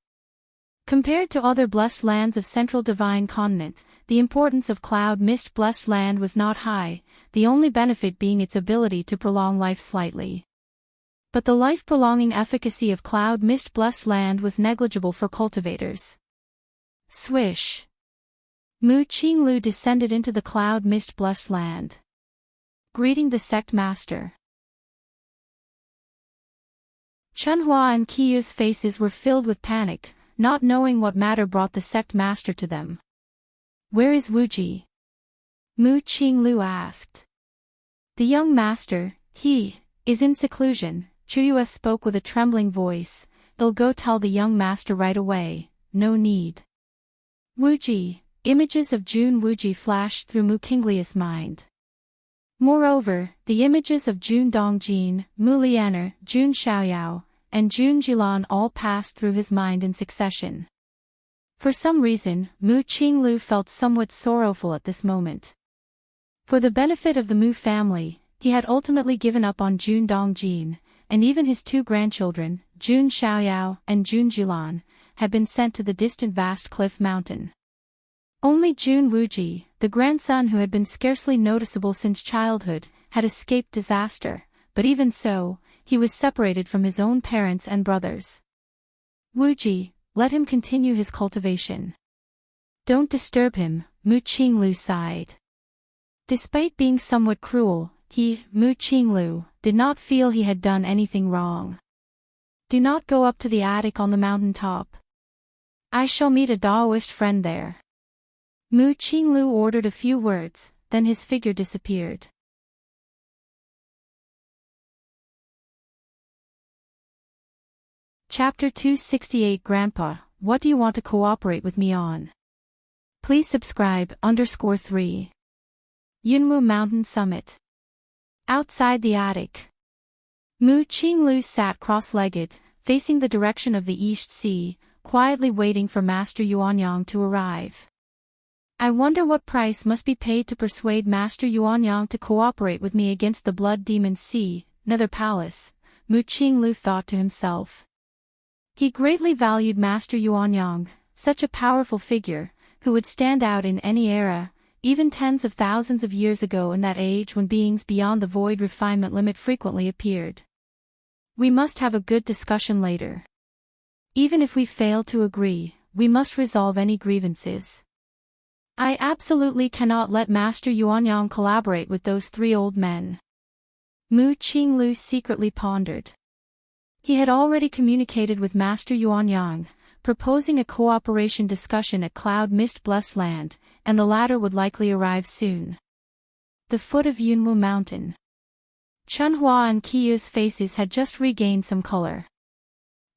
Compared to other blessed lands of Central Divine Continent, the importance of Cloud Mist Blessed Land was not high, the only benefit being its ability to prolong life slightly. But the life-prolonging efficacy of Cloud Mist Blessed Land was negligible for cultivators. Swish! Mu Qinglu descended into the Cloud Mist Blessed Land. Greeting the sect master. Chunhua and Qiyu's faces were filled with panic, not knowing what matter brought the sect master to them. Where is Wuji? Mu Qinglu asked. The young master, he, is in seclusion. Chuyue spoke with a trembling voice. I'll go tell the young master right away, no need. Wuji, images of Jun Wuji flashed through Mu Qingli's mind. Moreover, the images of Jun Dongjin, Mu Lianer, Jun Xiaoyao, and Jun Jilan all passed through his mind in succession. For some reason, Mu Qinglu felt somewhat sorrowful at this moment. For the benefit of the Mu family, he had ultimately given up on Jun Dongjin, and even his two grandchildren, Jun Xiaoyao and Jun Jilan, had been sent to the distant vast cliff mountain. Only Jun Wuji, the grandson who had been scarcely noticeable since childhood, had escaped disaster, but even so, he was separated from his own parents and brothers. Wuji, let him continue his cultivation. Don't disturb him, Mu Qinglu sighed. Despite being somewhat cruel, he, Mu Qinglu, did not feel he had done anything wrong. Do not go up to the attic on the mountain top. I shall meet a Daoist friend there. Mu Qinglu ordered a few words, then his figure disappeared. Chapter 268 Grandpa, what do you want to cooperate with me on? Please subscribe, _3. Yunwu Mountain Summit. Outside the attic. Mu Qinglu sat cross-legged, facing the direction of the East Sea, quietly waiting for Master Yuanyang to arrive. I wonder what price must be paid to persuade Master Yuanyang to cooperate with me against the Blood Demon Sea, Nether Palace, Mu Qinglu thought to himself. He greatly valued Master Yuanyang, such a powerful figure, who would stand out in any era, even tens of thousands of years ago in that age when beings beyond the void refinement limit frequently appeared. We must have a good discussion later. Even if we fail to agree, we must resolve any grievances. I absolutely cannot let Master Yuanyang collaborate with those three old men. Mu Qinglu secretly pondered. He had already communicated with Master Yuanyang, proposing a cooperation discussion at Cloud Mist Blessed Land, and the latter would likely arrive soon. The foot of Yunwu Mountain. Chunhua and Qiyu's faces had just regained some color.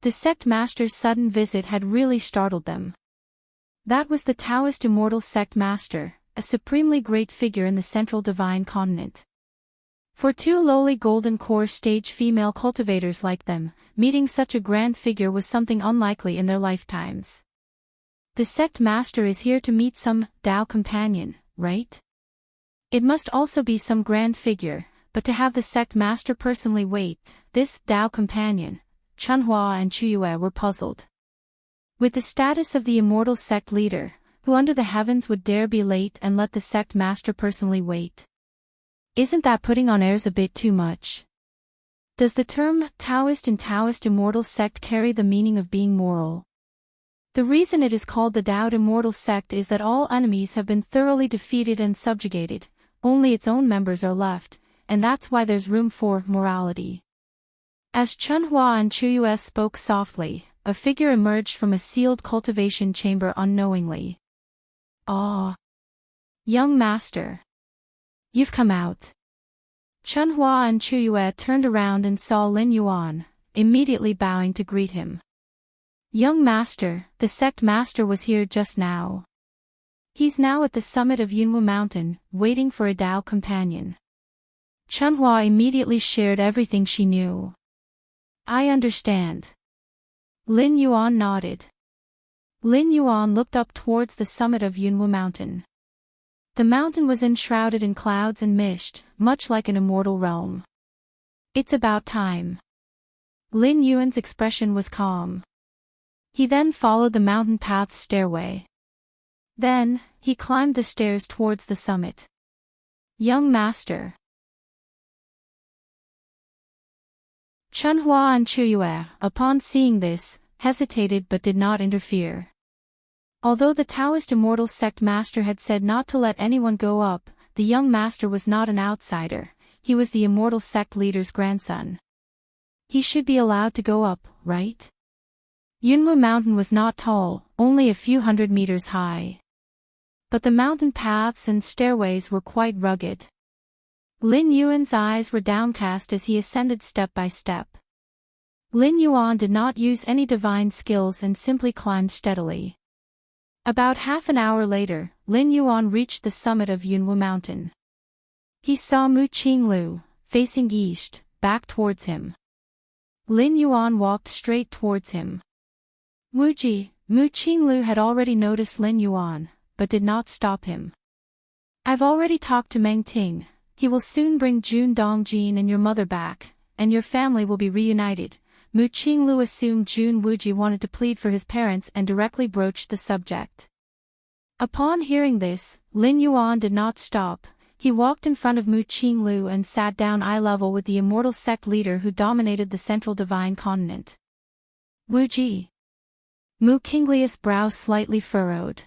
The sect master's sudden visit had really startled them. That was the Taoist Immortal sect master, a supremely great figure in the central divine continent. For two lowly golden core stage female cultivators like them, meeting such a grand figure was something unlikely in their lifetimes. The sect master is here to meet some Dao companion, right? It must also be some grand figure, but to have the sect master personally wait, this Dao companion, Chunhua and Chuyue were puzzled. With the status of the immortal sect leader, who under the heavens would dare be late and let the sect master personally wait? Isn't that putting on airs a bit too much? Does the term Taoist and Taoist immortal sect carry the meaning of being moral? The reason it is called the Taoist immortal sect is that all enemies have been thoroughly defeated and subjugated, only its own members are left, and that's why there's room for morality. As Chunhua and Chuyue spoke softly, a figure emerged from a sealed cultivation chamber unknowingly. Ah! Young master! You've come out. Chunhua and Chuyue turned around and saw Lin Yuan, immediately bowing to greet him. Young master, the sect master was here just now. He's now at the summit of Yunwu Mountain, waiting for a Dao companion. Chunhua immediately shared everything she knew. I understand. Lin Yuan nodded. Lin Yuan looked up towards the summit of Yunwu Mountain. The mountain was enshrouded in clouds and mist, much like an immortal realm. It's about time. Lin Yuan's expression was calm. He then followed the mountain path's stairway. Then, he climbed the stairs towards the summit. Young master. Chunhua and Chuyue, upon seeing this, hesitated but did not interfere. Although the Taoist Immortal Sect Master had said not to let anyone go up, the young master was not an outsider, he was the Immortal Sect leader's grandson. He should be allowed to go up, right? Yunwu Mountain was not tall, only a few hundred meters high. But the mountain paths and stairways were quite rugged. Lin Yuan's eyes were downcast as he ascended step by step. Lin Yuan did not use any divine skills and simply climbed steadily. About half an hour later, Lin Yuan reached the summit of Yunwu Mountain. He saw Mu Qinglu, facing east, back towards him. Lin Yuan walked straight towards him. Mu Qinglu had already noticed Lin Yuan, but did not stop him. I've already talked to Meng Ting, he will soon bring Jun Dongjin and your mother back, and your family will be reunited. Mu Qinglu assumed Jun Wuji wanted to plead for his parents and directly broached the subject. Upon hearing this, Lin Yuan did not stop, he walked in front of Mu Qinglu and sat down eye level with the immortal sect leader who dominated the central divine continent. Wuji. Mu Qinglius' brow slightly furrowed.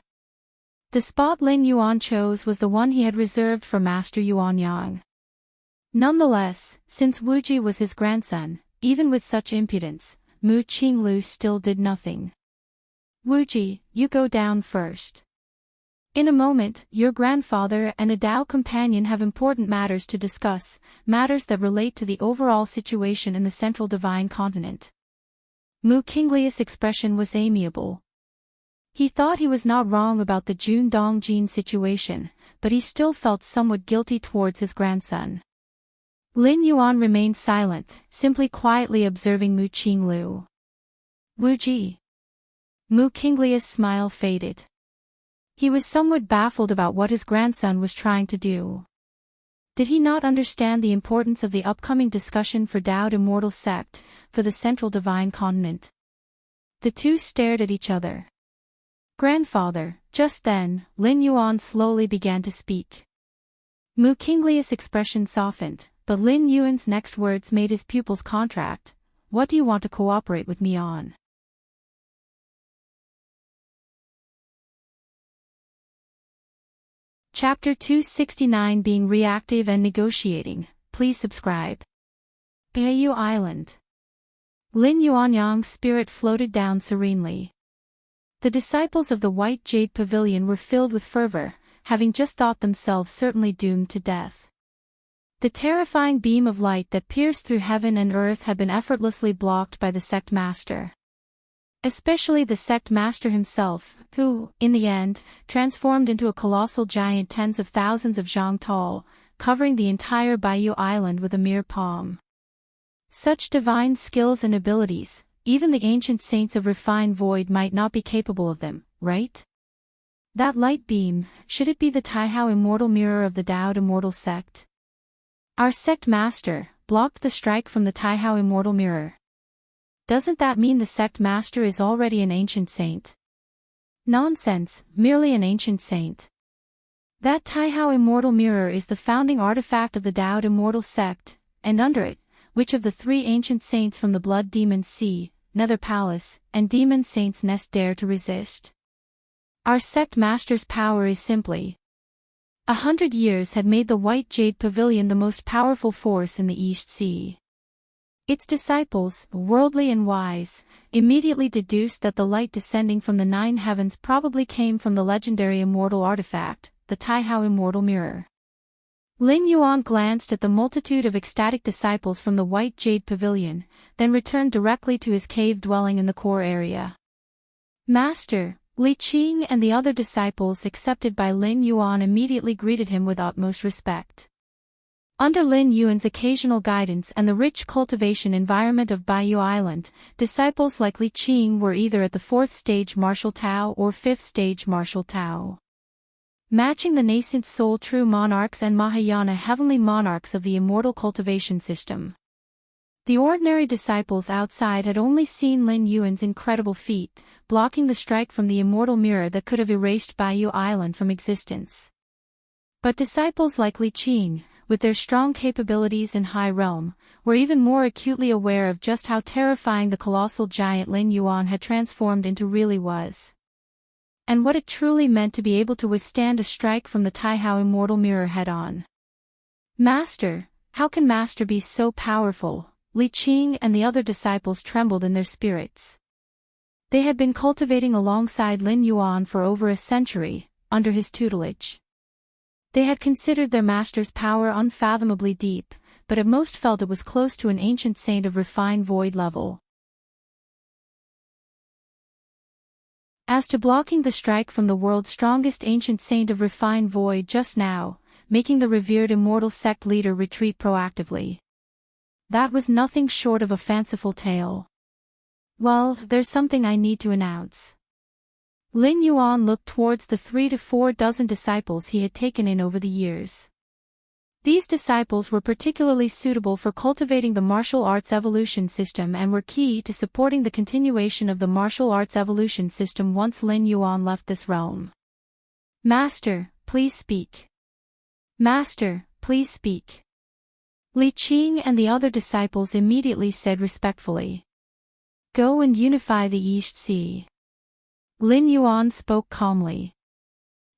The spot Lin Yuan chose was the one he had reserved for Master Yuanyang. Nonetheless, since Wuji was his grandson, even with such impudence, Mu Qinglu still did nothing. Wuji, you go down first. In a moment, your grandfather and a Dao companion have important matters to discuss, matters that relate to the overall situation in the central divine continent. Mu Qinglius' expression was amiable. He thought he was not wrong about the Jun Dongjin situation, but he still felt somewhat guilty towards his grandson. Lin Yuan remained silent, simply quietly observing Mu Qinglu. Wuji. Mu Qinglius' smile faded. He was somewhat baffled about what his grandson was trying to do. Did he not understand the importance of the upcoming discussion for Dao Immortal Sect, for the central divine continent? The two stared at each other. Grandfather, just then, Lin Yuan slowly began to speak. Mu Qinglius' expression softened, but Lin Yuan's next words made his pupils contract. What do you want to cooperate with me on? Chapter 269 Being Reactive and Negotiating. Please subscribe. Baiyu Island. Lin Yuanyang's spirit floated down serenely. The disciples of the White Jade Pavilion were filled with fervor, having just thought themselves certainly doomed to death. The terrifying beam of light that pierced through heaven and earth had been effortlessly blocked by the sect master. Especially the sect master himself, who, in the end, transformed into a colossal giant tens of thousands of zhang tall, covering the entire Baiyu Island with a mere palm. Such divine skills and abilities, even the ancient saints of refined void might not be capable of them, right? That light beam, should it be the Taihao immortal mirror of the Taoed immortal sect? Our sect master blocked the strike from the Taihao immortal mirror. Doesn't that mean the sect master is already an ancient saint? Nonsense, merely an ancient saint. That Taihao immortal mirror is the founding artifact of the Taoed immortal sect, and under it, which of the three ancient saints from the Blood Demon Sea, Nether Palace, and Demon Saint's Nest dare to resist? Our sect master's power is simply 100 years had made the White Jade Pavilion the most powerful force in the East Sea. Its disciples, worldly and wise, immediately deduced that the light descending from the nine heavens probably came from the legendary immortal artifact, the Taihao immortal mirror. Lin Yuan glanced at the multitude of ecstatic disciples from the White Jade Pavilion, then returned directly to his cave dwelling in the core area. Master, Li Qing and the other disciples accepted by Lin Yuan immediately greeted him with utmost respect. Under Lin Yuan's occasional guidance and the rich cultivation environment of Baiyu Island, disciples like Li Qing were either at the 4th stage martial Tao or 5th stage martial Tao. Matching the nascent soul true monarchs and Mahayana heavenly monarchs of the immortal cultivation system. The ordinary disciples outside had only seen Lin Yuan's incredible feat, blocking the strike from the immortal mirror that could have erased Baiyu Island from existence. But disciples like Li Qing, with their strong capabilities in high realm, were even more acutely aware of just how terrifying the colossal giant Lin Yuan had transformed into really was. And what it truly meant to be able to withstand a strike from the Taihao immortal mirror head-on. Master, how can Master be so powerful? Li Qing and the other disciples trembled in their spirits. They had been cultivating alongside Lin Yuan for over a century, under his tutelage. They had considered their master's power unfathomably deep, but at most felt it was close to an ancient saint of refined void level. As to blocking the strike from the world's strongest ancient saint of refined void just now, making the revered immortal sect leader retreat proactively. That was nothing short of a fanciful tale. Well, there's something I need to announce. Lin Yuan looked towards the 3 to 4 dozen disciples he had taken in over the years. These disciples were particularly suitable for cultivating the martial arts evolution system and were key to supporting the continuation of the martial arts evolution system once Lin Yuan left this realm. Master, please speak. Master, please speak. Li Qing and the other disciples immediately said respectfully. Go and unify the East Sea. Lin Yuan spoke calmly.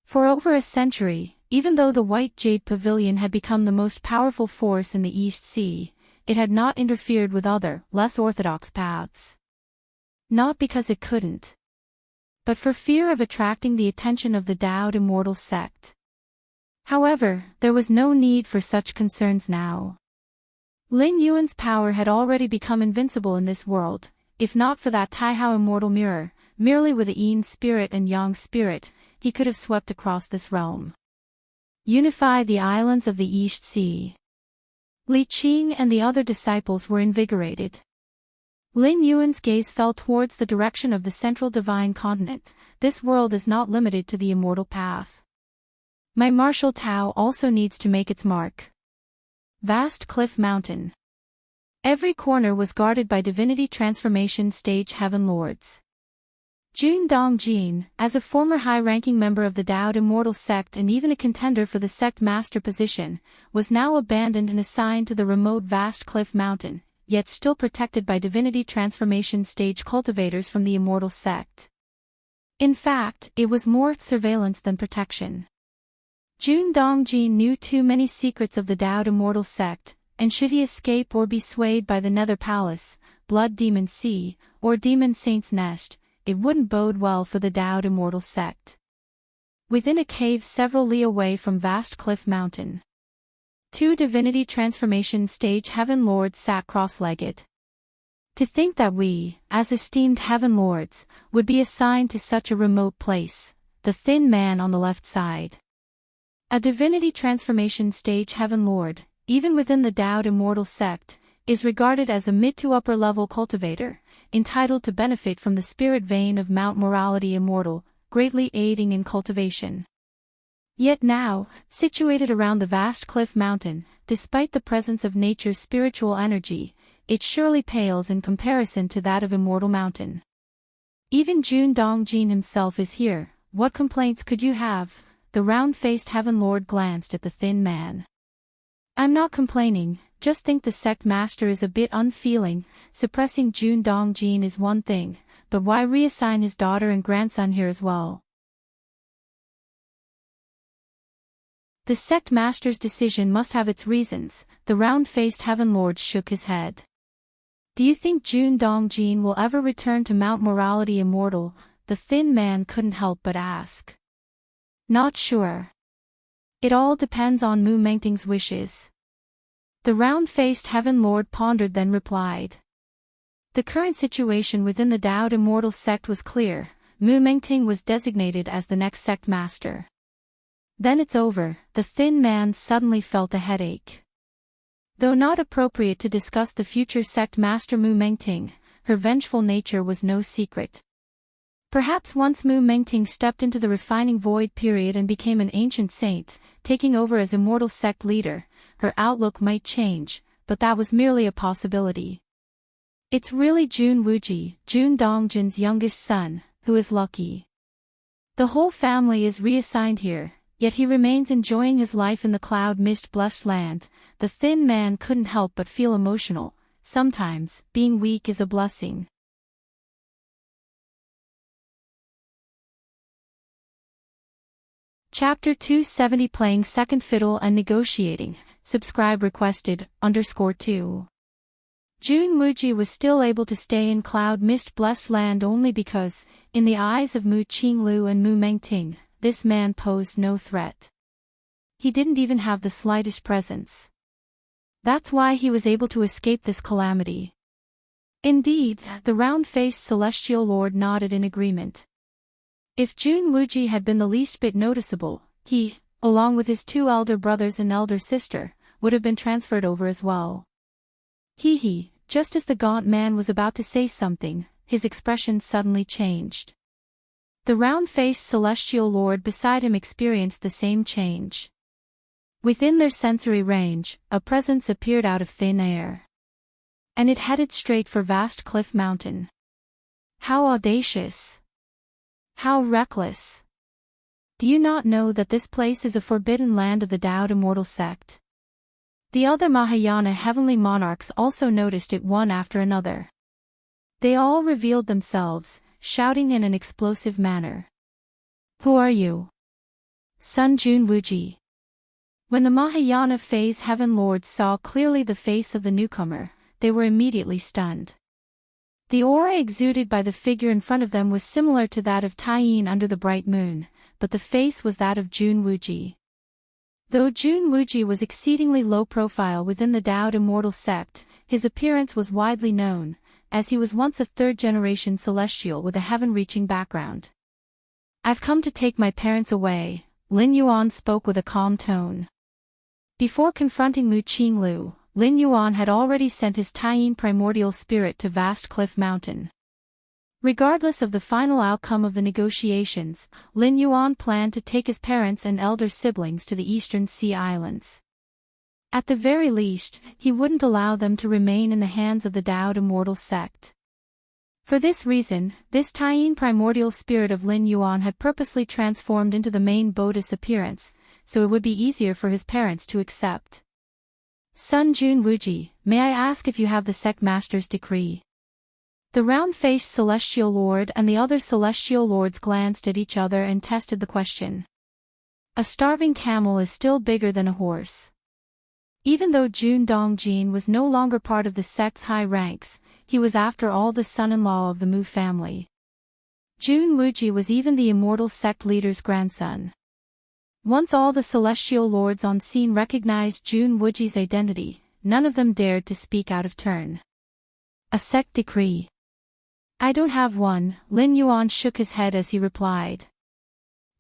For over a century, even though the White Jade Pavilion had become the most powerful force in the East Sea, it had not interfered with other, less orthodox paths. Not because it couldn't, but for fear of attracting the attention of the Taoed immortal sect. However, there was no need for such concerns now. Lin Yuan's power had already become invincible in this world, if not for that Taihao immortal mirror, merely with a Yin spirit and Yang spirit, he could have swept across this realm. Unify the islands of the East Sea. Li Qing and the other disciples were invigorated. Lin Yuan's gaze fell towards the direction of the central divine continent. This world is not limited to the immortal path. My martial Tao also needs to make its mark. Vast cliff mountain. Every corner was guarded by divinity transformation stage heaven lords. Jun Dongjin, as a former high-ranking member of the Taoed immortal sect and even a contender for the sect master position, was now abandoned and assigned to the remote vast cliff mountain, yet still protected by divinity transformation stage cultivators from the immortal sect. In fact, it was more surveillance than protection. Jun Dongjin knew too many secrets of the Dao Immortal sect, and should he escape or be swayed by the Nether Palace, Blood Demon Sea, or Demon Saint's Nest, it wouldn't bode well for the Dao Immortal sect. Within a cave several li away from vast cliff mountain, 2 divinity transformation stage heaven lords sat cross-legged. To think that we, as esteemed heaven lords, would be assigned to such a remote place, the thin man on the left side. A divinity transformation stage heaven lord, even within the Dao Immortal sect, is regarded as a mid to upper level cultivator, entitled to benefit from the spirit vein of Mount Morality Immortal, greatly aiding in cultivation. Yet now, situated around the vast cliff mountain, despite the presence of nature's spiritual energy, it surely pales in comparison to that of Immortal Mountain. Even Jun Dongjin himself is here, what complaints could you have? The round-faced heaven lord glanced at the thin man. I'm not complaining, just think the sect master is a bit unfeeling. Suppressing Jun Dongjin is one thing, but why reassign his daughter and grandson here as well? The sect master's decision must have its reasons. The round-faced heaven lord shook his head. Do you think Jun Dongjin will ever return to Mount Morality Immortal? The thin man couldn't help but ask. Not sure. It all depends on Mu Mengting's wishes. The round-faced heaven lord pondered then replied. The current situation within the Dao Immortal sect was clear. Mu Mengting was designated as the next sect master. Then it's over. The thin man suddenly felt a headache. Though not appropriate to discuss the future sect master Mu Mengting, her vengeful nature was no secret. Perhaps once Mu Mengting stepped into the refining void period and became an ancient saint, taking over as immortal sect leader, her outlook might change, but that was merely a possibility. It's really Jun Wuji, Jun Dongjin's youngest son, who is lucky. The whole family is reassigned here, yet he remains enjoying his life in the cloud mist blessed land. The thin man couldn't help but feel emotional. Sometimes, being weak is a blessing. Chapter 270 Playing Second Fiddle and Negotiating. Subscribe requested, _2. Jun Wuji was still able to stay in cloud mist blessed land only because, in the eyes of Mu Qinglu and Mu Mengting, this man posed no threat. He didn't even have the slightest presence. That's why he was able to escape this calamity. Indeed, the round-faced celestial lord nodded in agreement. If Jun Wuji had been the least bit noticeable, he, along with his 2 elder brothers and elder sister, would have been transferred over as well. Just as the gaunt man was about to say something, his expression suddenly changed. The round-faced celestial lord beside him experienced the same change. Within their sensory range, a presence appeared out of thin air. And it headed straight for vast cliff mountain. How audacious! How reckless! Do you not know that this place is a forbidden land of the Dao Immortal sect? The other Mahayana heavenly monarchs also noticed it one after another. They all revealed themselves, shouting in an explosive manner. Who are you? Son Jun Wuji. When the Mahayana phase heaven lords saw clearly the face of the newcomer, they were immediately stunned. The aura exuded by the figure in front of them was similar to that of Taiyin under the bright moon, but the face was that of Jun Wuji. Though Jun Wuji was exceedingly low profile within the Dao Immortal sect, his appearance was widely known, as he was once a 3rd-generation celestial with a heaven-reaching background. I've come to take my parents away, Lin Yuan spoke with a calm tone. Before confronting Mu Qinglu, Lin Yuan had already sent his Taiyin primordial spirit to vast cliff mountain. Regardless of the final outcome of the negotiations, Lin Yuan planned to take his parents and elder siblings to the Eastern Sea Islands. At the very least, he wouldn't allow them to remain in the hands of the Dao Immortal sect. For this reason, this Taiyin primordial spirit of Lin Yuan had purposely transformed into the main Bodhis appearance, so it would be easier for his parents to accept. Son Jun Wuji, may I ask if you have the sect master's decree? The round-faced celestial lord and the other celestial lords glanced at each other and tested the question. A starving camel is still bigger than a horse. Even though Jun Dongjin was no longer part of the sect's high ranks, he was after all the son-in-law of the Mu family. Jun Wuji was even the immortal sect leader's grandson. Once all the celestial lords on scene recognized Jun Wuji's identity, none of them dared to speak out of turn. A sect decree. I don't have one, Lin Yuan shook his head as he replied.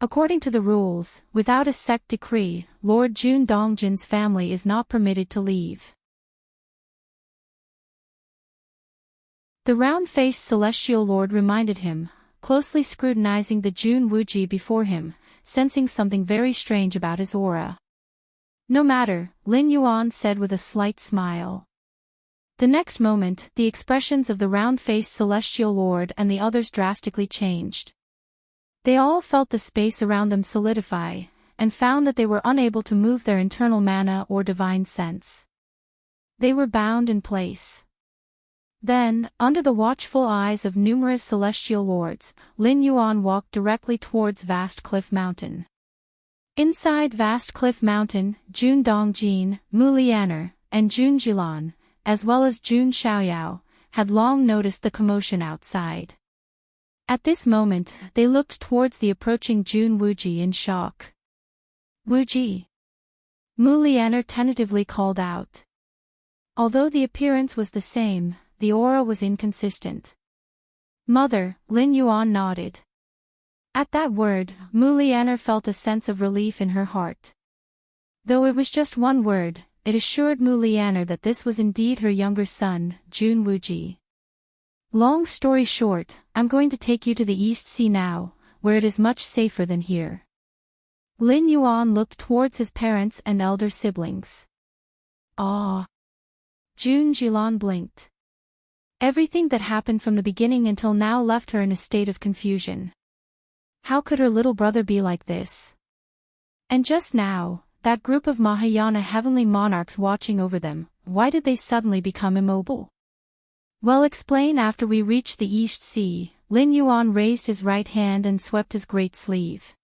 According to the rules, without a sect decree, Lord Jun Dongjin's family is not permitted to leave. The round-faced celestial lord reminded him, closely scrutinizing the Jun Wuji before him, sensing something very strange about his aura. No matter, Lin Yuan said with a slight smile. The next moment, the expressions of the round-faced celestial lord and the others drastically changed. They all felt the space around them solidify, and found that they were unable to move their internal mana or divine sense. They were bound in place. Then, under the watchful eyes of numerous celestial lords, Lin Yuan walked directly towards Vast Cliff Mountain. Inside Vast Cliff Mountain, Jun Dongjin, Mu Lianer, and Jun Jilan, as well as Jun Xiaoyao, had long noticed the commotion outside. At this moment, they looked towards the approaching Jun Wuji in shock. Wuji! Mu Lianer tentatively called out. Although the appearance was the same, the aura was inconsistent. Mother, Lin Yuan nodded. At that word, Mu Lianer felt a sense of relief in her heart. Though it was just one word, it assured Mu Lianer that this was indeed her younger son, Jun Wuji. Long story short, I'm going to take you to the East Sea now, where it is much safer than here. Lin Yuan looked towards his parents and elder siblings. Ah! Jun Jilan blinked. Everything that happened from the beginning until now left her in a state of confusion. How could her little brother be like this? And just now, that group of Mahayana heavenly monarchs watching over them, why did they suddenly become immobile? Well, explain after we reach the East Sea. Lin Yuan raised his right hand and swept his great sleeve.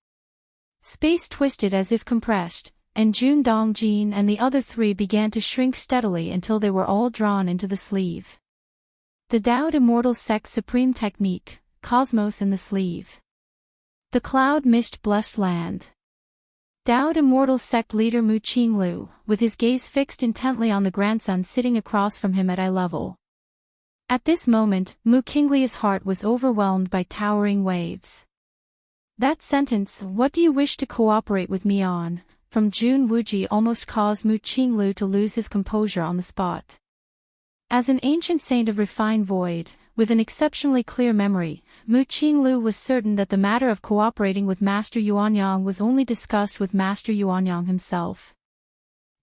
Space twisted as if compressed, and Jun Dongjin and the other three began to shrink steadily until they were all drawn into the sleeve. The Taoed Immortal Sect's supreme technique, Cosmos in the sleeve. The cloud mist blessed land. Taoed Immortal Sect leader Mu Qinglu, with his gaze fixed intently on the grandson sitting across from him at eye level. At this moment, Mu Qingli's heart was overwhelmed by towering waves. That sentence, "What do you wish to cooperate with me on?" from Jun Wuji almost caused Mu Qinglu to lose his composure on the spot. As an ancient saint of refined void, with an exceptionally clear memory, Mu Qinglu was certain that the matter of cooperating with Master Yuanyang was only discussed with Master Yuanyang himself.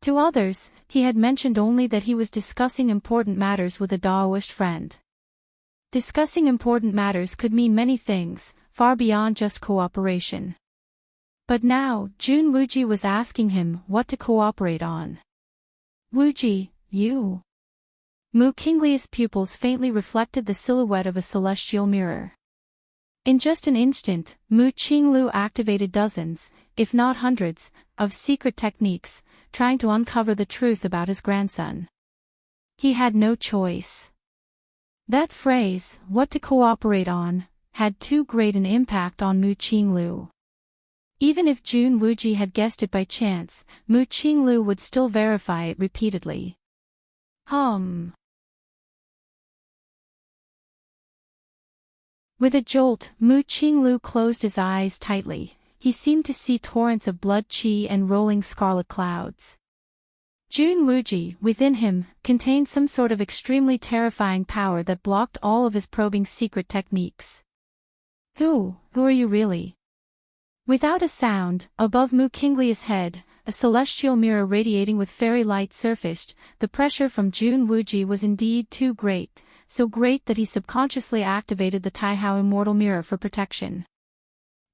To others, he had mentioned only that he was discussing important matters with a Daoist friend. Discussing important matters could mean many things, far beyond just cooperation. But now, Jun Wuji was asking him what to cooperate on. Wuji, you. Mu Qingli's pupils faintly reflected the silhouette of a celestial mirror. In just an instant, Mu Qinglu activated dozens, if not hundreds, of secret techniques, trying to uncover the truth about his grandson. He had no choice. That phrase, "what to cooperate on," had too great an impact on Mu Qinglu. Even if Jun Wuji had guessed it by chance, Mu Qinglu would still verify it repeatedly. With a jolt, Mu Qinglu closed his eyes tightly. He seemed to see torrents of blood qi and rolling scarlet clouds. Jun Wuji, within him, contained some sort of extremely terrifying power that blocked all of his probing secret techniques. Who are you really? Without a sound, above Mu Qingli's head, a celestial mirror radiating with fairy light surfaced. The pressure from Jun Wuji was indeed too great, so great that he subconsciously activated the Taihao Immortal Mirror for protection.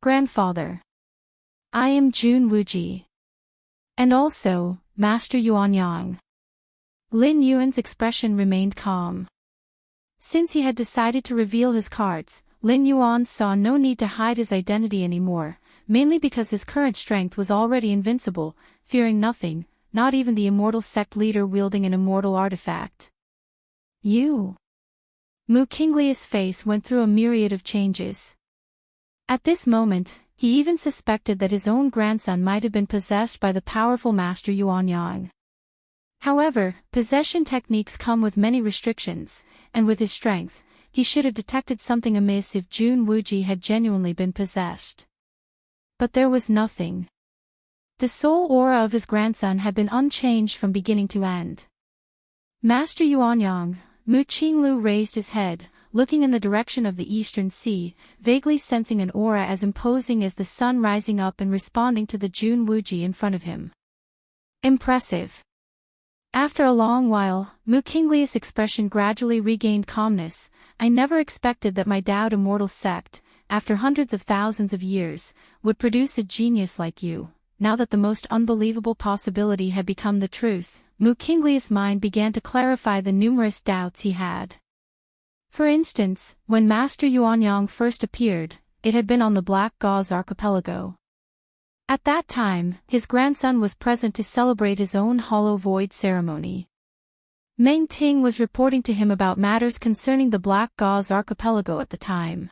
Grandfather. I am Jun Wuji. And also, Master Yuanyang. Lin Yuan's expression remained calm. Since he had decided to reveal his cards, Lin Yuan saw no need to hide his identity anymore. mainly because his current strength was already invincible, fearing nothing, not even the immortal sect leader wielding an immortal artifact. You. Mu Kinglius' face went through a myriad of changes. At this moment, he even suspected that his own grandson might have been possessed by the powerful Master Yuanyang. However, possession techniques come with many restrictions, and with his strength, he should have detected something amiss if Jun Wuji had genuinely been possessed. But there was nothing. The soul aura of his grandson had been unchanged from beginning to end. Master Yuanyang, Mu Qinglu raised his head, looking in the direction of the eastern sea, vaguely sensing an aura as imposing as the sun rising up and responding to the Jun Wuji in front of him. Impressive. After a long while, Mu Kinglius' expression gradually regained calmness. I never expected that my Dao Immortal sect, after hundreds of thousands of years, would produce a genius like you. Now that the most unbelievable possibility had become the truth, Mu Kinglius' mind began to clarify the numerous doubts he had. For instance, when Master Yuanyang first appeared, it had been on the Black Gauze archipelago. At that time, his grandson was present to celebrate his own Hollow Void ceremony. Meng Ting was reporting to him about matters concerning the Black Gauze archipelago at the time.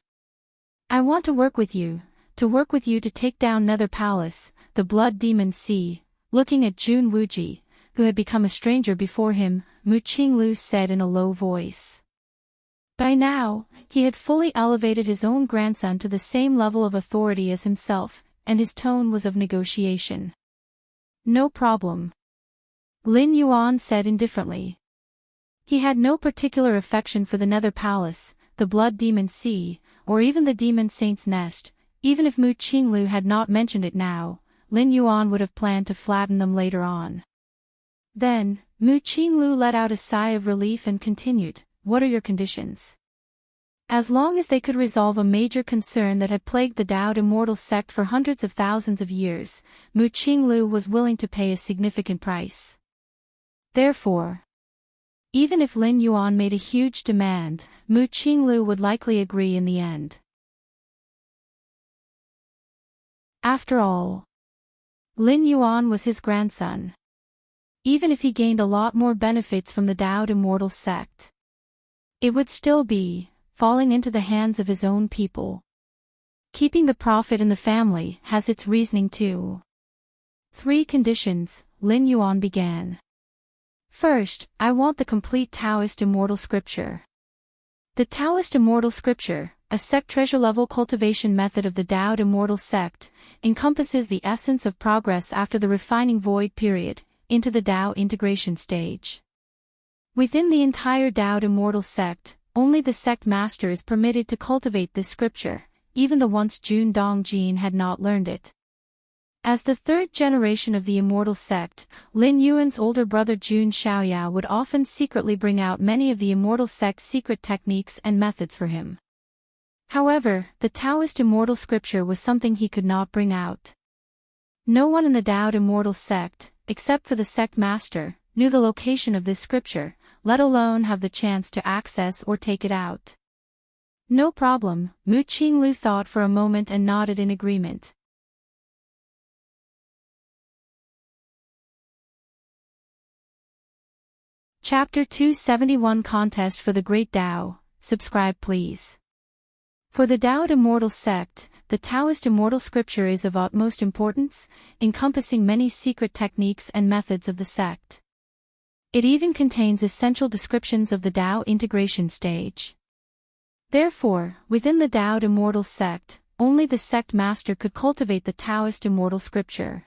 I want to work with you to take down Nether Palace, the Blood Demon Sea. Looking at Jun Wuji, who had become a stranger before him, Mu Qinglu said in a low voice. By now, he had fully elevated his own grandson to the same level of authority as himself, and his tone was of negotiation. No problem. Lin Yuan said indifferently. He had no particular affection for the Nether Palace, the Blood Demon Sea, or even the Demon Saint's Nest. Even if Mu Qinglu had not mentioned it now, Lin Yuan would have planned to flatten them later on. Then, Mu Qinglu let out a sigh of relief and continued, what are your conditions? As long as they could resolve a major concern that had plagued the Dao Immortal sect for hundreds of thousands of years, Mu Qinglu was willing to pay a significant price. Therefore, even if Lin Yuan made a huge demand, Mu Qinglu would likely agree in the end. After all, Lin Yuan was his grandson. Even if he gained a lot more benefits from the Dao Immortal sect, it would still be falling into the hands of his own people. Keeping the profit in the family has its reasoning too. 3 conditions, Lin Yuan began. First, I want the complete Taoist Immortal Scripture. The Taoist Immortal Scripture, a sect treasure-level cultivation method of the Dao Immortal sect, encompasses the essence of progress after the refining void period, into the Dao integration stage. Within the entire Dao Immortal sect, only the sect master is permitted to cultivate this scripture, even the once Jun Dongjin had not learned it. As the 3rd generation of the Immortal sect, Lin Yuan's older brother Jun Xiaoyao would often secretly bring out many of the Immortal sect's secret techniques and methods for him. However, the Taoist Immortal Scripture was something he could not bring out. No one in the Dao Immortal sect, except for the sect master, knew the location of this scripture, let alone have the chance to access or take it out. No problem, Mu Qinglu thought for a moment and nodded in agreement. Chapter 271 Contest for the Great Tao, subscribe please. For the Dao Immortal sect, the Taoist Immortal Scripture is of utmost importance, encompassing many secret techniques and methods of the sect. It even contains essential descriptions of the Dao integration stage. Therefore, within the Dao Immortal sect, only the sect master could cultivate the Taoist Immortal Scripture.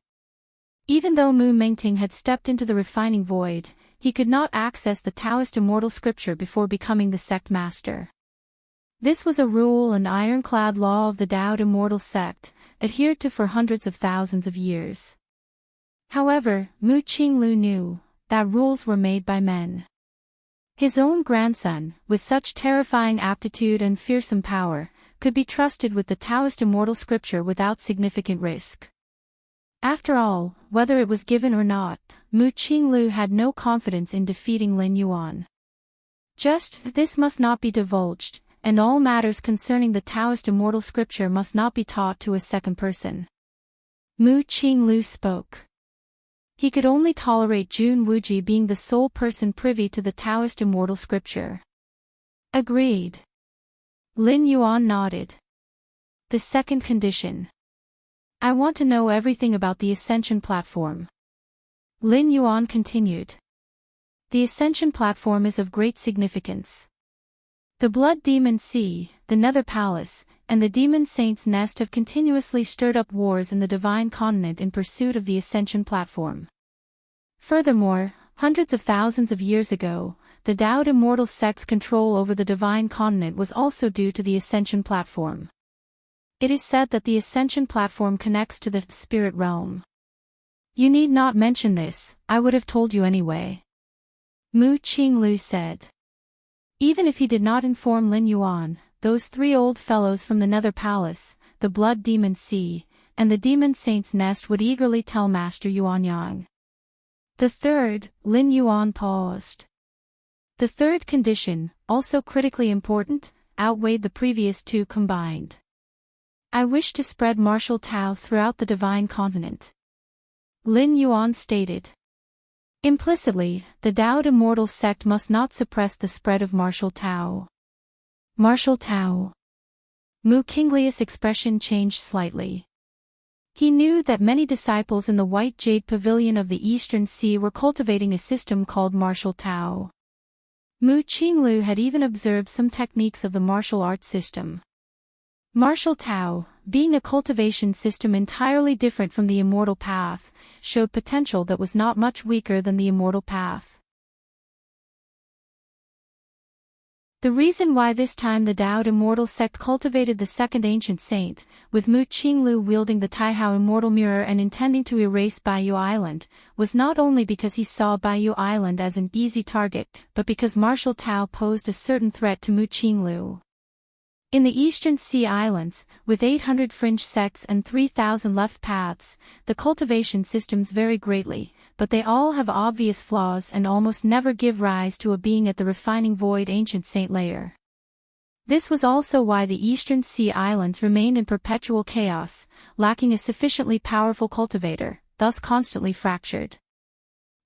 Even though Mu Mengting had stepped into the refining void, he could not access the Taoist Immortal Scripture before becoming the sect master. This was a rule and ironclad law of the Dao Immortal sect, adhered to for hundreds of thousands of years. However, Mu Qinglu knew that rules were made by men. His own grandson, with such terrifying aptitude and fearsome power, could be trusted with the Taoist Immortal Scripture without significant risk. After all, whether it was given or not, Mu Qinglu had no confidence in defeating Lin Yuan. Just this must not be divulged, and all matters concerning the Taoist Immortal Scripture must not be taught to a second person. Mu Qinglu spoke. He could only tolerate Jun Wuji being the sole person privy to the Taoist immortal scripture. Agreed. Lin Yuan nodded. The second condition. I want to know everything about the Ascension platform. Lin Yuan continued. The Ascension platform is of great significance. The Blood Demon Sea, the Nether Palace, and the Demon Saint's Nest have continuously stirred up wars in the Divine Continent in pursuit of the Ascension platform. Furthermore, hundreds of thousands of years ago, the Daoist Immortal sect's control over the Divine Continent was also due to the Ascension platform. It is said that the Ascension platform connects to the spirit realm. You need not mention this, I would have told you anyway. Mu Qinglu said. Even if he did not inform Lin Yuan, those three old fellows from the Nether Palace, the Blood Demon Sea, and the Demon Saint's Nest would eagerly tell Master Yuanyang. The third, Lin Yuan paused. The third condition, also critically important, outweighed the previous two combined. I wish to spread martial Tao throughout the Divine Continent. Lin Yuan stated. Implicitly, the Daoist Immortal sect must not suppress the spread of martial Tao. Martial Tao. Mu Qinglius' expression changed slightly. He knew that many disciples in the White Jade Pavilion of the Eastern Sea were cultivating a system called martial Tao. Mu Qinglu had even observed some techniques of the martial arts system. Martial Tao, being a cultivation system entirely different from the Immortal Path, showed potential that was not much weaker than the Immortal Path. The reason why this time the Daoist Immortal sect cultivated the second ancient saint, with Mu Qinglu wielding the Taihao Immortal Mirror and intending to erase Baiyu Island, was not only because he saw Baiyu Island as an easy target, but because martial Tao posed a certain threat to Mu Qinglu. In the Eastern Sea Islands, with 800 fringe sects and 3,000 left paths, the cultivation systems vary greatly, but they all have obvious flaws and almost never give rise to a being at the refining void ancient saint layer. This was also why the Eastern Sea Islands remained in perpetual chaos, lacking a sufficiently powerful cultivator, thus constantly fractured.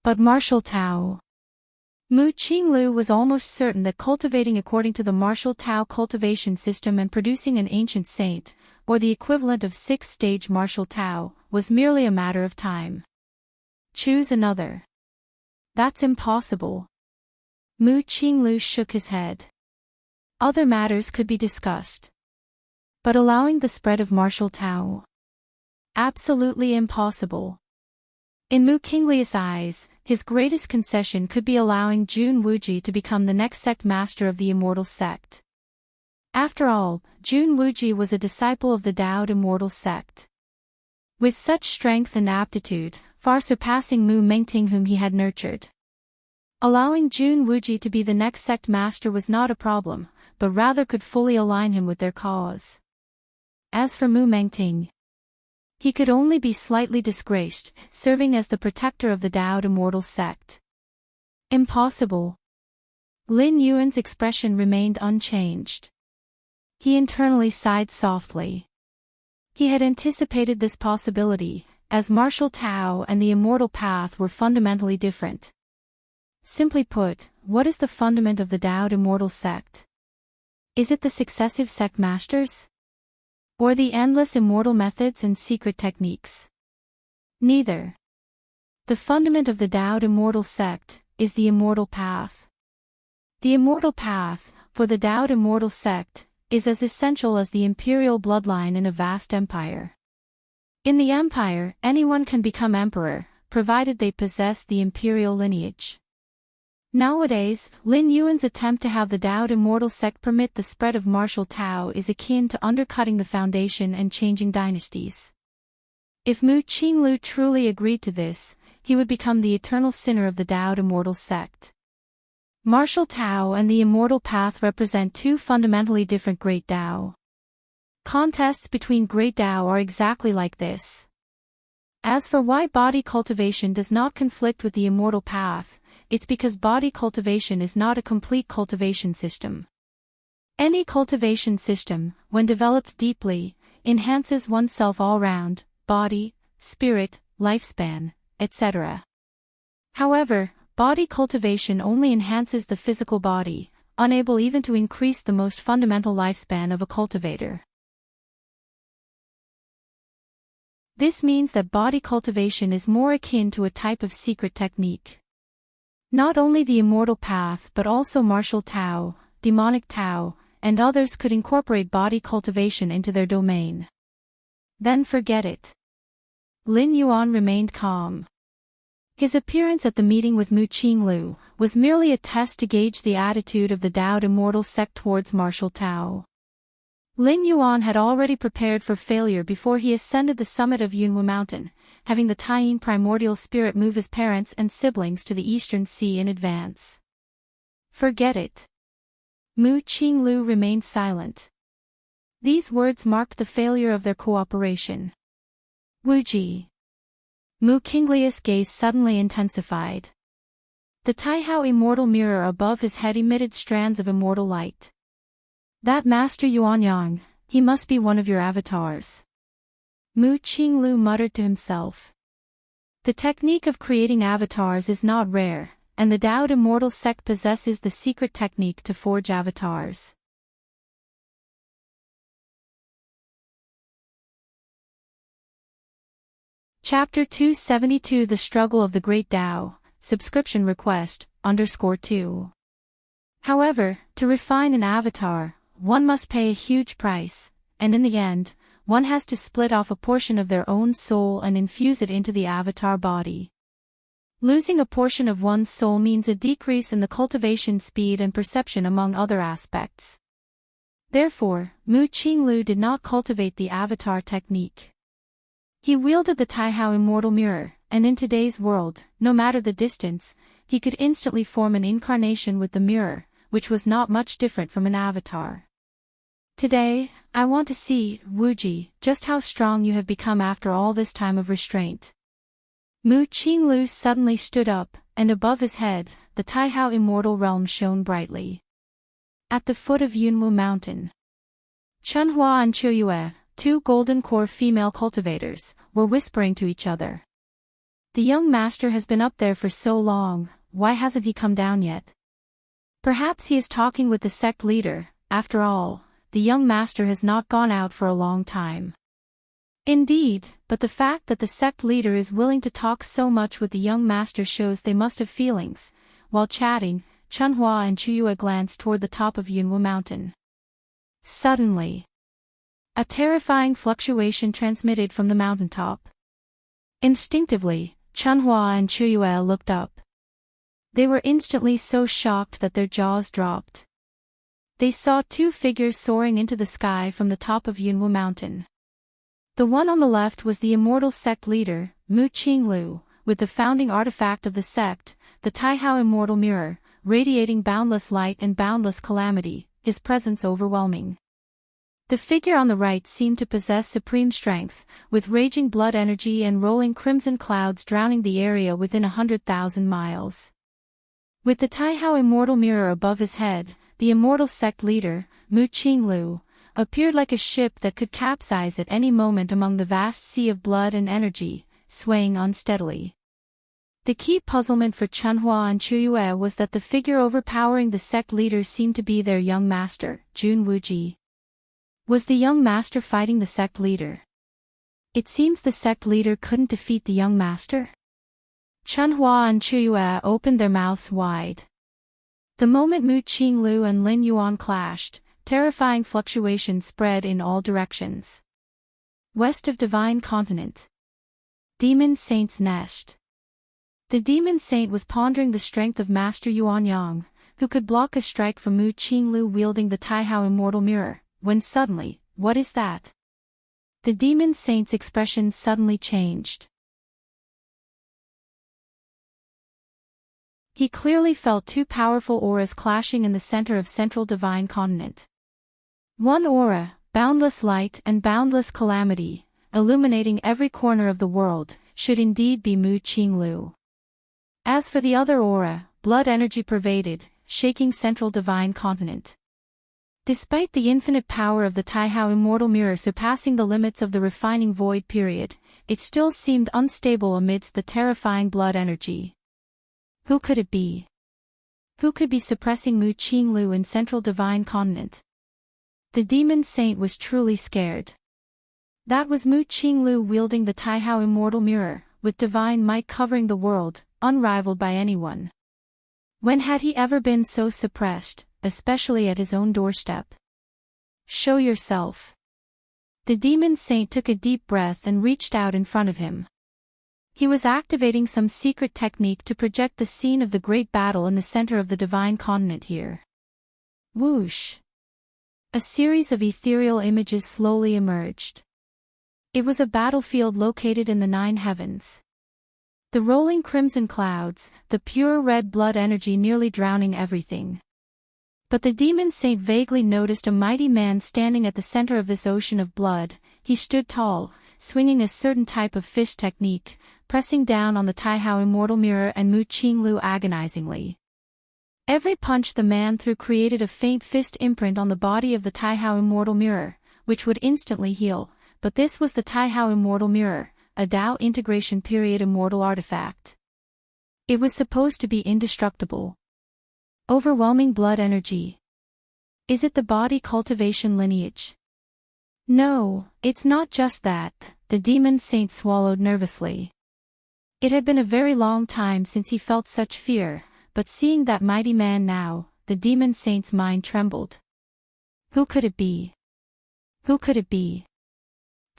But martial Tao. Mu Qinglu was almost certain that cultivating according to the martial Tao cultivation system and producing an ancient saint, or the equivalent of 6th-stage martial Tao, was merely a matter of time. Choose another. That's impossible. Mu Qinglu shook his head. Other matters could be discussed. But allowing the spread of martial Tao? Absolutely impossible. In Mu Qinglius' eyes, his greatest concession could be allowing Jun Wuji to become the next sect master of the Immortal sect. After all, Jun Wuji was a disciple of the Daoist Immortal sect. With such strength and aptitude, far surpassing Mu Mengting whom he had nurtured. Allowing Jun Wuji to be the next sect master was not a problem, but rather could fully align him with their cause. As for Mu Mengting, he could only be slightly disgraced, serving as the protector of the Daoist Immortal sect. Impossible. Lin Yuan's expression remained unchanged. He internally sighed softly. He had anticipated this possibility, as martial Tao and the Immortal Path were fundamentally different. Simply put, what is the fundament of the Daoist Immortal sect? Is it the successive sect masters? Or the endless immortal methods and secret techniques? Neither. The fundament of the Daoist Immortal sect is the Immortal Path. The Immortal Path, for the Daoist Immortal sect, is as essential as the imperial bloodline in a vast empire. In the empire, anyone can become emperor, provided they possess the imperial lineage. Nowadays, Lin Yuan's attempt to have the Daoist Immortal sect permit the spread of martial Tao is akin to undercutting the foundation and changing dynasties. If Mu Qinglu truly agreed to this, he would become the eternal sinner of the Daoist Immortal sect. Martial Tao and the Immortal Path represent two fundamentally different Great Tao. Contests between Great Tao are exactly like this. As for why body cultivation does not conflict with the Immortal Path, it's because body cultivation is not a complete cultivation system. Any cultivation system, when developed deeply, enhances oneself all round, body, spirit, lifespan, etc. However, body cultivation only enhances the physical body, unable even to increase the most fundamental lifespan of a cultivator. This means that body cultivation is more akin to a type of secret technique. Not only the immortal path but also martial Tao, demonic Tao, and others could incorporate body cultivation into their domain. Then forget it. Lin Yuan remained calm. His appearance at the meeting with Mu Qinglu was merely a test to gauge the attitude of the Dao Immortal sect towards martial Tao. Lin Yuan had already prepared for failure before he ascended the summit of Yunwu Mountain, having the Taiyin primordial spirit move his parents and siblings to the Eastern Sea in advance. Forget it. Mu Qinglu remained silent. These words marked the failure of their cooperation. Wuji. Mu Qinglius' gaze suddenly intensified. The Taihao immortal mirror above his head emitted strands of immortal light. That Master Yuanyang, he must be one of your avatars. Mu Qinglu muttered to himself. The technique of creating avatars is not rare, and the Dao Immortal sect possesses the secret technique to forge avatars. Chapter 272 The Struggle of the Great Dao, Subscription Request, _2. However, to refine an avatar, one must pay a huge price, and in the end, one has to split off a portion of their own soul and infuse it into the avatar body. Losing a portion of one's soul means a decrease in the cultivation speed and perception among other aspects. Therefore, Mu Qinglu did not cultivate the avatar technique. He wielded the Taihao immortal mirror, and in today's world, no matter the distance, he could instantly form an incarnation with the mirror, which was not much different from an avatar. Today, I want to see, Wuji, just how strong you have become after all this time of restraint. Mu Qinglu suddenly stood up, and above his head, the Taihao immortal realm shone brightly. At the foot of Yunwu Mountain, Chunhua and Chuyue, two golden core female cultivators, were whispering to each other. The young master has been up there for so long, why hasn't he come down yet? Perhaps he is talking with the sect leader. After all, the young master has not gone out for a long time. Indeed, but the fact that the sect leader is willing to talk so much with the young master shows they must have feelings. While chatting, Chunhua and Chuyue glanced toward the top of Yunwu Mountain. Suddenly, a terrifying fluctuation transmitted from the mountaintop. Instinctively, Chunhua and Chuyue looked up. They were instantly so shocked that their jaws dropped. They saw two figures soaring into the sky from the top of Yunwu Mountain. The one on the left was the immortal sect leader, Mu Qinglu, with the founding artifact of the sect, the Taihao immortal mirror, radiating boundless light and boundless calamity, his presence overwhelming. The figure on the right seemed to possess supreme strength, with raging blood energy and rolling crimson clouds drowning the area within 100,000 miles. With the Taihao immortal mirror above his head, the immortal sect leader, Mu Qinglu, appeared like a ship that could capsize at any moment among the vast sea of blood and energy, swaying unsteadily. The key puzzlement for Chunhua and Chuyue was that the figure overpowering the sect leaders seemed to be their young master, Jun Wuji. Was the young master fighting the sect leader? It seems the sect leader couldn't defeat the young master? Chunhua and Chuyue opened their mouths wide. The moment Mu Qinglu and Lin Yuan clashed, terrifying fluctuations spread in all directions. West of Divine Continent. Demon Saint's Nest. The Demon Saint was pondering the strength of Master Yuanyang, who could block a strike from Mu Qinglu wielding the Taihao immortal mirror, when suddenly, what is that? The Demon Saint's expression suddenly changed. He clearly felt two powerful auras clashing in the center of Central Divine Continent. One aura, boundless light and boundless calamity, illuminating every corner of the world, should indeed be Mu Qinglu. As for the other aura, blood energy pervaded, shaking Central Divine Continent. Despite the infinite power of the Taihao Immortal Mirror surpassing the limits of the refining void period, it still seemed unstable amidst the terrifying blood energy. Who could it be? Who could be suppressing Mu Qinglu in Central Divine Continent? The demon saint was truly scared. That was Mu Qinglu wielding the Taihao Immortal Mirror, with divine might covering the world, unrivaled by anyone. When had he ever been so suppressed, especially at his own doorstep? Show yourself. The demon saint took a deep breath and reached out in front of him. He was activating some secret technique to project the scene of the great battle in the center of the divine continent here. Whoosh! A series of ethereal images slowly emerged. It was a battlefield located in the 9 heavens. The rolling crimson clouds, the pure red blood energy nearly drowning everything. But the demon saint vaguely noticed a mighty man standing at the center of this ocean of blood. He stood tall, swinging a certain type of fish technique, pressing down on the Taihao Immortal Mirror and Mu Qinglu agonizingly. Every punch the man threw created a faint fist imprint on the body of the Taihao Immortal Mirror, which would instantly heal, but this was the Taihao Immortal Mirror, a Tao integration period immortal artifact. It was supposed to be indestructible. Overwhelming blood energy. Is it the body cultivation lineage? No, it's not just that, the demon saint swallowed nervously. It had been a very long time since he felt such fear, but seeing that mighty man now, the demon saint's mind trembled. Who could it be? Who could it be?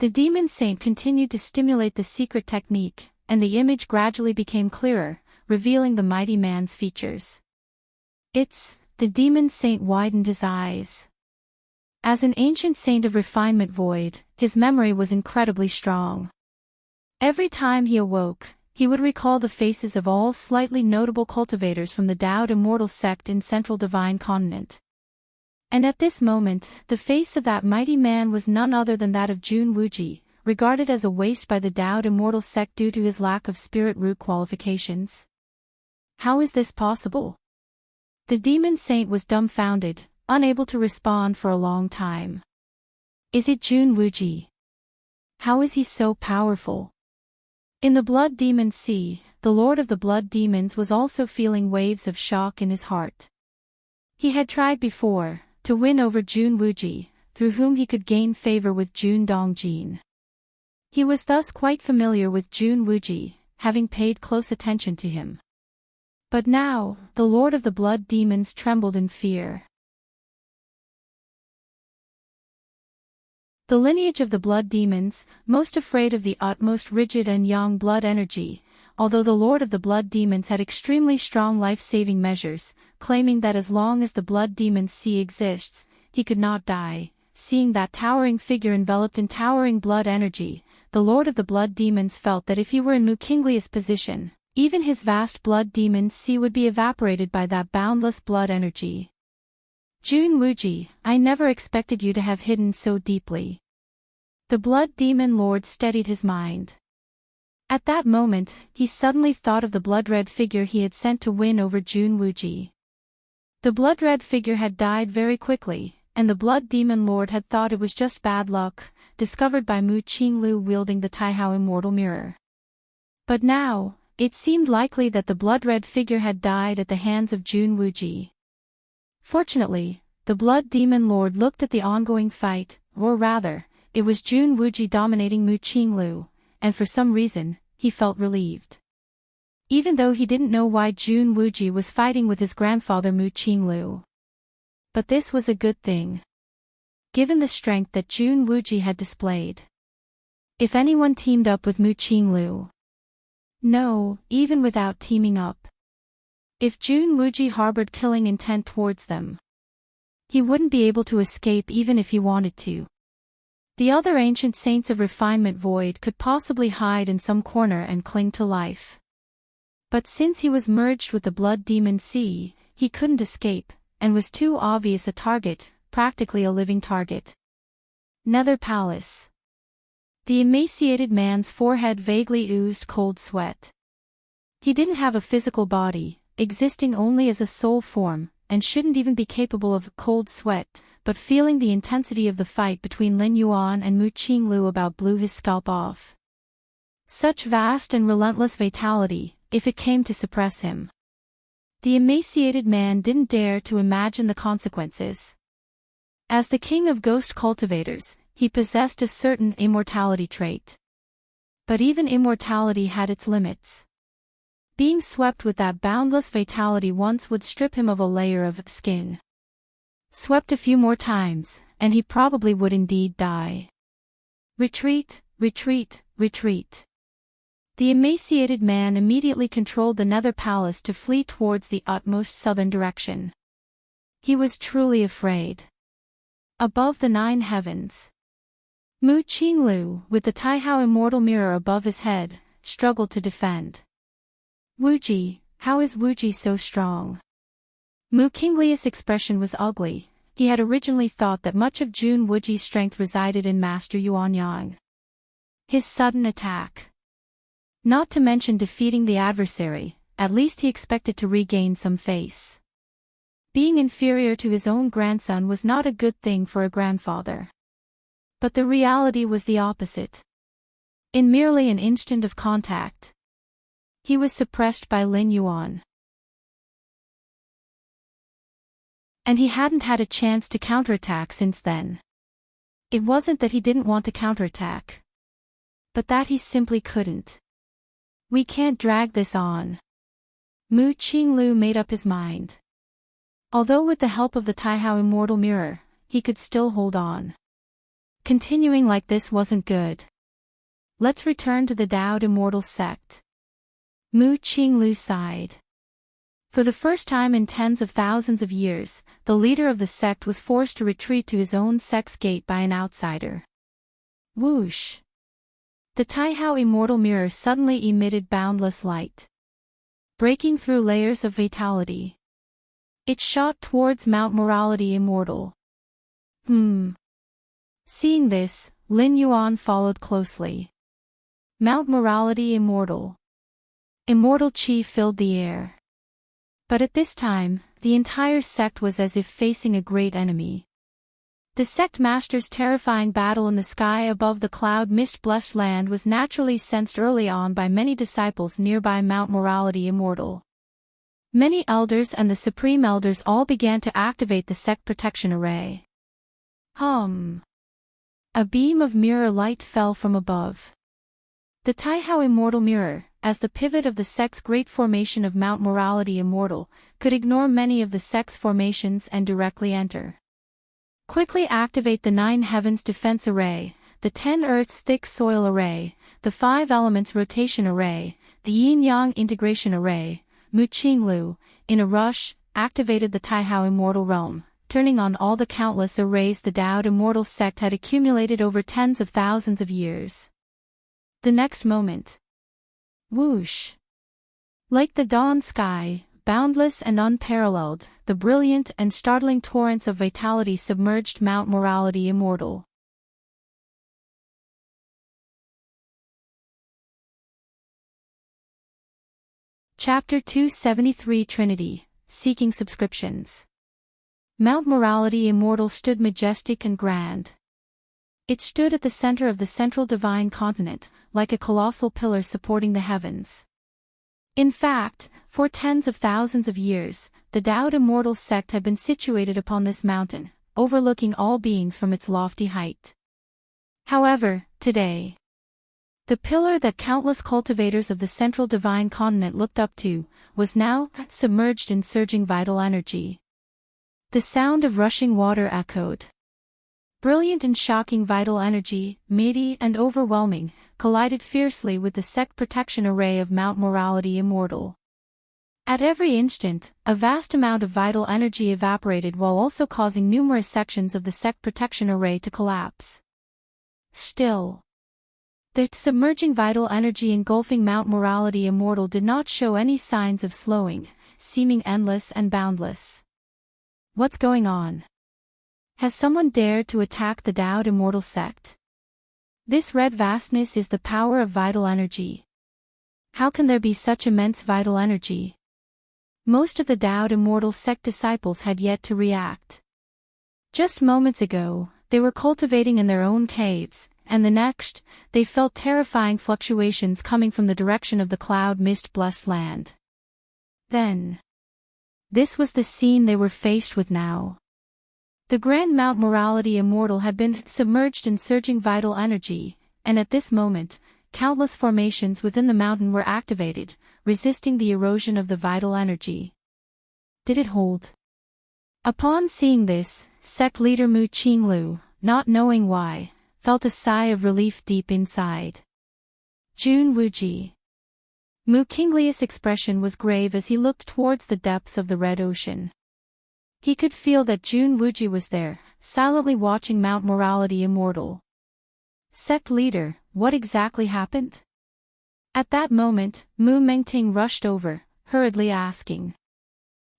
The demon saint continued to stimulate the secret technique, and the image gradually became clearer, revealing the mighty man's features. The demon saint widened his eyes. As an ancient saint of refinement void, his memory was incredibly strong. Every time he awoke, he would recall the faces of all slightly notable cultivators from the Taoed Immortal sect in Central Divine Continent. And at this moment, the face of that mighty man was none other than that of Jun Wuji, regarded as a waste by the Taoed Immortal sect due to his lack of spirit root qualifications. How is this possible? The demon saint was dumbfounded, unable to respond for a long time. Is it Jun Wuji? How is he so powerful? In the Blood Demon Sea, the Lord of the Blood Demons was also feeling waves of shock in his heart. He had tried before, to win over Jun Wuji, through whom he could gain favor with Jun Dongjin. He was thus quite familiar with Jun Wuji, having paid close attention to him. But now, the Lord of the Blood Demons trembled in fear. The lineage of the Blood Demons, most afraid of the utmost rigid and yang blood energy, although the Lord of the Blood Demons had extremely strong life-saving measures, claiming that as long as the Blood Demon Sea exists, he could not die. Seeing that towering figure enveloped in towering blood energy, the Lord of the Blood Demons felt that if he were in Mu Qingli's position, even his vast blood demon sea would be evaporated by that boundless blood energy. Jun Wuji, I never expected you to have hidden so deeply. The blood demon lord steadied his mind. At that moment, he suddenly thought of the blood-red figure he had sent to win over Jun Wuji. The blood-red figure had died very quickly, and the blood demon lord had thought it was just bad luck, discovered by Mu Qinglu wielding the Taihao Immortal Mirror. But now, it seemed likely that the blood-red figure had died at the hands of Jun Wuji. Fortunately, the blood demon lord looked at the ongoing fight, or rather, it was Jun Wuji dominating Mu Qinglu, and for some reason, he felt relieved. Even though he didn't know why Jun Wuji was fighting with his grandfather Mu Qinglu. But this was a good thing. Given the strength that Jun Wuji had displayed. If anyone teamed up with Mu Qinglu. No, even without teaming up. If Jun Wuji harbored killing intent towards them, he wouldn't be able to escape even if he wanted to. The other ancient saints of refinement void could possibly hide in some corner and cling to life. But since he was merged with the blood demon sea, he couldn't escape, and was too obvious a target, practically a living target. Nether Palace. The emaciated man's forehead vaguely oozed cold sweat. He didn't have a physical body, existing only as a soul form, and shouldn't even be capable of cold sweat, but feeling the intensity of the fight between Lin Yuan and Mu Qinglu about blew his scalp off. Such vast and relentless vitality, if it came to suppress him. The emaciated man didn't dare to imagine the consequences. As the king of ghost cultivators, he possessed a certain immortality trait. But even immortality had its limits. Being swept with that boundless vitality once would strip him of a layer of skin. Swept a few more times, and he probably would indeed die. Retreat, retreat, retreat. The emaciated man immediately controlled the nether palace to flee towards the utmost southern direction. He was truly afraid. Above the 9 heavens, Mu Qinglu, with the Taihao immortal mirror above his head, struggled to defend. Wuji, how is Wuji so strong? Mu Qingli's expression was ugly. He had originally thought that much of Jun Wuji's strength resided in Master Yuanyang. His sudden attack. Not to mention defeating the adversary, at least he expected to regain some face. Being inferior to his own grandson was not a good thing for a grandfather. But the reality was the opposite. In merely an instant of contact, he was suppressed by Lin Yuan. And he hadn't had a chance to counterattack since then. It wasn't that he didn't want to counterattack, but that he simply couldn't. We can't drag this on. Mu Qinglu made up his mind. Although with the help of the Taihao immortal mirror, he could still hold on. Continuing like this wasn't good. Let's return to the Daoed Immortal sect. Mu Qinglu sighed. For the first time in tens of thousands of years, the leader of the sect was forced to retreat to his own sect's gate by an outsider. Whoosh! The Taihao immortal mirror suddenly emitted boundless light. Breaking through layers of vitality, it shot towards Mount Morality Immortal. Seeing this, Lin Yuan followed closely. Mount Morality Immortal. Immortal chi filled the air. But at this time, the entire sect was as if facing a great enemy. The sect master's terrifying battle in the sky above the cloud mist-blessed land was naturally sensed early on by many disciples nearby Mount Morality Immortal. Many elders and the supreme elders all began to activate the sect protection array. A beam of mirror light fell from above. The Taihao immortal mirror, as the pivot of the sect's great formation of Mount Morality Immortal, could ignore many of the sect's formations and directly enter. Quickly activate the 9 heavens defense array, the 10 earths thick soil array, the 5 elements rotation array, the yin-yang integration array. Mu Qinglu, in a rush, activated the Taihao immortal realm, turning on all the countless arrays the Daoed immortal sect had accumulated over tens of thousands of years. The next moment, whoosh! Like the dawn sky, boundless and unparalleled, the brilliant and startling torrents of vitality submerged Mount Morality Immortal. Chapter 273 Trinity, Seeking Subscriptions. Mount Morality Immortal stood majestic and grand. It stood at the center of the central divine continent, like a colossal pillar supporting the heavens. In fact, for tens of thousands of years, the Daoed Immortal sect had been situated upon this mountain, overlooking all beings from its lofty height. However, today, the pillar that countless cultivators of the central divine continent looked up to, was now submerged in surging vital energy. The sound of rushing water echoed. Brilliant and shocking vital energy, mighty and overwhelming, collided fiercely with the sect protection array of Mount Morality Immortal. At every instant, a vast amount of vital energy evaporated while also causing numerous sections of the sect protection array to collapse. Still, the submerging vital energy engulfing Mount Morality Immortal did not show any signs of slowing, seeming endless and boundless. What's going on? Has someone dared to attack the Daoed Immortal sect? This red vastness is the power of vital energy. How can there be such immense vital energy? Most of the Daoed Immortal sect disciples had yet to react. Just moments ago, they were cultivating in their own caves, and the next, they felt terrifying fluctuations coming from the direction of the cloud mist-blessed land. Then, this was the scene they were faced with now. The grand Mount Morality Immortal had been submerged in surging vital energy, and at this moment, countless formations within the mountain were activated, resisting the erosion of the vital energy. Did it hold? Upon seeing this, sect leader Mu Qinglu, not knowing why, felt a sigh of relief deep inside. Jun Wuji. Mu Qingli's expression was grave as he looked towards the depths of the red ocean. He could feel that Jun Wuji was there, silently watching Mount Morality Immortal. Sect leader, what exactly happened? At that moment, Mu Mengting rushed over, hurriedly asking.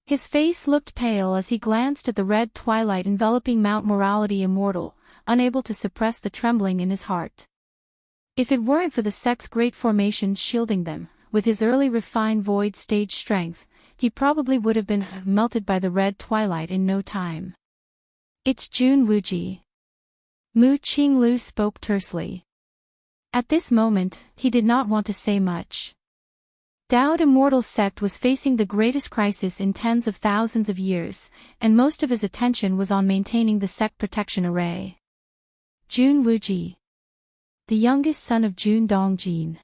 His face looked pale as he glanced at the red twilight enveloping Mount Morality Immortal, unable to suppress the trembling in his heart. If it weren't for the sect's great formations shielding them, with his early refined void stage strength, he probably would have been melted by the red twilight in no time. It's Jun Wuji. Mu Qinglu spoke tersely. At this moment, he did not want to say much. Daoed Immortal sect was facing the greatest crisis in tens of thousands of years, and most of his attention was on maintaining the sect protection array. Jun Wuji. The youngest son of Jun Dongjin.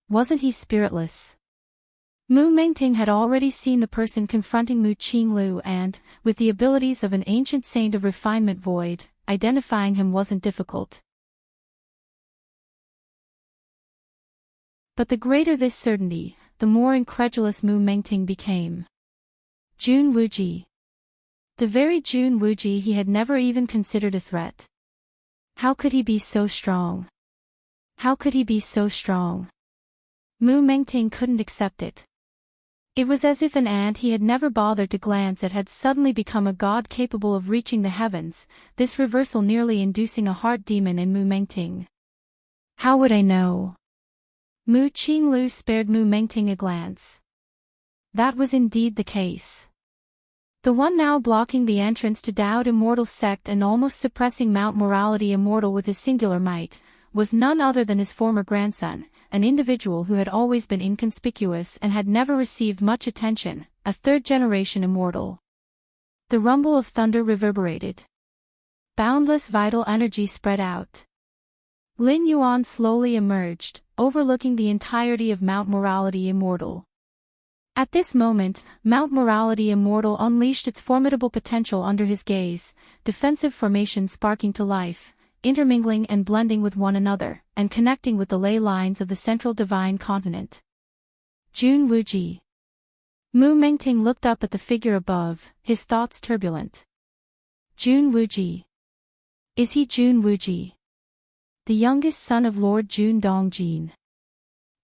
Wasn't he spiritless? Mu Mengting had already seen the person confronting Mu Qinglu and, with the abilities of an ancient saint of refinement void, identifying him wasn't difficult. But the greater this certainty, the more incredulous Mu Mengting became. Jun Wuji. The very Jun Wuji he had never even considered a threat. How could he be so strong? How could he be so strong? Mu Mengting couldn't accept it. It was as if an ant he had never bothered to glance at had suddenly become a god capable of reaching the heavens, this reversal nearly inducing a heart demon in Mu Mengting. How would I know? Mu Qinglu spared Mu Mengting a glance. That was indeed the case. The one now blocking the entrance to Daoed Immortal sect and almost suppressing Mount Morality Immortal with his singular might, was none other than his former grandson, an individual who had always been inconspicuous and had never received much attention, a third-generation immortal. The rumble of thunder reverberated. Boundless vital energy spread out. Lin Yuan slowly emerged, overlooking the entirety of Mount Morality Immortal. At this moment, Mount Morality Immortal unleashed its formidable potential under his gaze, defensive formations sparking to life, intermingling and blending with one another, and connecting with the ley lines of the central divine continent. Jun Wuji. Mu Mengting looked up at the figure above, his thoughts turbulent. Jun Wuji. Is he Jun Wuji? The youngest son of Lord Jun Dongjin.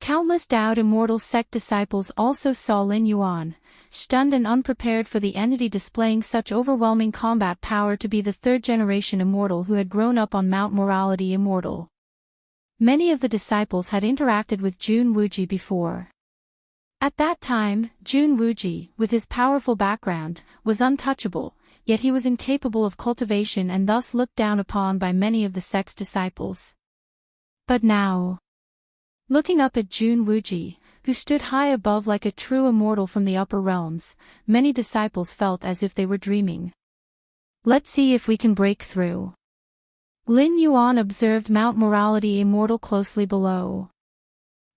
Countless Daoed Immortal sect disciples also saw Lin Yuan, stunned and unprepared for the entity displaying such overwhelming combat power to be the third-generation immortal who had grown up on Mount Morality Immortal. Many of the disciples had interacted with Jun Wuji before. At that time, Jun Wuji, with his powerful background, was untouchable, yet he was incapable of cultivation and thus looked down upon by many of the sect's disciples. But now, looking up at Jun Wuji, who stood high above like a true immortal from the upper realms, many disciples felt as if they were dreaming. Let's see if we can break through. Lin Yuan observed Mount Morality Immortal closely below.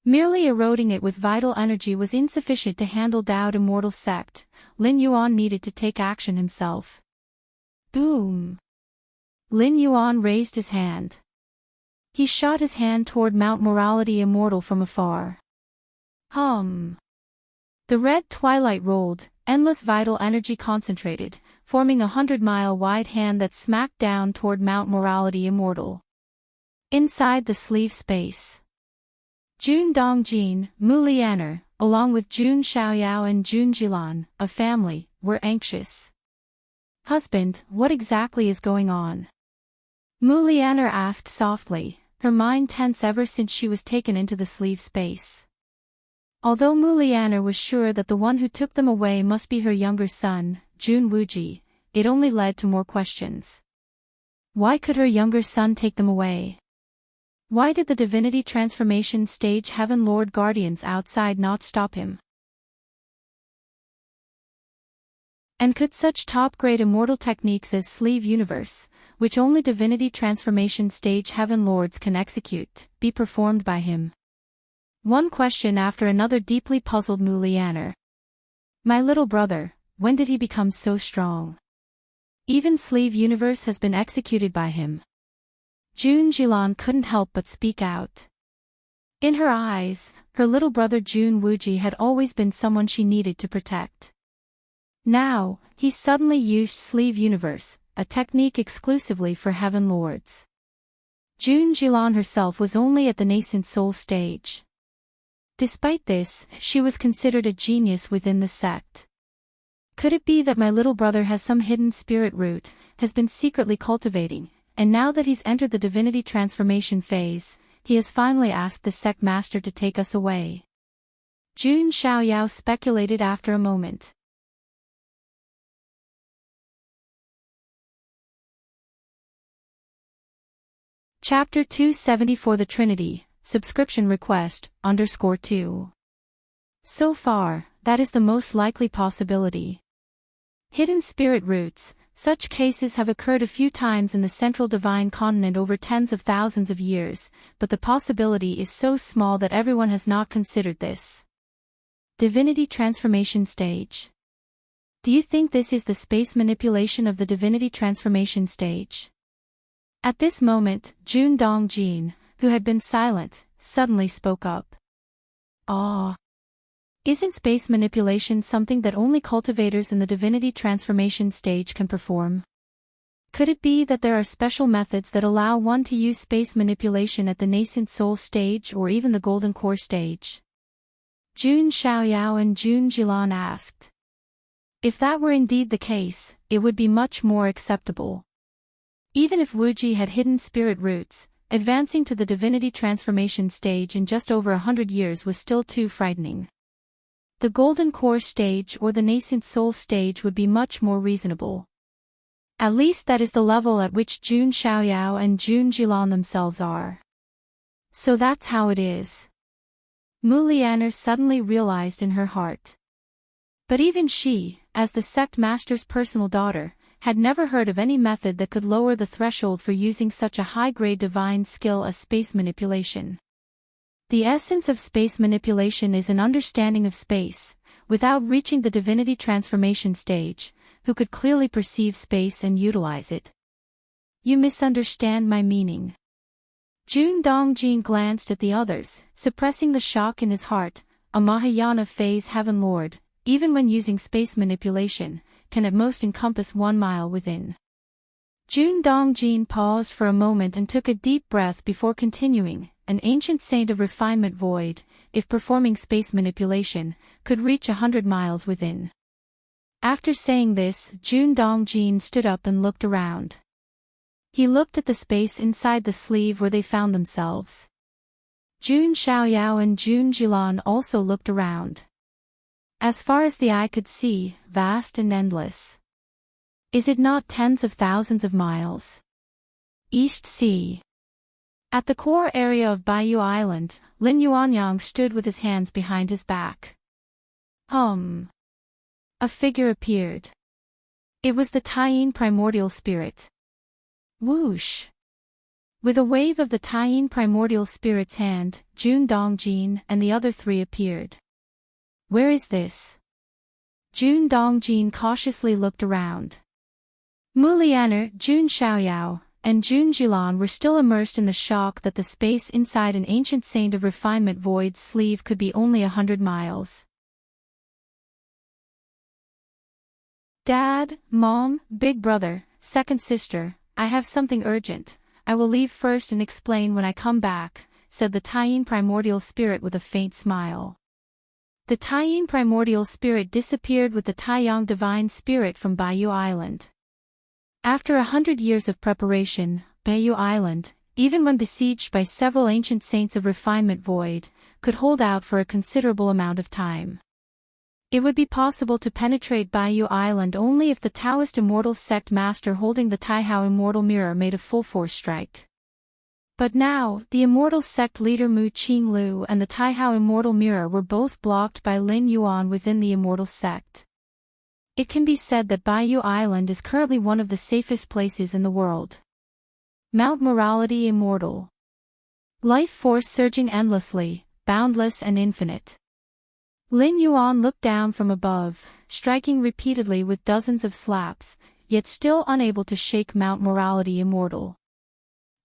Merely eroding it with vital energy was insufficient to handle Daoed Immortal sect. Lin Yuan needed to take action himself. Boom! Lin Yuan raised his hand. He shot his hand toward Mount Morality Immortal from afar. Hum! The red twilight rolled, endless vital energy concentrated, forming a 100-mile-wide hand that smacked down toward Mount Morality Immortal. Inside the sleeve space, Jun Dongjin, Mu Lianer, along with Jun Xiaoyao and Jun Jilan, a family, were anxious. Husband, what exactly is going on? Mu Lianer asked softly, her mind tense ever since she was taken into the sleeve space. Although Mulianer was sure that the one who took them away must be her younger son, Jun Wuji, it only led to more questions. Why could her younger son take them away? Why did the divinity transformation stage Heaven Lord guardians outside not stop him? And could such top-grade immortal techniques as Sleeve Universe, which only divinity transformation stage Heaven Lords can execute, be performed by him? One question after another deeply puzzled Mulianer. My little brother, when did he become so strong? Even Sleeve Universe has been executed by him. Jun Jilan couldn't help but speak out. In her eyes, her little brother Jun Wuji had always been someone she needed to protect. Now, he suddenly used Sleeve Universe, a technique exclusively for Heaven Lords. Jun Jilan herself was only at the nascent soul stage. Despite this, she was considered a genius within the sect. Could it be that my little brother has some hidden spirit root, has been secretly cultivating, and now that he's entered the divinity transformation phase, he has finally asked the sect master to take us away? Jun Xiaoyao speculated after a moment. Chapter 274 The Trinity, Subscription Request, _2. So far, that is the most likely possibility. Hidden spirit roots, such cases have occurred a few times in the central divine continent over tens of thousands of years, but the possibility is so small that everyone has not considered this. Divinity transformation stage. Do you think this is the space manipulation of the divinity transformation stage? At this moment, Jun Dongjin, who had been silent, suddenly spoke up. Isn't space manipulation something that only cultivators in the divinity transformation stage can perform? Could it be that there are special methods that allow one to use space manipulation at the nascent soul stage or even the golden core stage? Jun Xiaoyao and Jun Jilan asked. If that were indeed the case, it would be much more acceptable. Even if Wuji had hidden spirit roots, advancing to the divinity transformation stage in just over 100 years was still too frightening. The golden core stage or the nascent soul stage would be much more reasonable. At least that is the level at which Jun Xiaoyao and Jun Jilan themselves are. So that's how it is. Mulianer suddenly realized in her heart. But even she, as the sect master's personal daughter, had never heard of any method that could lower the threshold for using such a high-grade divine skill as space manipulation. The essence of space manipulation is an understanding of space, without reaching the divinity transformation stage, who could clearly perceive space and utilize it. You misunderstand my meaning. Jun Dongjin glanced at the others, suppressing the shock in his heart. A Mahayana phase Heaven Lord, even when using space manipulation, can at most encompass 1 mile within. Jun Dongjin paused for a moment and took a deep breath before continuing. An ancient saint of refinement void, if performing space manipulation, could reach 100 miles within. After saying this, Jun Dongjin stood up and looked around. He looked at the space inside the sleeve where they found themselves. Jun Xiaoyao and Jun Jilan also looked around. As far as the eye could see, vast and endless. Is it not tens of thousands of miles? East Sea. At the core area of Baiyu Island, Lin Yuanyang stood with his hands behind his back. A figure appeared. It was the Taiyin primordial spirit. Whoosh! With a wave of the Taiyin primordial spirit's hand, Jun Dongjin and the other 3 appeared. Where is this? Jun Dongjin cautiously looked around. Mulianer, Jun Xiaoyao, and Jun Jilan were still immersed in the shock that the space inside an ancient saint of refinement void's sleeve could be only 100 miles. Dad, Mom, Big Brother, Second Sister, I have something urgent. I will leave first and explain when I come back, said the Taiyin primordial spirit with a faint smile. The Taiyin primordial spirit disappeared with the Taiyang divine spirit from Baiyu Island. After 100 years of preparation, Baiyu Island, even when besieged by several ancient saints of refinement void, could hold out for a considerable amount of time. It would be possible to penetrate Baiyu Island only if the Taoist Immortal sect master holding the Taihao Immortal Mirror made a full-force strike. But now, the Immortal sect leader Mu Qinglu and the Taihao Immortal Mirror were both blocked by Lin Yuan within the Immortal sect. It can be said that Baiyu Island is currently one of the safest places in the world. Mount Morality Immortal. Life force surging endlessly, boundless and infinite. Lin Yuan looked down from above, striking repeatedly with dozens of slaps, yet still unable to shake Mount Morality Immortal.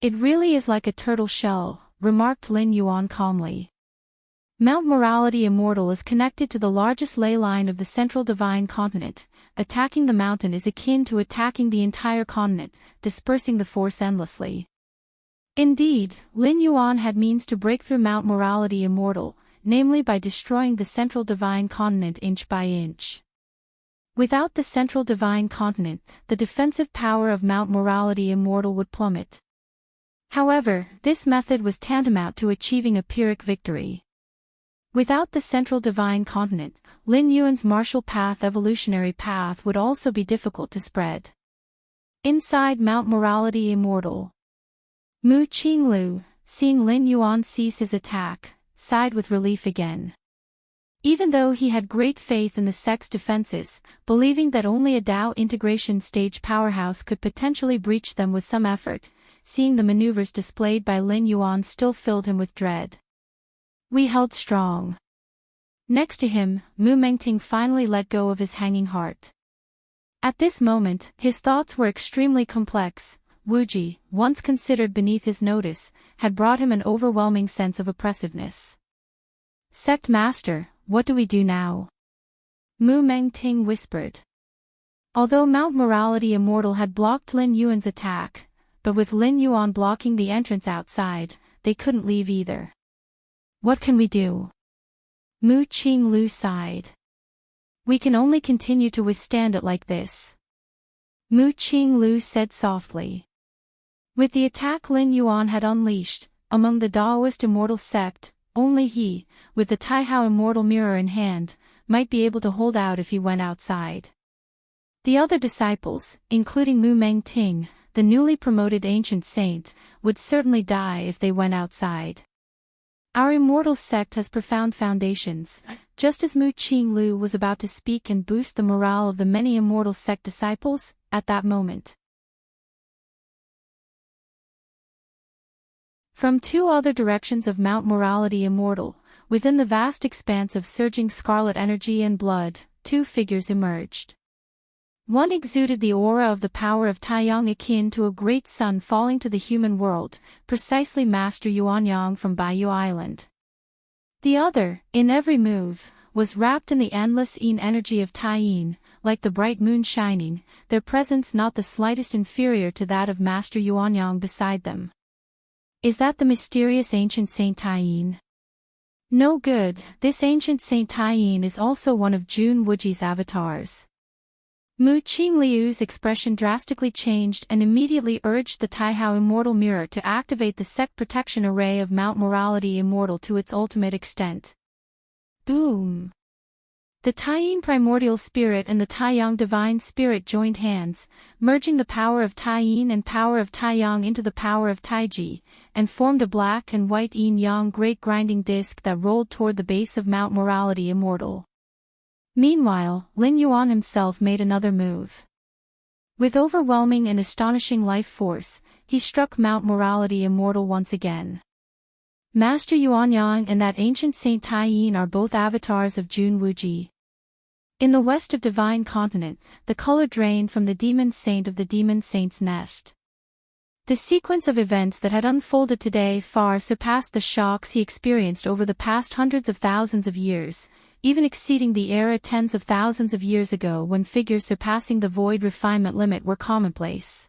It really is like a turtle shell, remarked Lin Yuan calmly. Mount Morality Immortal is connected to the largest ley line of the central divine continent. Attacking the mountain is akin to attacking the entire continent, dispersing the force endlessly. Indeed, Lin Yuan had means to break through Mount Morality Immortal, namely by destroying the central divine continent inch by inch. Without the central divine continent, the defensive power of Mount Morality Immortal would plummet. However, this method was tantamount to achieving a Pyrrhic victory. Without the central divine continent, Lin Yuan's martial path evolutionary path would also be difficult to spread. Inside Mount Morality Immortal. Mu Qinglu, seeing Lin Yuan cease his attack, sighed with relief again. Even though he had great faith in the sect's defenses, believing that only a Dao integration stage powerhouse could potentially breach them with some effort, seeing the maneuvers displayed by Lin Yuan still filled him with dread. We held strong. Next to him, Mu Mengting finally let go of his hanging heart. At this moment, his thoughts were extremely complex. Wuji, once considered beneath his notice, had brought him an overwhelming sense of oppressiveness. Sect Master, what do we do now? Mu Mengting whispered. Although Mount Morality Immortal had blocked Lin Yuan's attack, but with Lin Yuan blocking the entrance outside, they couldn't leave either. What can we do? Mu Qinglu sighed. We can only continue to withstand it like this. Mu Qinglu said softly. With the attack Lin Yuan had unleashed, among the Daoist Immortal sect, only he, with the Taihao Immortal Mirror in hand, might be able to hold out if he went outside. The other disciples, including Mu Mengting, the newly promoted ancient saint, would certainly die if they went outside. Our Immortal sect has profound foundations. Just as Mu Qinglu was about to speak and boost the morale of the many Immortal sect disciples, at that moment. From two other directions of Mount Morality Immortal, within the vast expanse of surging scarlet energy and blood, two figures emerged. One exuded the aura of the power of Taiyang akin to a great sun falling to the human world, precisely Master Yuanyang from Baiyu Island. The other, in every move, was wrapped in the endless energy of Taiyin, like the bright moon shining, their presence not the slightest inferior to that of Master Yuanyang beside them. Is that the mysterious ancient Saint Taiyin? No good, this ancient Saint Taiyin is also one of Jun Wuji's avatars. Mu Qingliu's expression drastically changed and immediately urged the Taihao Immortal Mirror to activate the sect protection array of Mount Morality Immortal to its ultimate extent. Boom! The Taiyin Primordial Spirit and the Taiyang Divine Spirit joined hands, merging the power of Taiyin and power of Taiyang into the power of Taiji, and formed a black and white yin-yang great grinding disc that rolled toward the base of Mount Morality Immortal. Meanwhile, Lin Yuan himself made another move. With overwhelming and astonishing life force, he struck Mount Morality Immortal once again. Master Yuanyang and that ancient Saint Taiyin are both avatars of Jun Wuji. In the west of Divine Continent, the color drained from the demon saint of the demon saint's nest. The sequence of events that had unfolded today far surpassed the shocks he experienced over the past hundreds of thousands of years, even exceeding the era tens of thousands of years ago when figures surpassing the void refinement limit were commonplace.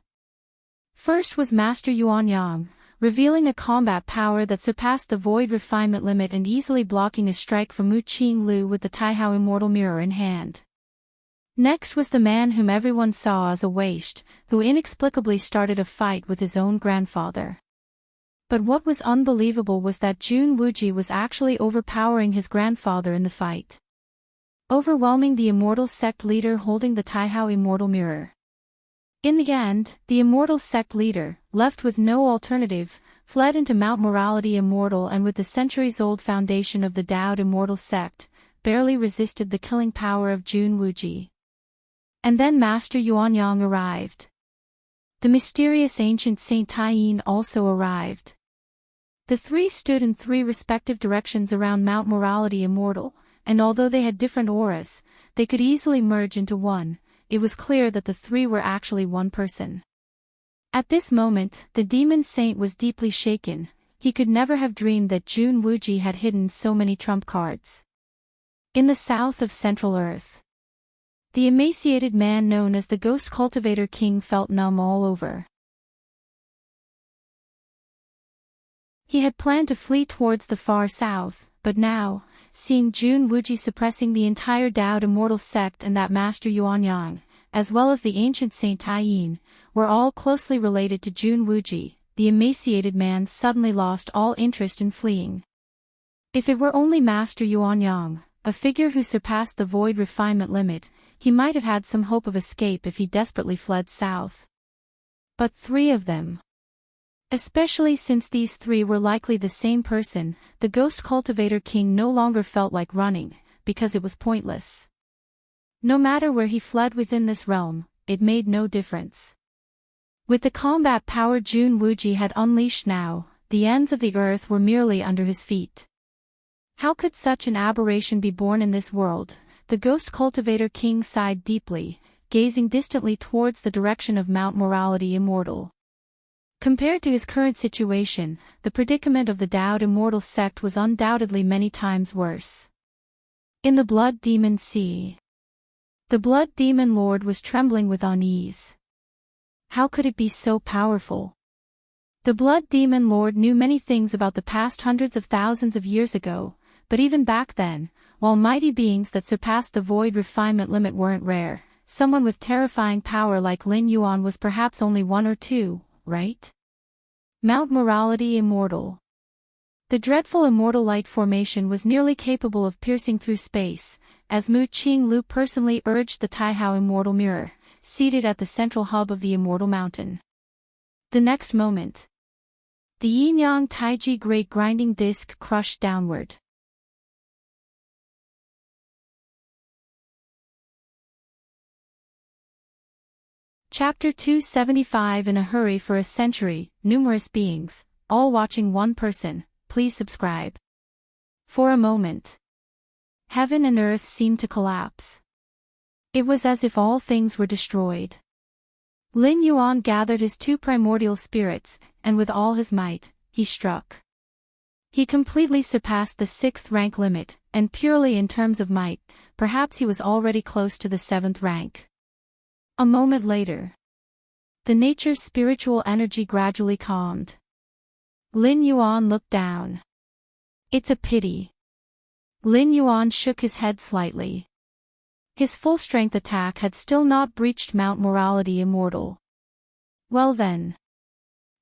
First was Master Yuanyang, revealing a combat power that surpassed the void refinement limit and easily blocking a strike from Mu Qinglu with the Taihao Immortal Mirror in hand. Next was the man whom everyone saw as a waste, who inexplicably started a fight with his own grandfather. But what was unbelievable was that Jun Wuji was actually overpowering his grandfather in the fight, overwhelming the Immortal sect leader holding the Taihao Immortal Mirror. In the end, the Immortal sect leader, left with no alternative, fled into Mount Morality Immortal, and with the centuries-old foundation of the Daoed Immortal sect, barely resisted the killing power of Jun Wuji. And then Master Yuanyang arrived. The mysterious ancient Saint Taiyin also arrived. The three stood in three respective directions around Mount Morality Immortal, and although they had different auras, they could easily merge into one. It was clear that the three were actually one person. At this moment, the demon saint was deeply shaken. He could never have dreamed that Jun Wuji had hidden so many trump cards. In the south of Central Earth, the emaciated man known as the Ghost Cultivator King felt numb all over. He had planned to flee towards the far south, but now, seeing Jun Wuji suppressing the entire Daoed Immortal sect and that Master Yuanyang, as well as the ancient Saint Taiyin, were all closely related to Jun Wuji, the emaciated man suddenly lost all interest in fleeing. If it were only Master Yuanyang, a figure who surpassed the void refinement limit, he might have had some hope of escape if he desperately fled south. But three of them. Especially since these three were likely the same person, the Ghost Cultivator King no longer felt like running, because it was pointless. No matter where he fled within this realm, it made no difference. With the combat power Jun Wuji had unleashed now, the ends of the earth were merely under his feet. How could such an aberration be born in this world? The Ghost Cultivator King sighed deeply, gazing distantly towards the direction of Mount Morality Immortal. Compared to his current situation, the predicament of the Daoed Immortal sect was undoubtedly many times worse. In the Blood Demon Sea, the Blood Demon Lord was trembling with unease. How could it be so powerful? The Blood Demon Lord knew many things about the past hundreds of thousands of years ago, but even back then, while mighty beings that surpassed the void refinement limit weren't rare, someone with terrifying power like Lin Yuan was perhaps only one or two, right? Mount Morality Immortal. The dreadful immortal light formation was nearly capable of piercing through space, as Mu Qinglu personally urged the Taihao Immortal Mirror, seated at the central hub of the Immortal Mountain. The next moment, the Yin-Yang Taiji Great Grinding Disc crushed downward. Chapter 275. In a hurry for a century, numerous beings, all watching one person. Please subscribe. For a moment, heaven and earth seemed to collapse. It was as if all things were destroyed. Lin Yuan gathered his two primordial spirits, and with all his might, he struck. He completely surpassed the 6th rank limit, and purely in terms of might, perhaps he was already close to the 7th rank. A moment later, the nature's spiritual energy gradually calmed. Lin Yuan looked down. It's a pity. Lin Yuan shook his head slightly. His full-strength attack had still not breached Mount Morality Immortal. Well then.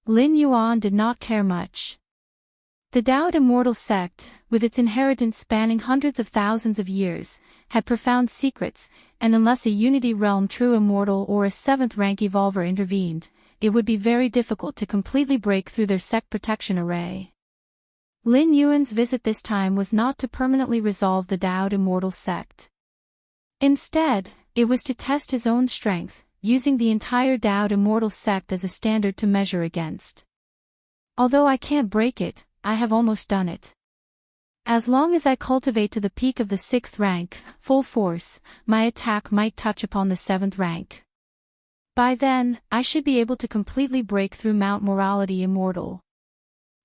Lin Yuan did not care much. The Daoed Immortal sect, with its inheritance spanning hundreds of thousands of years, had profound secrets, and unless a Unity Realm true immortal or a 7th rank evolver intervened, it would be very difficult to completely break through their sect protection array. Lin Yuan's visit this time was not to permanently resolve the Daoed Immortal sect. Instead, it was to test his own strength, using the entire Daoed Immortal sect as a standard to measure against. Although I can't break it, I have almost done it. As long as I cultivate to the peak of the 6th rank, full force, my attack might touch upon the 7th rank. By then, I should be able to completely break through Mount Morality Immortal.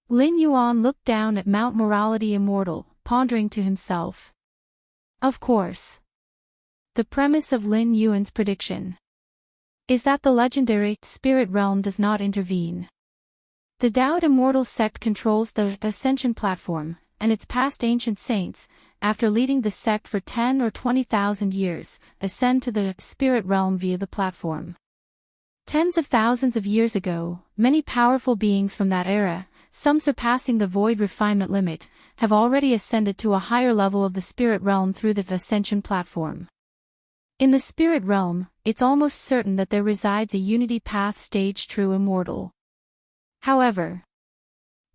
Lin Yuan looked down at Mount Morality Immortal, pondering to himself. Of course. The premise of Lin Yuan's prediction is that the legendary spirit realm does not intervene. The Daoed Immortal sect controls the Ascension platform, and its past ancient saints, after leading the sect for 10 or 20,000 years, ascend to the spirit realm via the platform. Tens of thousands of years ago, many powerful beings from that era, some surpassing the void refinement limit, have already ascended to a higher level of the spirit realm through the ascension platform. In the spirit realm, it's almost certain that there resides a unity path stage true immortal. However,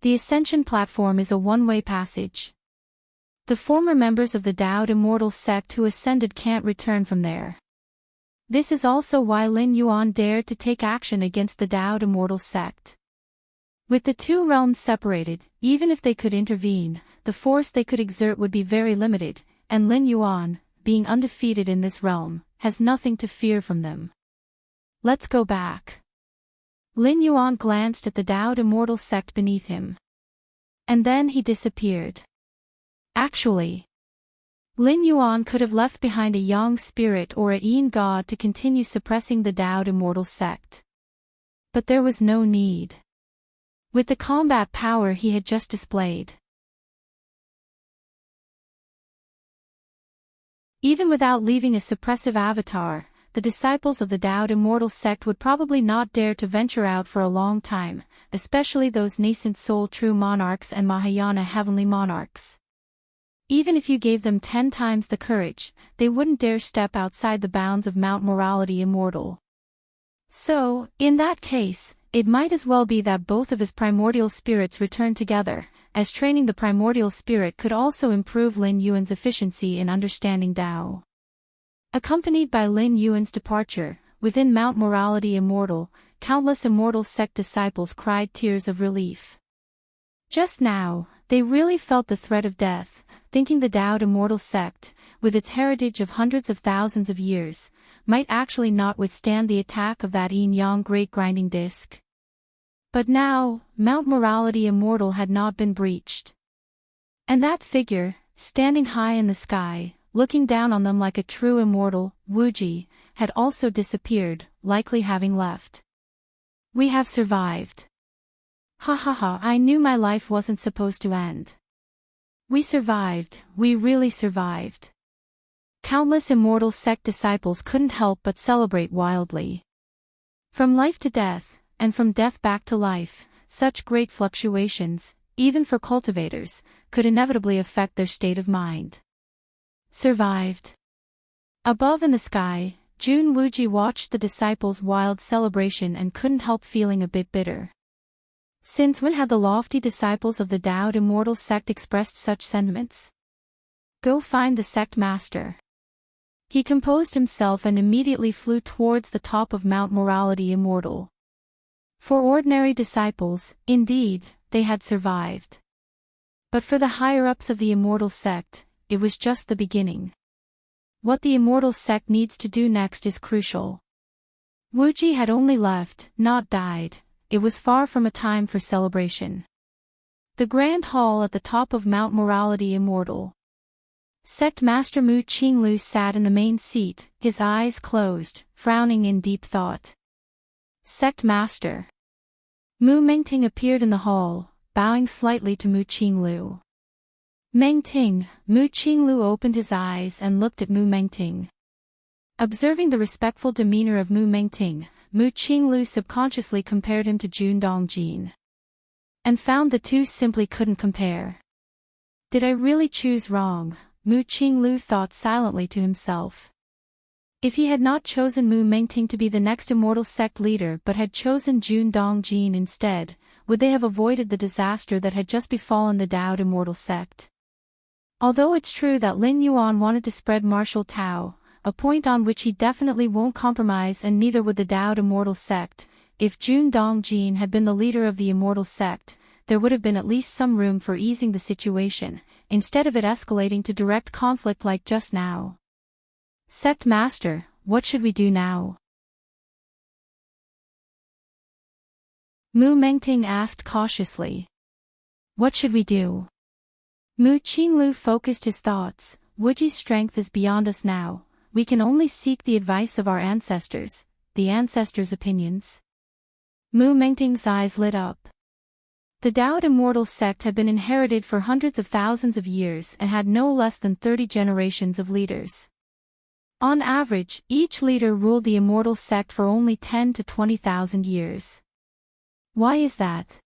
the ascension platform is a one-way passage. The former members of the Taoed Immortal sect who ascended can't return from there. This is also why Lin Yuan dared to take action against the Taoed Immortal sect. With the two realms separated, even if they could intervene, the force they could exert would be very limited, and Lin Yuan, being undefeated in this realm, has nothing to fear from them. Let's go back. Lin Yuan glanced at the Taoed Immortal sect beneath him. And then he disappeared. Actually, Lin Yuan could have left behind a Yang spirit or a Yin god to continue suppressing the Taoed Immortal sect. But there was no need. With the combat power he had just displayed. Even without leaving a suppressive avatar, the disciples of the Taoed Immortal sect would probably not dare to venture out for a long time, especially those nascent soul true monarchs and Mahayana heavenly monarchs. Even if you gave them 10 times the courage, they wouldn't dare step outside the bounds of Mount Morality Immortal. So, in that case, it might as well be that both of his primordial spirits return together, as training the primordial spirit could also improve Lin Yuan's efficiency in understanding Tao. Accompanied by Lin Yuan's departure, within Mount Morality Immortal, countless Immortal sect disciples cried tears of relief. Just now, they really felt the threat of death, thinking the Taoed Immortal sect, with its heritage of hundreds of thousands of years, might actually not withstand the attack of that yin-yang great grinding disk. But now, Mount Morality Immortal had not been breached. And that figure, standing high in the sky, looking down on them like a true immortal, Wuxia, had also disappeared, likely having left. We have survived. Ha ha ha, I knew my life wasn't supposed to end. We survived, we really survived. Countless Immortal sect disciples couldn't help but celebrate wildly. From life to death, and from death back to life, such great fluctuations, even for cultivators, could inevitably affect their state of mind. Survived. Above in the sky, Jun Wuji watched the disciples' wild celebration and couldn't help feeling a bit bitter. Since when had the lofty disciples of the Taoed Immortal sect expressed such sentiments? Go find the sect master. He composed himself and immediately flew towards the top of Mount Morality Immortal. For ordinary disciples, indeed, they had survived. But for the higher-ups of the Immortal sect, it was just the beginning. What the Immortal sect needs to do next is crucial. Wuji had only left, not died. It was far from a time for celebration. The Grand Hall at the top of Mount Morality Immortal. Sect Master Mu Qinglu sat in the main seat, his eyes closed, frowning in deep thought. Sect Master. Mu Mengting appeared in the hall, bowing slightly to Mu Qinglu. Mengting, Mu Qinglu opened his eyes and looked at Mu Mengting. Observing the respectful demeanor of Mu Mengting, Mu Qinglu subconsciously compared him to Jun Dongjin. And found the two simply couldn't compare. Did I really choose wrong? Mu Qinglu thought silently to himself. If he had not chosen Mu Mengting to be the next Immortal sect leader but had chosen Jun Dongjin instead, would they have avoided the disaster that had just befallen the Taoed Immortal sect? Although it's true that Lin Yuan wanted to spread martial Tao, a point on which he definitely won't compromise, and neither would the Taoed Immortal sect, if Jun Dongjin had been the leader of the Immortal sect, there would have been at least some room for easing the situation, instead of it escalating to direct conflict like just now. Sect Master, what should we do now? Mu Mengting asked cautiously. What should we do? Mu Qinglu focused his thoughts. Wuji's strength is beyond us now. We can only seek the advice of our ancestors, the ancestors' opinions. Mu Mengting's eyes lit up. The Taoed Immortal sect had been inherited for hundreds of thousands of years and had no less than 30 generations of leaders. On average, each leader ruled the Immortal sect for only 10 to 20,000 years. Why is that?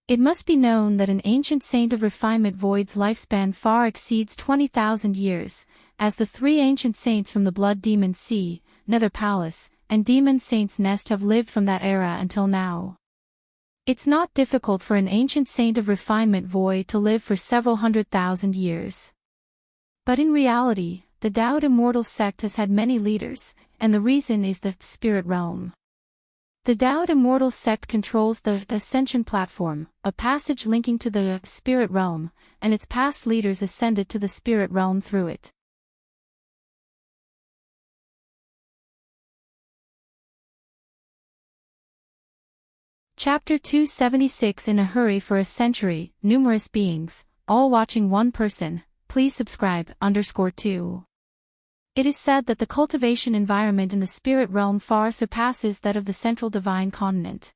It must be known that an ancient saint of refinement void's lifespan far exceeds 20,000 years, as the three ancient saints from the Blood Demon Sea, Nether Palace, and Demon Saint's Nest have lived from that era until now. It's not difficult for an ancient saint of refinement void to live for several 100,000 years. But in reality, the Taoed Immortal sect has had many leaders, and the reason is the spirit realm. The Taoed Immortal sect controls the Ascension platform, a passage linking to the spirit realm, and its past leaders ascended to the spirit realm through it. Chapter 276. In a hurry for a century, numerous beings, all watching one person. Please subscribe. _2. It is said that the cultivation environment in the spirit realm far surpasses that of the central divine continent.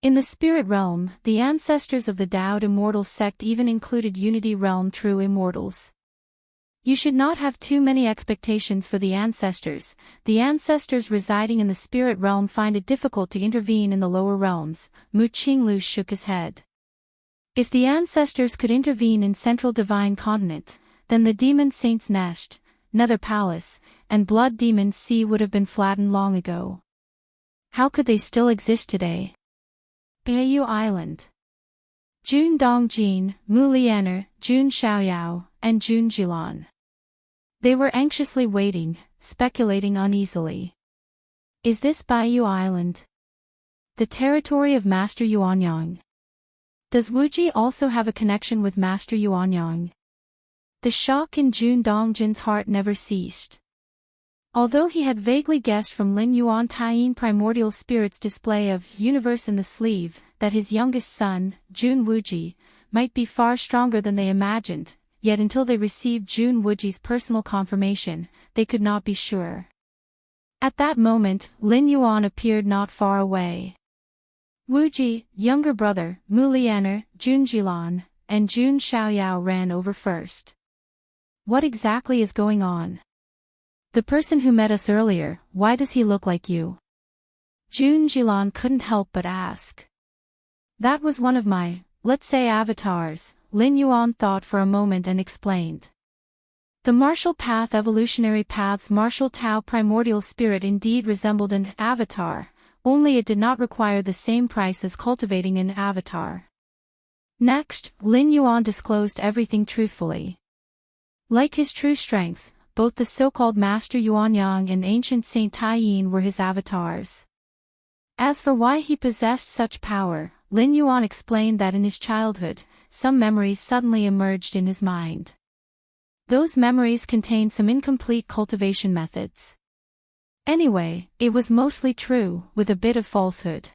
In the spirit realm, the ancestors of the Taoed Immortal sect even included Unity Realm true immortals. You should not have too many expectations for the ancestors. The ancestors residing in the spirit realm find it difficult to intervene in the lower realms. Mu Qinglu shook his head. If the ancestors could intervene in central divine continent, then the Demon Saint's Nest, Nether Palace, and Blood Demon Sea would have been flattened long ago. How could they still exist today? Beiyu Island. Jun Dongjin, Mu Lianer, Jun Xiaoyao, and Jun Jilan. They were anxiously waiting, speculating uneasily. Is this Beiyu Island the territory of Master Yuanyang? Does Wuji also have a connection with Master Yuanyang? The shock in Jun Dongjin's heart never ceased. Although he had vaguely guessed from Lin Yuan Taiyin Primordial Spirit's display of Universe in the Sleeve, that his youngest son, Jun Wuji, might be far stronger than they imagined, yet until they received Jun Wuji's personal confirmation, they could not be sure. At that moment, Lin Yuan appeared not far away. Wuji, younger brother, Mu Lianer, Jun Jilan, and Jun Xiaoyao ran over first. What exactly is going on? The person who met us earlier, why does he look like you? Jun Jilan couldn't help but ask. That was one of my, let's say, avatars. Lin Yuan thought for a moment and explained. The martial path evolutionary path's martial Tao primordial spirit indeed resembled an avatar, only it did not require the same price as cultivating an avatar. Next, Lin Yuan disclosed everything truthfully. Like his true strength, both the so-called Master Yuanyang and ancient Saint Taiyin were his avatars. As for why he possessed such power, Lin Yuan explained that in his childhood, some memories suddenly emerged in his mind. Those memories contained some incomplete cultivation methods. Anyway, it was mostly true, with a bit of falsehood.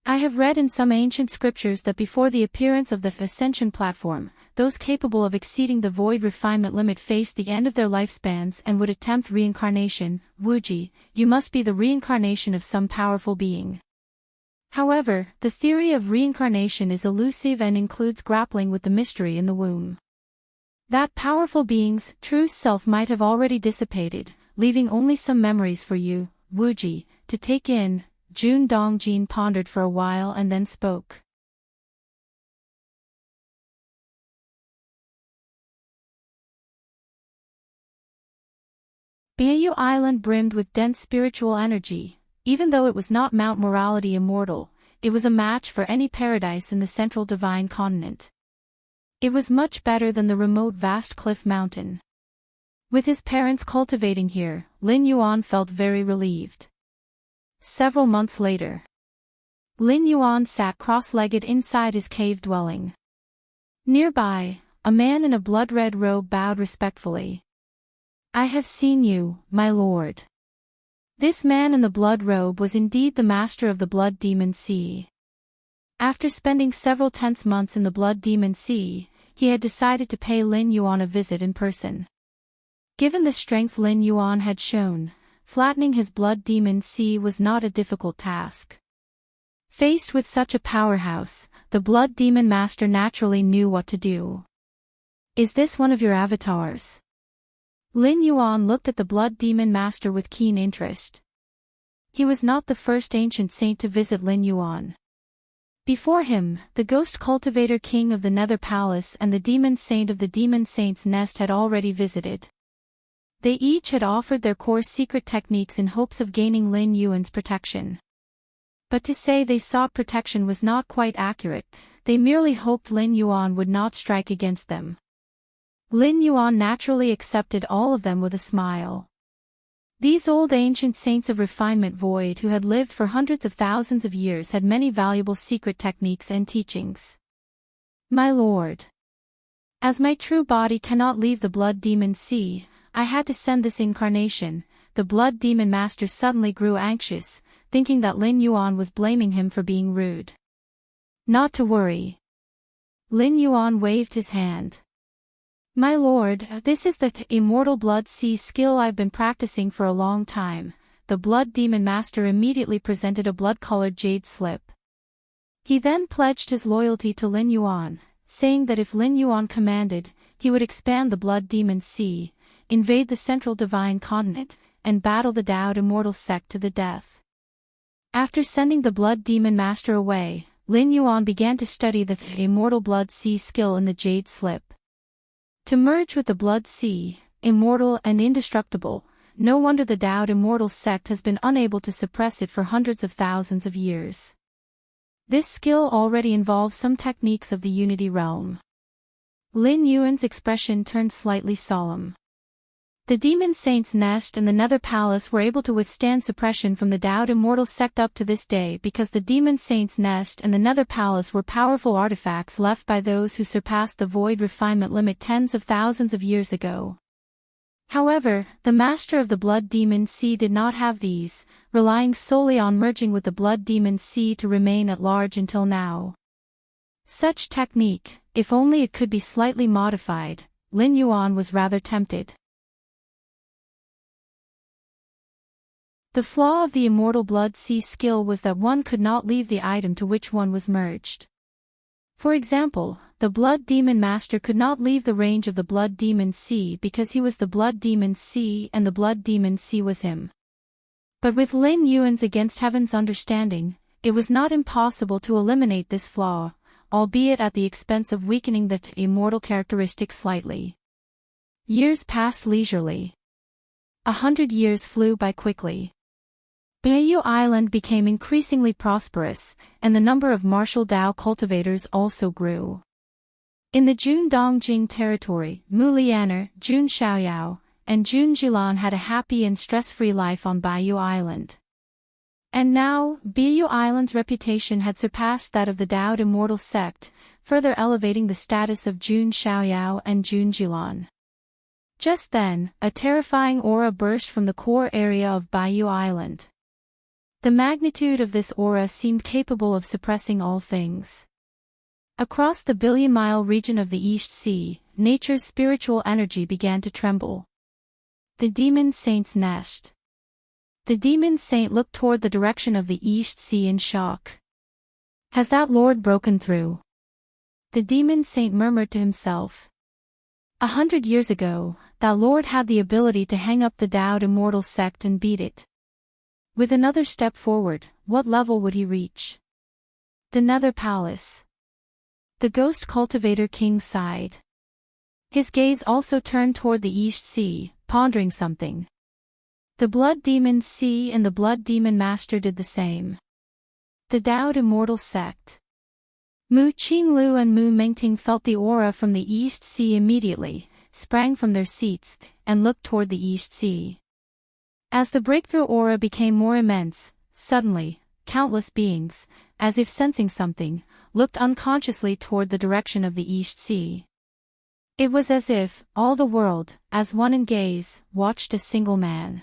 I have read in some ancient scriptures that before the appearance of the Ascension platform, those capable of exceeding the void refinement limit faced the end of their lifespans and would attempt reincarnation. Wuji, you must be the reincarnation of some powerful being. However, the theory of reincarnation is elusive and includes grappling with the mystery in the womb. That powerful being's true self might have already dissipated, leaving only some memories for you, Wuji, to take in. Jun Dongjin pondered for a while and then spoke. Beiyu Island brimmed with dense spiritual energy. Even though it was not Mount Morality Immortal, it was a match for any paradise in the central divine continent. It was much better than the remote vast cliff mountain. With his parents cultivating here, Lin Yuan felt very relieved. Several months later, Lin Yuan sat cross-legged inside his cave dwelling. Nearby, a man in a blood-red robe bowed respectfully. I have seen you, my lord. This man in the blood robe was indeed the master of the Blood Demon Sea. After spending several tense months in the Blood Demon Sea, he had decided to pay Lin Yuan a visit in person. Given the strength Lin Yuan had shown, flattening his Blood Demon Sea was not a difficult task. Faced with such a powerhouse, the Blood Demon Master naturally knew what to do. Is this one of your avatars? Lin Yuan looked at the Blood Demon Master with keen interest. He was not the first ancient saint to visit Lin Yuan. Before him, the ghost cultivator king of the Nether Palace and the demon saint of the demon saint's nest had already visited. They each had offered their core secret techniques in hopes of gaining Lin Yuan's protection. But to say they sought protection was not quite accurate, they merely hoped Lin Yuan would not strike against them. Lin Yuan naturally accepted all of them with a smile. These old ancient saints of refinement void who had lived for hundreds of thousands of years had many valuable secret techniques and teachings. My lord. As my true body cannot leave the blood demon sea, I had to send this incarnation. The blood demon master suddenly grew anxious, thinking that Lin Yuan was blaming him for being rude. Not to worry. Lin Yuan waved his hand. My lord, this is the immortal blood sea skill I've been practicing for a long time. The blood demon master immediately presented a blood-colored jade slip. He then pledged his loyalty to Lin Yuan, saying that if Lin Yuan commanded, he would expand the blood demon sea, invade the central divine continent, and battle the Dowd immortal sect to the death. After sending the blood demon master away, Lin Yuan began to study the immortal blood sea skill in the jade slip. To merge with the blood sea, immortal and indestructible, no wonder the Dowd immortal sect has been unable to suppress it for hundreds of thousands of years. This skill already involves some techniques of the unity realm. Lin Yuan's expression turned slightly solemn. The demon saint's nest and the Nether Palace were able to withstand suppression from the Dowd immortal sect up to this day because the demon saint's nest and the Nether Palace were powerful artifacts left by those who surpassed the void refinement limit tens of thousands of years ago. However, the master of the blood demon sea did not have these, relying solely on merging with the blood demon sea to remain at large until now. Such technique, if only it could be slightly modified, Lin Yuan was rather tempted. The flaw of the immortal blood sea skill was that one could not leave the item to which one was merged. For example, the blood demon master could not leave the range of the blood demon sea because he was the blood demon sea and the blood demon sea was him. But with Lin Yuan's against heaven's understanding, it was not impossible to eliminate this flaw, albeit at the expense of weakening the immortal characteristic slightly. Years passed leisurely. 100 years flew by quickly. Beiyu Island became increasingly prosperous, and the number of martial Dao cultivators also grew. In the Jun Dongjing territory, Mu Lianer, Jun Xiaoyao, and Jun Jilan had a happy and stress-free life on Beiyu Island. And now, Beiyu Island's reputation had surpassed that of the Dowd immortal sect, further elevating the status of Jun Xiaoyao and Jun Jilan. Just then, a terrifying aura burst from the core area of Beiyu Island. The magnitude of this aura seemed capable of suppressing all things. Across the billion-mile region of the East Sea, nature's spiritual energy began to tremble. The demon saint's nest. The demon saint looked toward the direction of the East Sea in shock. Has that lord broken through? The demon saint murmured to himself. 100 years ago, that lord had the ability to hang up the Dowd immortal sect and beat it. With another step forward, what level would he reach? The Nether Palace. The ghost cultivator king sighed. His gaze also turned toward the East Sea, pondering something. The blood demon sea and the blood demon master did the same. The Dowd immortal sect. Mu Qinglu and Mu Mengting felt the aura from the East Sea immediately, sprang from their seats, and looked toward the East Sea. As the breakthrough aura became more immense, suddenly, countless beings, as if sensing something, looked unconsciously toward the direction of the East Sea. It was as if, all the world, as one in gaze, watched a single man.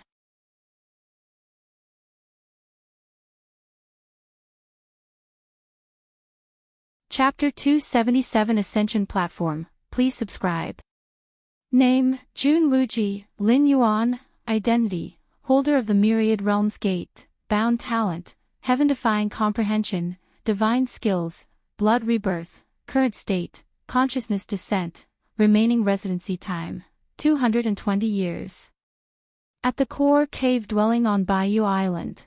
Chapter 277 Ascension Platform, please subscribe. Name, Jun Wuji, Lin Yuan, Identity, Holder of the Myriad Realms Gate, Bound Talent, Heaven-defying Comprehension, Divine Skills, Blood Rebirth, Current State, Consciousness Descent, Remaining Residency Time, 220 years. At the core cave dwelling on Beiyu Island.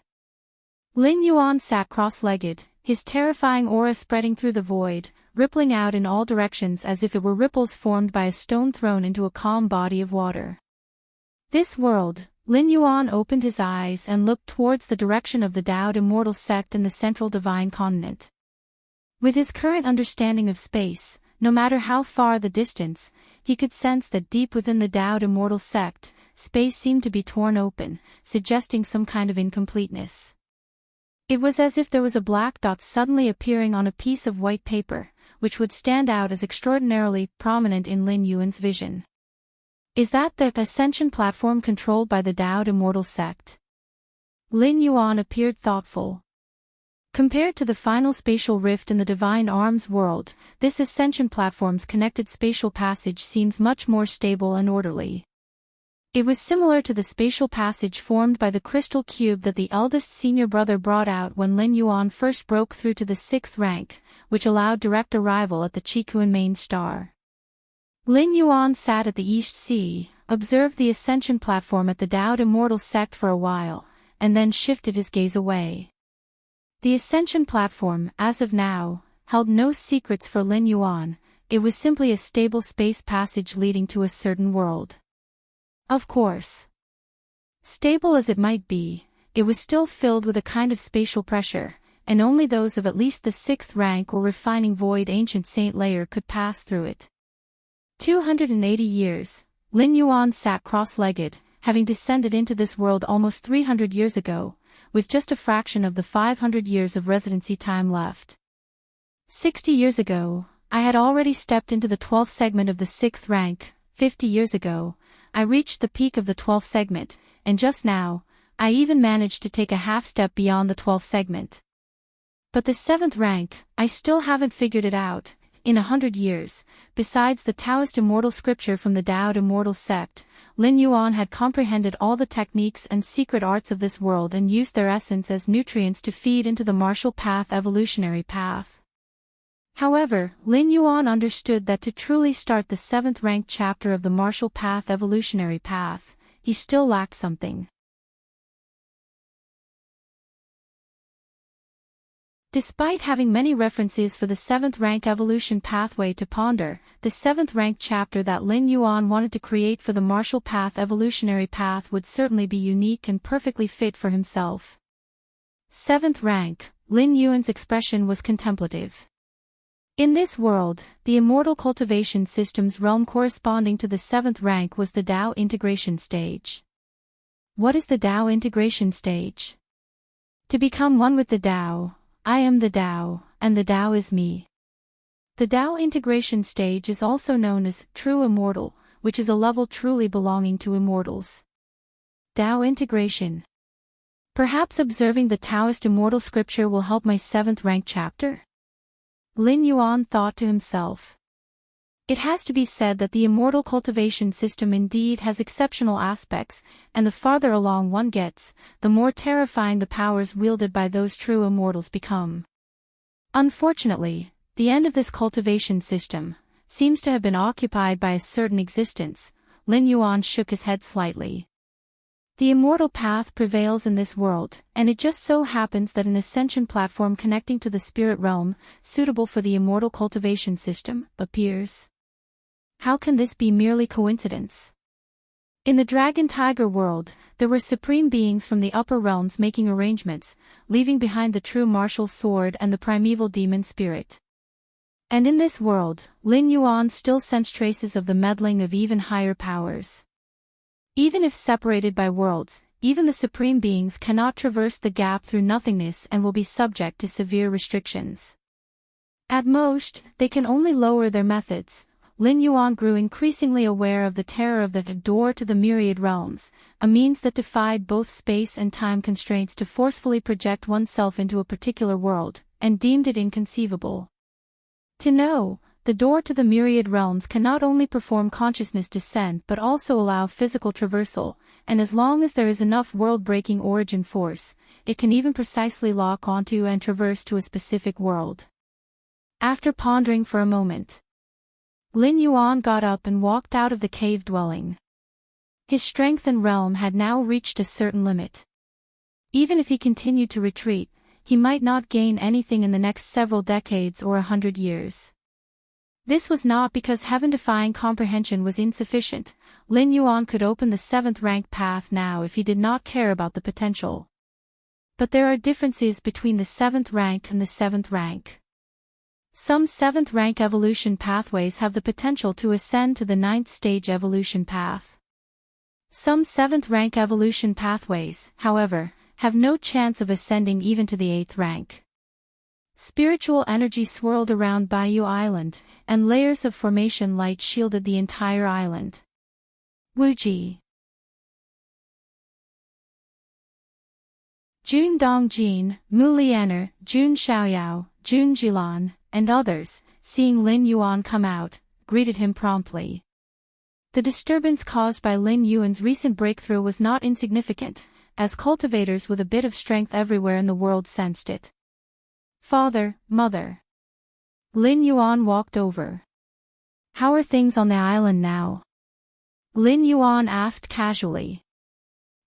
Lin Yuan sat cross-legged, his terrifying aura spreading through the void, rippling out in all directions as if it were ripples formed by a stone thrown into a calm body of water. This world. Lin Yuan opened his eyes and looked towards the direction of the Taoed Immortal sect in the central divine continent. With his current understanding of space, no matter how far the distance, he could sense that deep within the Taoed Immortal sect, space seemed to be torn open, suggesting some kind of incompleteness. It was as if there was a black dot suddenly appearing on a piece of white paper, which would stand out as extraordinarily prominent in Lin Yuan's vision. Is that the ascension platform controlled by the Taoed Immortal sect? Lin Yuan appeared thoughtful. Compared to the final spatial rift in the Divine Arms world, this ascension platform's connected spatial passage seems much more stable and orderly. It was similar to the spatial passage formed by the crystal cube that the eldest senior brother brought out when Lin Yuan first broke through to the 6th rank, which allowed direct arrival at the Qikuan main star. Lin Yuan sat at the East Sea, observed the ascension platform at the Taoed Immortal sect for a while, and then shifted his gaze away. The ascension platform, as of now, held no secrets for Lin Yuan. It was simply a stable space passage leading to a certain world. Of course. Stable as it might be, it was still filled with a kind of spatial pressure, and only those of at least the 6th rank or refining void ancient saint layer could pass through it. 280 years, Lin Yuan sat cross-legged, having descended into this world almost 300 years ago, with just a fraction of the 500 years of residency time left. 60 years ago, I had already stepped into the 12th segment of the 6th rank. 50 years ago, I reached the peak of the 12th segment, and just now, I even managed to take a half step beyond the 12th segment. But the 7th rank, I still haven't figured it out. In 100 years, besides the Taoist immortal scripture from the Taoed Immortal sect, Lin Yuan had comprehended all the techniques and secret arts of this world and used their essence as nutrients to feed into the martial path evolutionary path. However, Lin Yuan understood that to truly start the 7th ranked chapter of the martial path evolutionary path, he still lacked something. Despite having many references for the 7th rank evolution pathway to ponder, the 7th rank chapter that Lin Yuan wanted to create for the martial path evolutionary path would certainly be unique and perfectly fit for himself. 7th rank, Lin Yuan's expression was contemplative. In this world, the immortal cultivation system's realm corresponding to the 7th rank was the Tao integration stage. What is the Tao integration stage? To become one with the Tao. I am the Tao, and the Tao is me. The Tao integration stage is also known as true immortal, which is a level truly belonging to immortals. Tao integration. Perhaps observing the Taoist immortal scripture will help my 7th rank chapter? Lin Yuan thought to himself. It has to be said that the immortal cultivation system indeed has exceptional aspects, and the farther along one gets, the more terrifying the powers wielded by those true immortals become. Unfortunately, the end of this cultivation system seems to have been occupied by a certain existence. Lin Yuan shook his head slightly. The immortal path prevails in this world, and it just so happens that an ascension platform connecting to the spirit realm, suitable for the immortal cultivation system, appears. How can this be merely coincidence? In the Dragon Tiger world, there were supreme beings from the upper realms making arrangements, leaving behind the true martial sword and the primeval demon spirit. And in this world, Lin Yuan still sensed traces of the meddling of even higher powers. Even if separated by worlds, even the supreme beings cannot traverse the gap through nothingness and will be subject to severe restrictions. At most, they can only lower their methods. Lin Yuan grew increasingly aware of the terror of the door to the myriad realms, a means that defied both space and time constraints to forcefully project oneself into a particular world, and deemed it inconceivable. To know, the door to the myriad realms can not only perform consciousness descent but also allow physical traversal, and as long as there is enough world-breaking origin force, it can even precisely lock onto and traverse to a specific world. After pondering for a moment, Lin Yuan got up and walked out of the cave dwelling. His strength and realm had now reached a certain limit. Even if he continued to retreat, he might not gain anything in the next several decades or 100 years. This was not because heaven-defying comprehension was insufficient. Lin Yuan could open the 7th rank path now if he did not care about the potential. But there are differences between the 7th rank and the 7th rank. Some 7th rank evolution pathways have the potential to ascend to the 9th stage evolution path. Some 7th rank evolution pathways, however, have no chance of ascending even to the 8th rank. Spiritual energy swirled around Bayou Island, and layers of formation light shielded the entire island. Wuxia, Jun Dongjin, Mu Lianer, Jun Xiaoyao, Jun Jilan, and others, seeing Lin Yuan come out, greeted him promptly. The disturbance caused by Lin Yuan's recent breakthrough was not insignificant, as cultivators with a bit of strength everywhere in the world sensed it. Father, Mother. Lin Yuan walked over. How are things on the island now? Lin Yuan asked casually.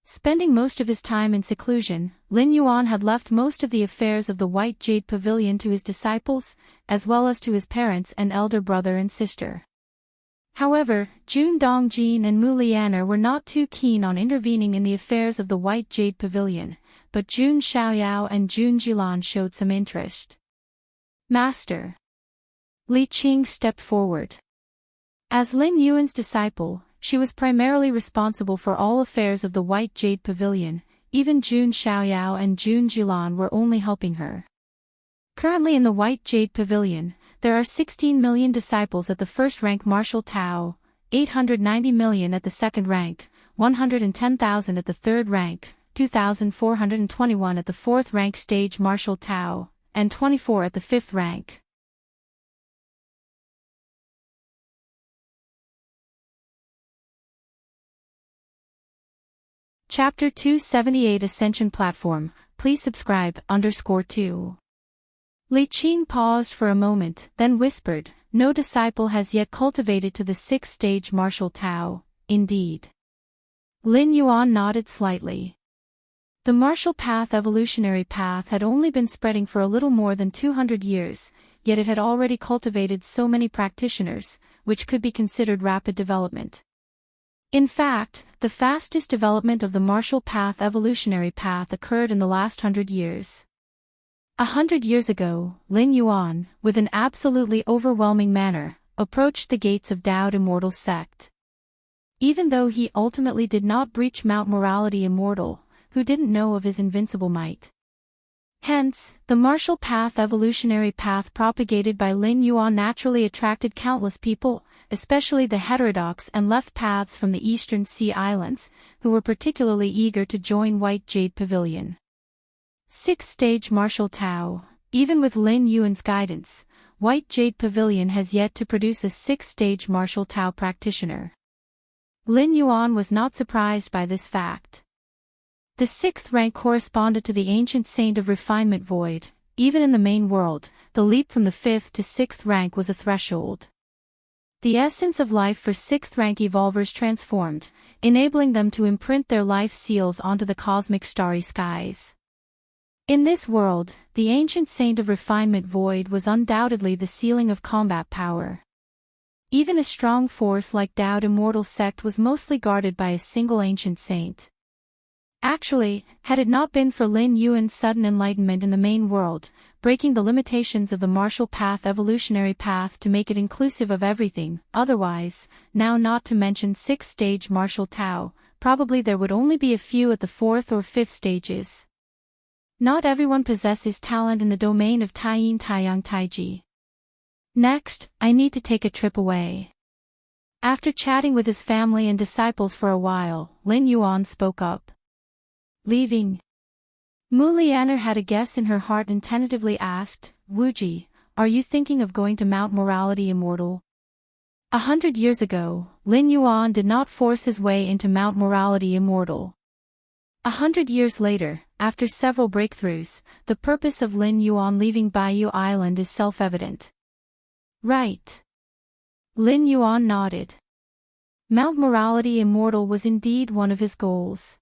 Spending most of his time in seclusion, Lin Yuan had left most of the affairs of the White Jade Pavilion to his disciples, as well as to his parents and elder brother and sister. However, Jun Dongjin and Mu Lianer were not too keen on intervening in the affairs of the White Jade Pavilion, but Jun Xiaoyao and Jun Jilan showed some interest. Master. Li Qing stepped forward. As Lin Yuan's disciple, she was primarily responsible for all affairs of the White Jade Pavilion. Even Jun Xiaoyao and Jun Jilan were only helping her. Currently in the White Jade Pavilion, there are 16 million disciples at the 1st rank martial Tao, 890 million at the 2nd rank, 110,000 at the 3rd rank, 2,421 at the 4th rank stage martial Tao, and 24 at the 5th rank. Chapter 278 Ascension Platform, please subscribe, _2. Li Qing paused for a moment, then whispered, no disciple has yet cultivated to the 6th stage martial Tao, indeed. Lin Yuan nodded slightly. The martial path evolutionary path had only been spreading for a little more than 200 years, yet it had already cultivated so many practitioners, which could be considered rapid development. In fact, the fastest development of the martial path evolutionary path occurred in the last 100 years. 100 years ago, Lin Yuan, with an absolutely overwhelming manner, approached the gates of Dao Immortal sect. Even though he ultimately did not breach Mount Morality Immortal, who didn't know of his invincible might. Hence, the martial path evolutionary path propagated by Lin Yuan naturally attracted countless people, especially the heterodox and left paths from the Eastern Sea Islands, who were particularly eager to join White Jade Pavilion. 6th stage martial Tao. Even with Lin Yuan's guidance, White Jade Pavilion has yet to produce a 6th stage martial Tao practitioner. Lin Yuan was not surprised by this fact. The 6th rank corresponded to the ancient saint of refinement void. Even in the main world, the leap from the 5th to 6th rank was a threshold. The essence of life for 6th rank evolvers transformed, enabling them to imprint their life seals onto the cosmic starry skies. In this world, the ancient saint of refinement void was undoubtedly the ceiling of combat power. Even a strong force like Dao Immortal sect was mostly guarded by a single ancient saint. Actually, had it not been for Lin Yuan's sudden enlightenment in the main world, breaking the limitations of the martial path evolutionary path to make it inclusive of everything, otherwise, now not to mention 6th stage martial Tao, probably there would only be a few at the 4th or 5th stages. Not everyone possesses talent in the domain of Taiyin Taiyang Taiji. Next, I need to take a trip away. After chatting with his family and disciples for a while, Lin Yuan spoke up. Leaving? Mu Lianer had a guess in her heart and tentatively asked, Wuxia, are you thinking of going to Mount Morality Immortal? 100 years ago, Lin Yuan did not force his way into Mount Morality Immortal. 100 years later, after several breakthroughs, the purpose of Lin Yuan leaving Bayou Island is self-evident. Right. Lin Yuan nodded. Mount Morality Immortal was indeed one of his goals.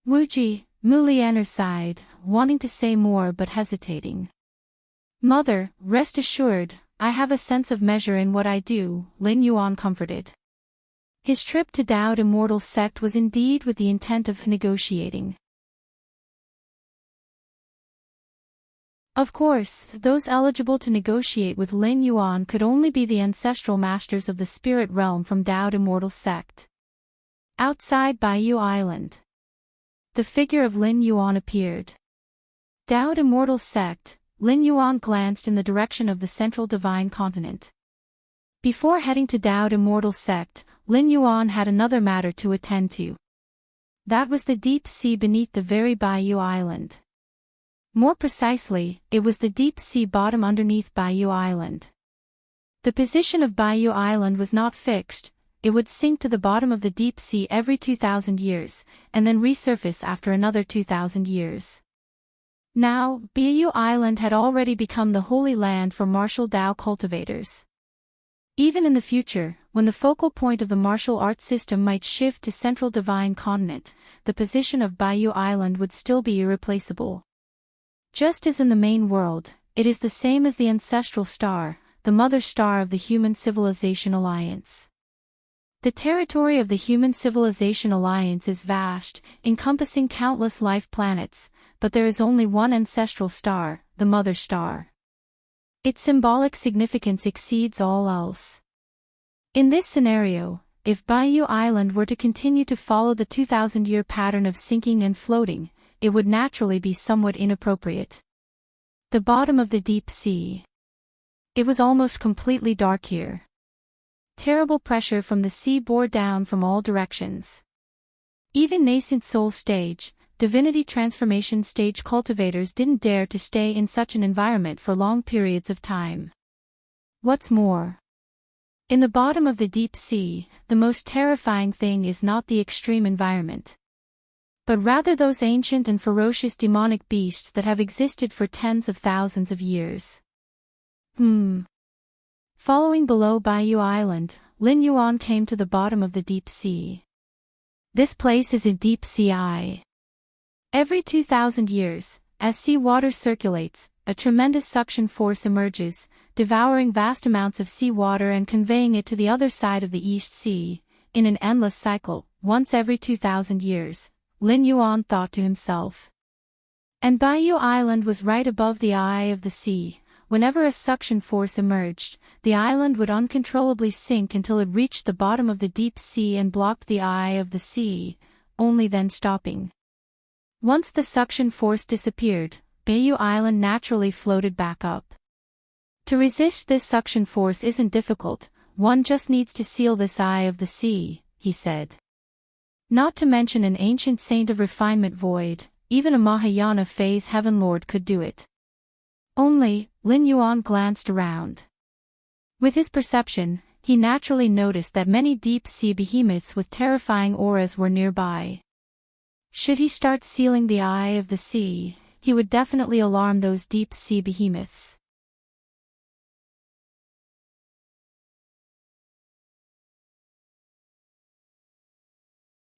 Wuxia, Mulianer sighed, wanting to say more but hesitating. Mother, rest assured, I have a sense of measure in what I do, Lin Yuan comforted. His trip to Dao Immortal sect was indeed with the intent of negotiating. Of course, those eligible to negotiate with Lin Yuan could only be the ancestral masters of the spirit realm from Dao Immortal sect. Outside Baiyu Island, the figure of Lin Yuan appeared. Dao Immortal sect, Lin Yuan glanced in the direction of the central divine continent. Before heading to Dao Immortal sect, Lin Yuan had another matter to attend to. That was the deep sea beneath the very Baiyu Island. More precisely, it was the deep sea bottom underneath Baiyu Island. The position of Baiyu Island was not fixed, it would sink to the bottom of the deep sea every 2,000 years, and then resurface after another 2,000 years. Now, Baiyu Island had already become the holy land for martial Dao cultivators. Even in the future, when the focal point of the martial arts system might shift to Central Divine Continent, the position of Baiyu Island would still be irreplaceable. Just as in the main world, it is the same as the ancestral star, the mother star of the Human Civilization Alliance. The territory of the Human Civilization Alliance is vast, encompassing countless life planets, but there is only one ancestral star, the mother star. Its symbolic significance exceeds all else. In this scenario, if Baiyu Island were to continue to follow the 2,000-year pattern of sinking and floating, it would naturally be somewhat inappropriate. The bottom of the deep sea. It was almost completely dark here. Terrible pressure from the sea bore down from all directions. Even nascent soul stage, divinity transformation stage cultivators didn't dare to stay in such an environment for long periods of time. What's more, in the bottom of the deep sea, the most terrifying thing is not the extreme environment, but rather those ancient and ferocious demonic beasts that have existed for tens of thousands of years. Following below Baiyu Island, Lin Yuan came to the bottom of the deep sea. This place is a deep sea eye. Every 2,000 years, as sea water circulates, a tremendous suction force emerges, devouring vast amounts of sea water and conveying it to the other side of the East Sea, in an endless cycle, once every 2,000 years. Lin Yuan thought to himself. And Baiyu Island was right above the eye of the sea. Whenever a suction force emerged, the island would uncontrollably sink until it reached the bottom of the deep sea and blocked the eye of the sea, only then stopping. Once the suction force disappeared, Baiyu Island naturally floated back up. To resist this suction force isn't difficult, one just needs to seal this eye of the sea, he said. Not to mention an ancient saint of refinement void, even a Mahayana phase heaven lord could do it. Only, Lin Yuan glanced around. With his perception, he naturally noticed that many deep-sea behemoths with terrifying auras were nearby. Should he start sealing the eye of the sea, he would definitely alarm those deep-sea behemoths.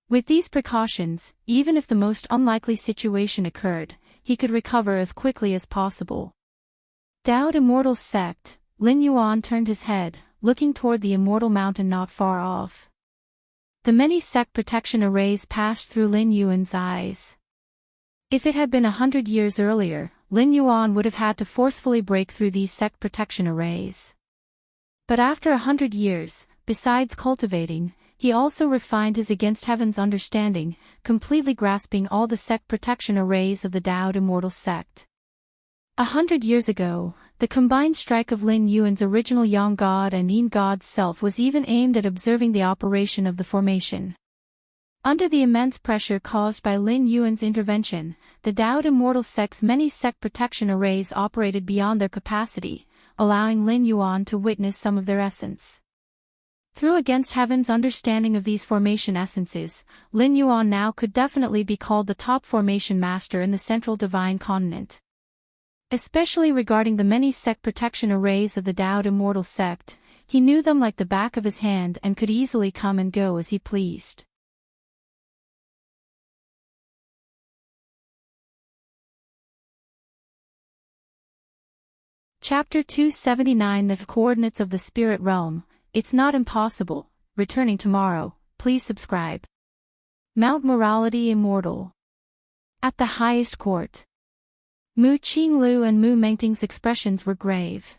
With these precautions, even if the most unlikely situation occurred, he could recover as quickly as possible. Dao Immortal sect, Lin Yuan turned his head, looking toward the Immortal Mountain not far off. The many sect protection arrays passed through Lin Yuan's eyes. If it had been 100 years earlier, Lin Yuan would have had to forcefully break through these sect protection arrays. But after 100 years, besides cultivating, he also refined his against heaven's understanding, completely grasping all the sect protection arrays of the Dao Immortal sect. 100 years ago, the combined strike of Lin Yuan's original Yang God and Yin God's self was even aimed at observing the operation of the formation. Under the immense pressure caused by Lin Yuan's intervention, the Dao Immortal sect's many sect protection arrays operated beyond their capacity, allowing Lin Yuan to witness some of their essence. Through against heaven's understanding of these formation essences, Lin Yuan now could definitely be called the top formation master in the Central Divine Continent. Especially regarding the many sect protection arrays of the Dao Immortal sect, he knew them like the back of his hand and could easily come and go as he pleased. Chapter 279 The Coordinates of the Spirit Realm. It's not impossible. Returning tomorrow. Please subscribe. Mount Morality Immortal. At the highest court. Mu Qinglu and Mu Mengting's expressions were grave.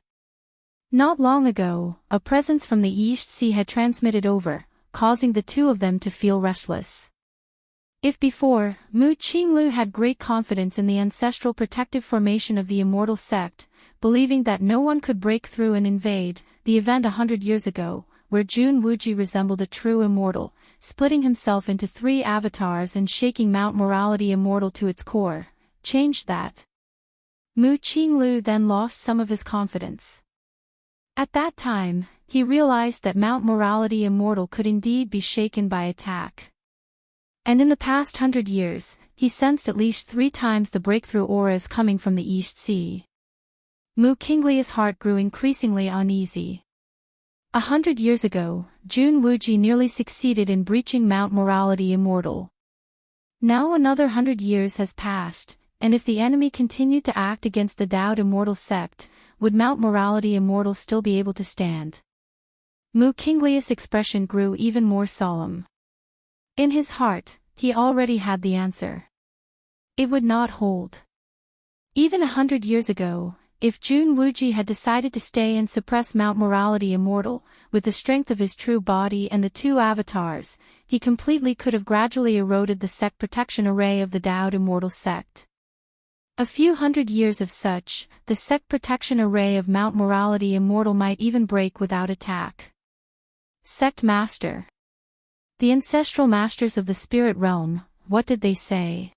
Not long ago, a presence from the East Sea had transmitted over, causing the two of them to feel restless. If before, Mu Qinglu had great confidence in the ancestral protective formation of the Immortal sect, believing that no one could break through and invade, the event 100 years ago, where Jun Wuji resembled a true immortal, splitting himself into 3 avatars and shaking Mount Morality Immortal to its core, changed that. Mu Qinglu then lost some of his confidence. At that time, he realized that Mount Morality Immortal could indeed be shaken by attack. And in the past 100 years, he sensed at least 3 times the breakthrough auras coming from the East Sea. Mu Qinglia's heart grew increasingly uneasy. 100 years ago, Jun Wuji nearly succeeded in breaching Mount Morality Immortal. Now another 100 years has passed, and if the enemy continued to act against the Dao Immortal sect, would Mount Morality Immortal still be able to stand? Mu Qinglia's expression grew even more solemn. In his heart, he already had the answer. It would not hold. Even 100 years ago, if Jun Wuji had decided to stay and suppress Mount Morality Immortal, with the strength of his true body and the 2 avatars, he completely could have gradually eroded the sect protection array of the Dao Immortal sect. A few 100 years of such, the sect protection array of Mount Morality Immortal might even break without attack. Sect Master. The ancestral masters of the spirit realm, what did they say?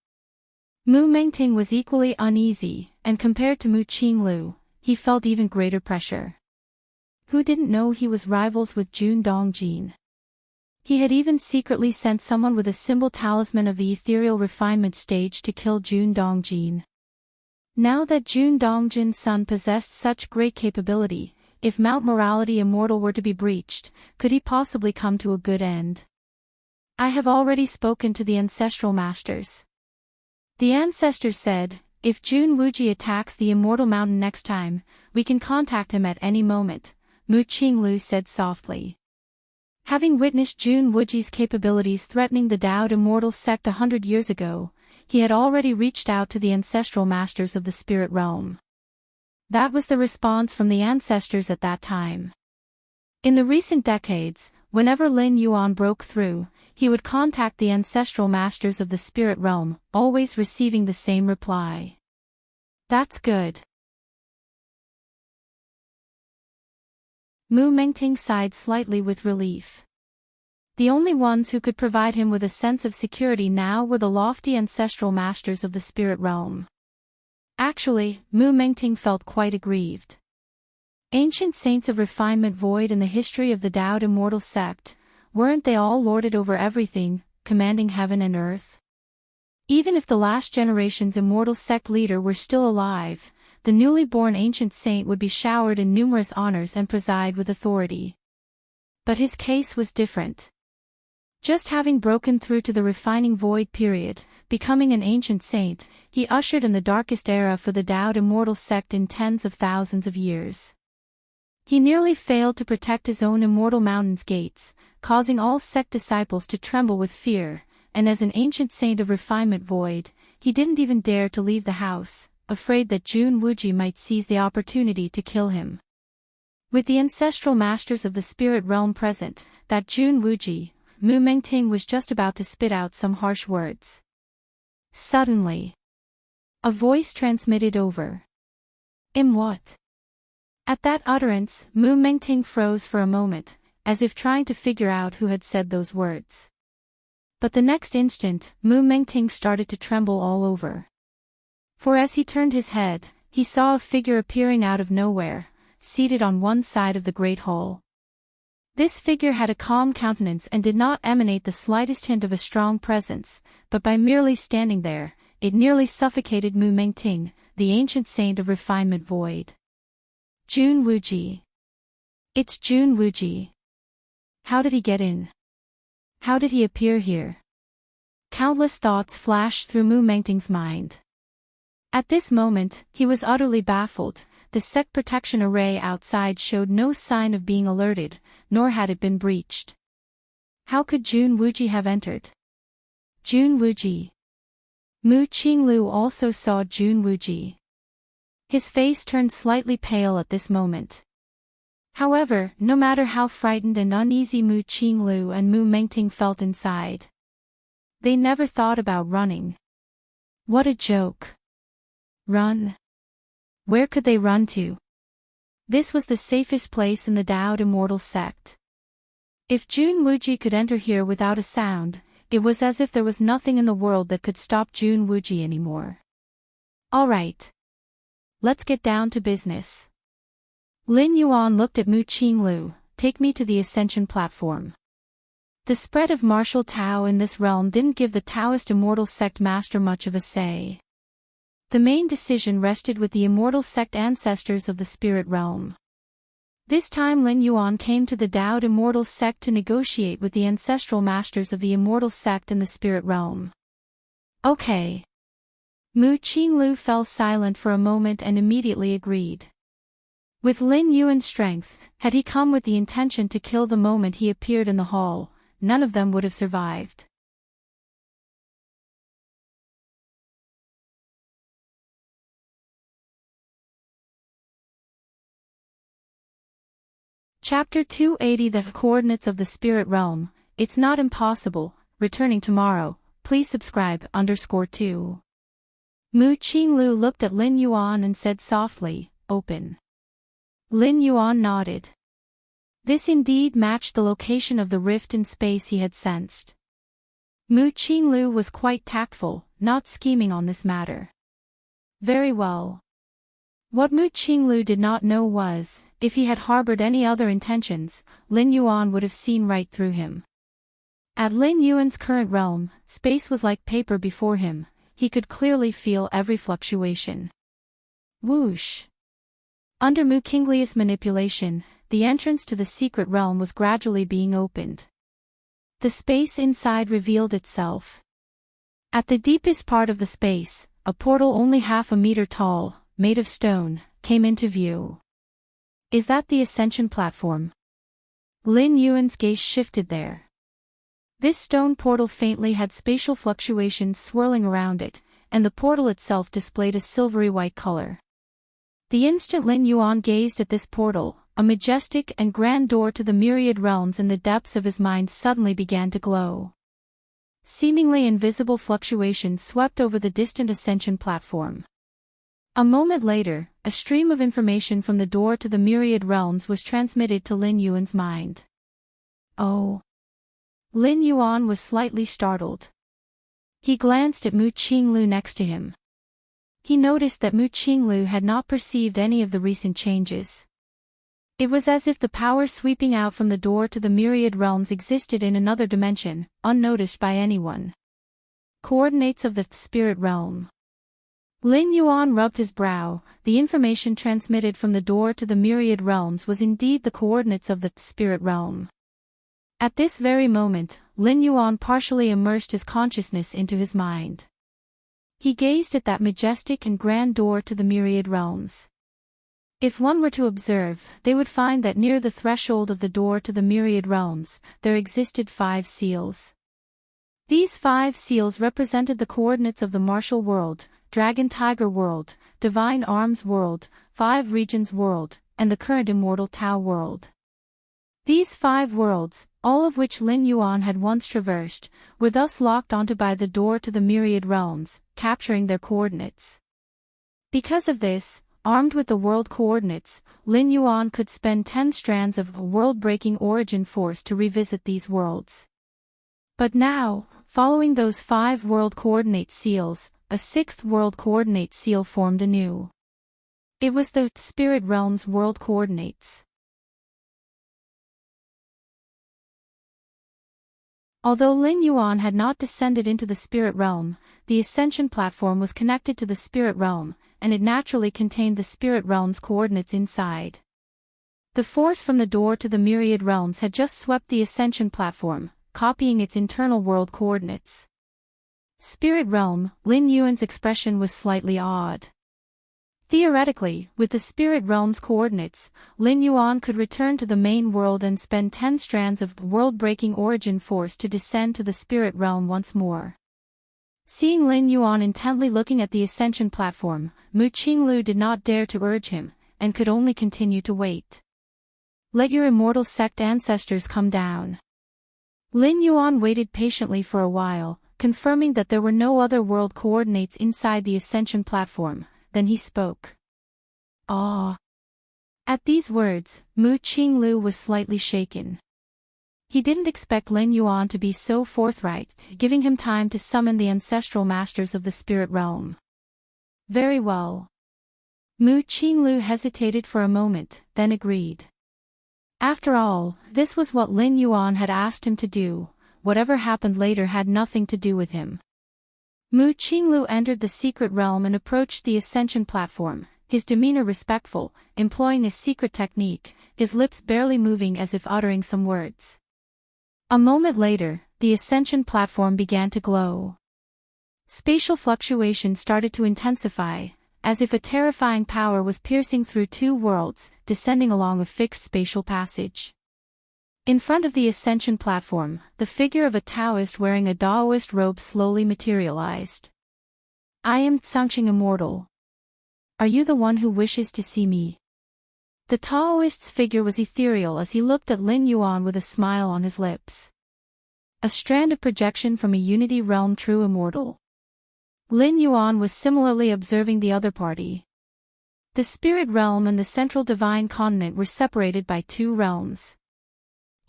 Mu Mengting was equally uneasy, and compared to Mu Qinglu, he felt even greater pressure. Who didn't know he was rivals with Jun Dongjin? He had even secretly sent someone with a symbol talisman of the ethereal refinement stage to kill Jun Dongjin. Now that Jun Dongjin's son possessed such great capability, if Mount Morality Immortal were to be breached, could he possibly come to a good end? I have already spoken to the ancestral masters. The ancestors said, if Jun Wuji attacks the Immortal Mountain next time, we can contact him at any moment, Mu Qinglu said softly. Having witnessed Jun Wuji's capabilities threatening the Dao Immortal sect 100 years ago, he had already reached out to the ancestral masters of the spirit realm. That was the response from the ancestors at that time. In the recent decades, whenever Lin Yuan broke through, he would contact the ancestral masters of the spirit realm, always receiving the same reply. That's good. Mu Mengting sighed slightly with relief. The only ones who could provide him with a sense of security now were the lofty ancestral masters of the spirit realm. Actually, Mu Mengting felt quite aggrieved. Ancient saints of refinement void in the history of the Dao Immortal sect, weren't they all lorded over everything, commanding heaven and earth? Even if the last generation's immortal sect leader were still alive, the newly born ancient saint would be showered in numerous honors and preside with authority. But his case was different. Just having broken through to the refining void period, becoming an ancient saint, he ushered in the darkest era for the Dao Immortal sect in tens of thousands of years. He nearly failed to protect his own Immortal Mountain's gates, causing all sect disciples to tremble with fear, and as an ancient saint of refinement void, he didn't even dare to leave the house, afraid that Jun Wuji might seize the opportunity to kill him. With the ancestral masters of the spirit realm present, that Jun Wuji, Mu Mengting was just about to spit out some harsh words. Suddenly, a voice transmitted over. What? At that utterance, Mu Mengting froze for a moment, as if trying to figure out who had said those words. But the next instant, Mu Mengting started to tremble all over. For as he turned his head, he saw a figure appearing out of nowhere, seated on one side of the great hall. This figure had a calm countenance and did not emanate the slightest hint of a strong presence, but by merely standing there, it nearly suffocated Mu Mengting, the ancient saint of refinement void. Jun Wuji. It's Jun Wuji. How did he get in? How did he appear here? Countless thoughts flashed through Mu Mengting's mind. At this moment, he was utterly baffled, the sect protection array outside showed no sign of being alerted, nor had it been breached. How could Jun Wuji have entered? Jun Wuji. Mu Qinglu also saw Jun Wuji. His face turned slightly pale at this moment. However, no matter how frightened and uneasy Mu Qinglu and Mu Mengting felt inside, they never thought about running. What a joke. Run? Where could they run to? This was the safest place in the Daoed Immortal sect. If Jun Wuji could enter here without a sound, it was as if there was nothing in the world that could stop Jun Wuji anymore. Alright. Let's get down to business. Lin Yuan looked at Mu Qinglu. Take me to the Ascension platform. The spread of martial Tao in this realm didn't give the Taoist Immortal sect master much of a say. The main decision rested with the Immortal sect ancestors of the spirit realm. This time Lin Yuan came to the Daoed Immortal sect to negotiate with the ancestral masters of the Immortal sect in the spirit realm. Okay. Mu Qinglu fell silent for a moment and immediately agreed. With Lin Yuan's strength, had he come with the intention to kill the moment he appeared in the hall, none of them would have survived. Chapter 280 The Coordinates of the Spirit Realm. It's not impossible. Returning tomorrow. Please subscribe. _2. Mu Qinglu looked at Lin Yuan and said softly, open. Lin Yuan nodded. This indeed matched the location of the rift in space he had sensed. Mu Qinglu was quite tactful, not scheming on this matter. Very well. What Mu Qinglu did not know was, if he had harbored any other intentions, Lin Yuan would have seen right through him. At Lin Yuan's current realm, space was like paper before him, he could clearly feel every fluctuation. Whoosh! Under Mu Qingli's manipulation, the entrance to the secret realm was gradually being opened. The space inside revealed itself. At the deepest part of the space, a portal only half a meter tall, made of stone, came into view. Is that the ascension platform? Lin Yuan's gaze shifted there. This stone portal faintly had spatial fluctuations swirling around it, and the portal itself displayed a silvery white color. The instant Lin Yuan gazed at this portal, a majestic and grand door to the myriad realms in the depths of his mind suddenly began to glow. Seemingly invisible fluctuations swept over the distant ascension platform. A moment later, a stream of information from the door to the myriad realms was transmitted to Lin Yuan's mind. Oh. Lin Yuan was slightly startled. He glanced at Mu Qinglu next to him. He noticed that Mu Qinglu had not perceived any of the recent changes. It was as if the power sweeping out from the door to the myriad realms existed in another dimension, unnoticed by anyone. Coordinates of the spirit realm. Lin Yuan rubbed his brow. The information transmitted from the door to the myriad realms was indeed the coordinates of the spirit realm. At this very moment, Lin Yuan partially immersed his consciousness into his mind. He gazed at that majestic and grand door to the myriad realms. If one were to observe, they would find that near the threshold of the door to the myriad realms, there existed 5 seals. These 5 seals represented the coordinates of the martial world, Dragon Tiger world, Divine Arms world, 5 regions world, and the current Immortal Tao world. These 5 worlds, all of which Lin Yuan had once traversed, were thus locked onto by the door to the myriad realms, capturing their coordinates. Because of this, armed with the world coordinates, Lin Yuan could spend 10 strands of world-breaking origin force to revisit these worlds. But now, following those 5 world coordinate seals, a 6th world coordinate seal formed anew. It was the spirit realm's world coordinates. Although Lin Yuan had not descended into the spirit realm, the ascension platform was connected to the spirit realm, and it naturally contained the spirit realm's coordinates inside. The force from the door to the myriad realms had just swept the ascension platform, copying its internal world coordinates. Spirit realm, Lin Yuan's expression was slightly odd. Theoretically, with the spirit realm's coordinates, Lin Yuan could return to the main world and spend 10 strands of world-breaking origin force to descend to the spirit realm once more. Seeing Lin Yuan intently looking at the ascension platform, Mu Qinglu did not dare to urge him, and could only continue to wait. Let your immortal sect ancestors come down. Lin Yuan waited patiently for a while, confirming that there were no other world coordinates inside the ascension platform. Then he spoke. Ah. At these words, Mu Qinglu was slightly shaken. He didn't expect Lin Yuan to be so forthright, giving him time to summon the ancestral masters of the spirit realm. Very well. Mu Qinglu hesitated for a moment, then agreed. After all, this was what Lin Yuan had asked him to do. Whatever happened later had nothing to do with him. Mu Qinglu entered the secret realm and approached the ascension platform, his demeanor respectful, employing a secret technique, his lips barely moving as if uttering some words. A moment later, the ascension platform began to glow. Spatial fluctuation started to intensify, as if a terrifying power was piercing through two worlds, descending along a fixed spatial passage. In front of the ascension platform, the figure of a Taoist wearing a Daoist robe slowly materialized. I am Tsangqing Immortal. Are you the one who wishes to see me? The Taoist's figure was ethereal as he looked at Lin Yuan with a smile on his lips. A strand of projection from a unity realm true immortal. Lin Yuan was similarly observing the other party. The spirit realm and the central divine continent were separated by two realms.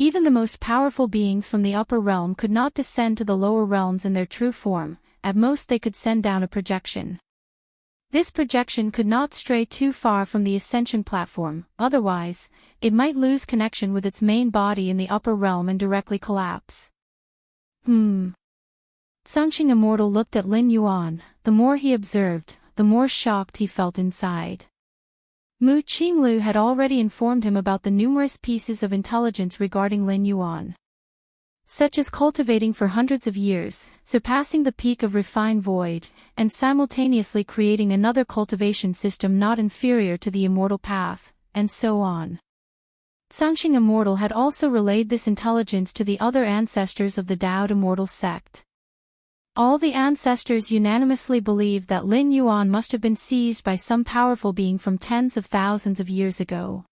Even the most powerful beings from the upper realm could not descend to the lower realms in their true form, at most they could send down a projection. This projection could not stray too far from the ascension platform, otherwise, it might lose connection with its main body in the upper realm and directly collapse. Tsangqing Immortal looked at Lin Yuan. The more he observed, the more shocked he felt inside. Mu Qinglu had already informed him about the numerous pieces of intelligence regarding Lin Yuan. Such as cultivating for hundreds of years, surpassing the peak of refined void, and simultaneously creating another cultivation system not inferior to the immortal path, and so on. Tsangqing Immortal had also relayed this intelligence to the other ancestors of the Daoed Immortal sect. All the ancestors unanimously believed that Lin Yuan must have been seized by some powerful being from tens of thousands of years ago.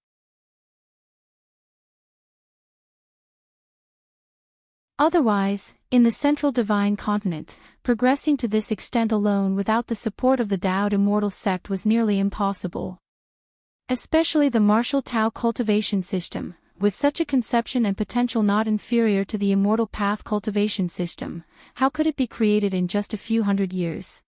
Otherwise, in the central divine continent, progressing to this extent alone without the support of the Daoed Immortal sect was nearly impossible. Especially the martial Tao cultivation system, with such a conception and potential not inferior to the immortal path cultivation system, how could it be created in just a few hundred years?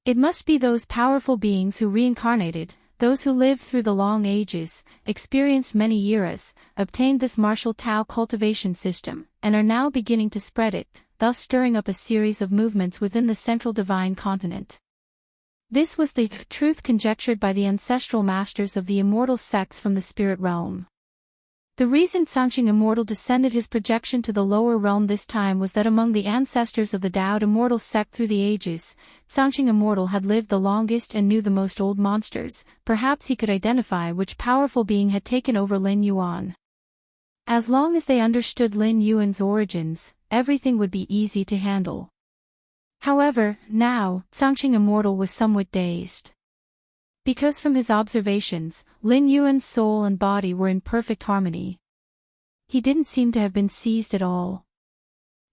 It must be those powerful beings who reincarnated, those who lived through the long ages, experienced many eras, obtained this martial Tao cultivation system, and are now beginning to spread it, thus stirring up a series of movements within the central divine continent. This was the truth conjectured by the ancestral masters of the immortal sects from the spirit realm. The reason Tsangqing Immortal descended his projection to the lower realm this time was that among the ancestors of the Daoed Immortal sect through the ages, Tsangqing Immortal had lived the longest and knew the most old monsters. Perhaps he could identify which powerful being had taken over Lin Yuan. As long as they understood Lin Yuan's origins, everything would be easy to handle. However, now, Tsangqing Immortal was somewhat dazed. Because from his observations, Lin Yuan's soul and body were in perfect harmony. He didn't seem to have been seized at all.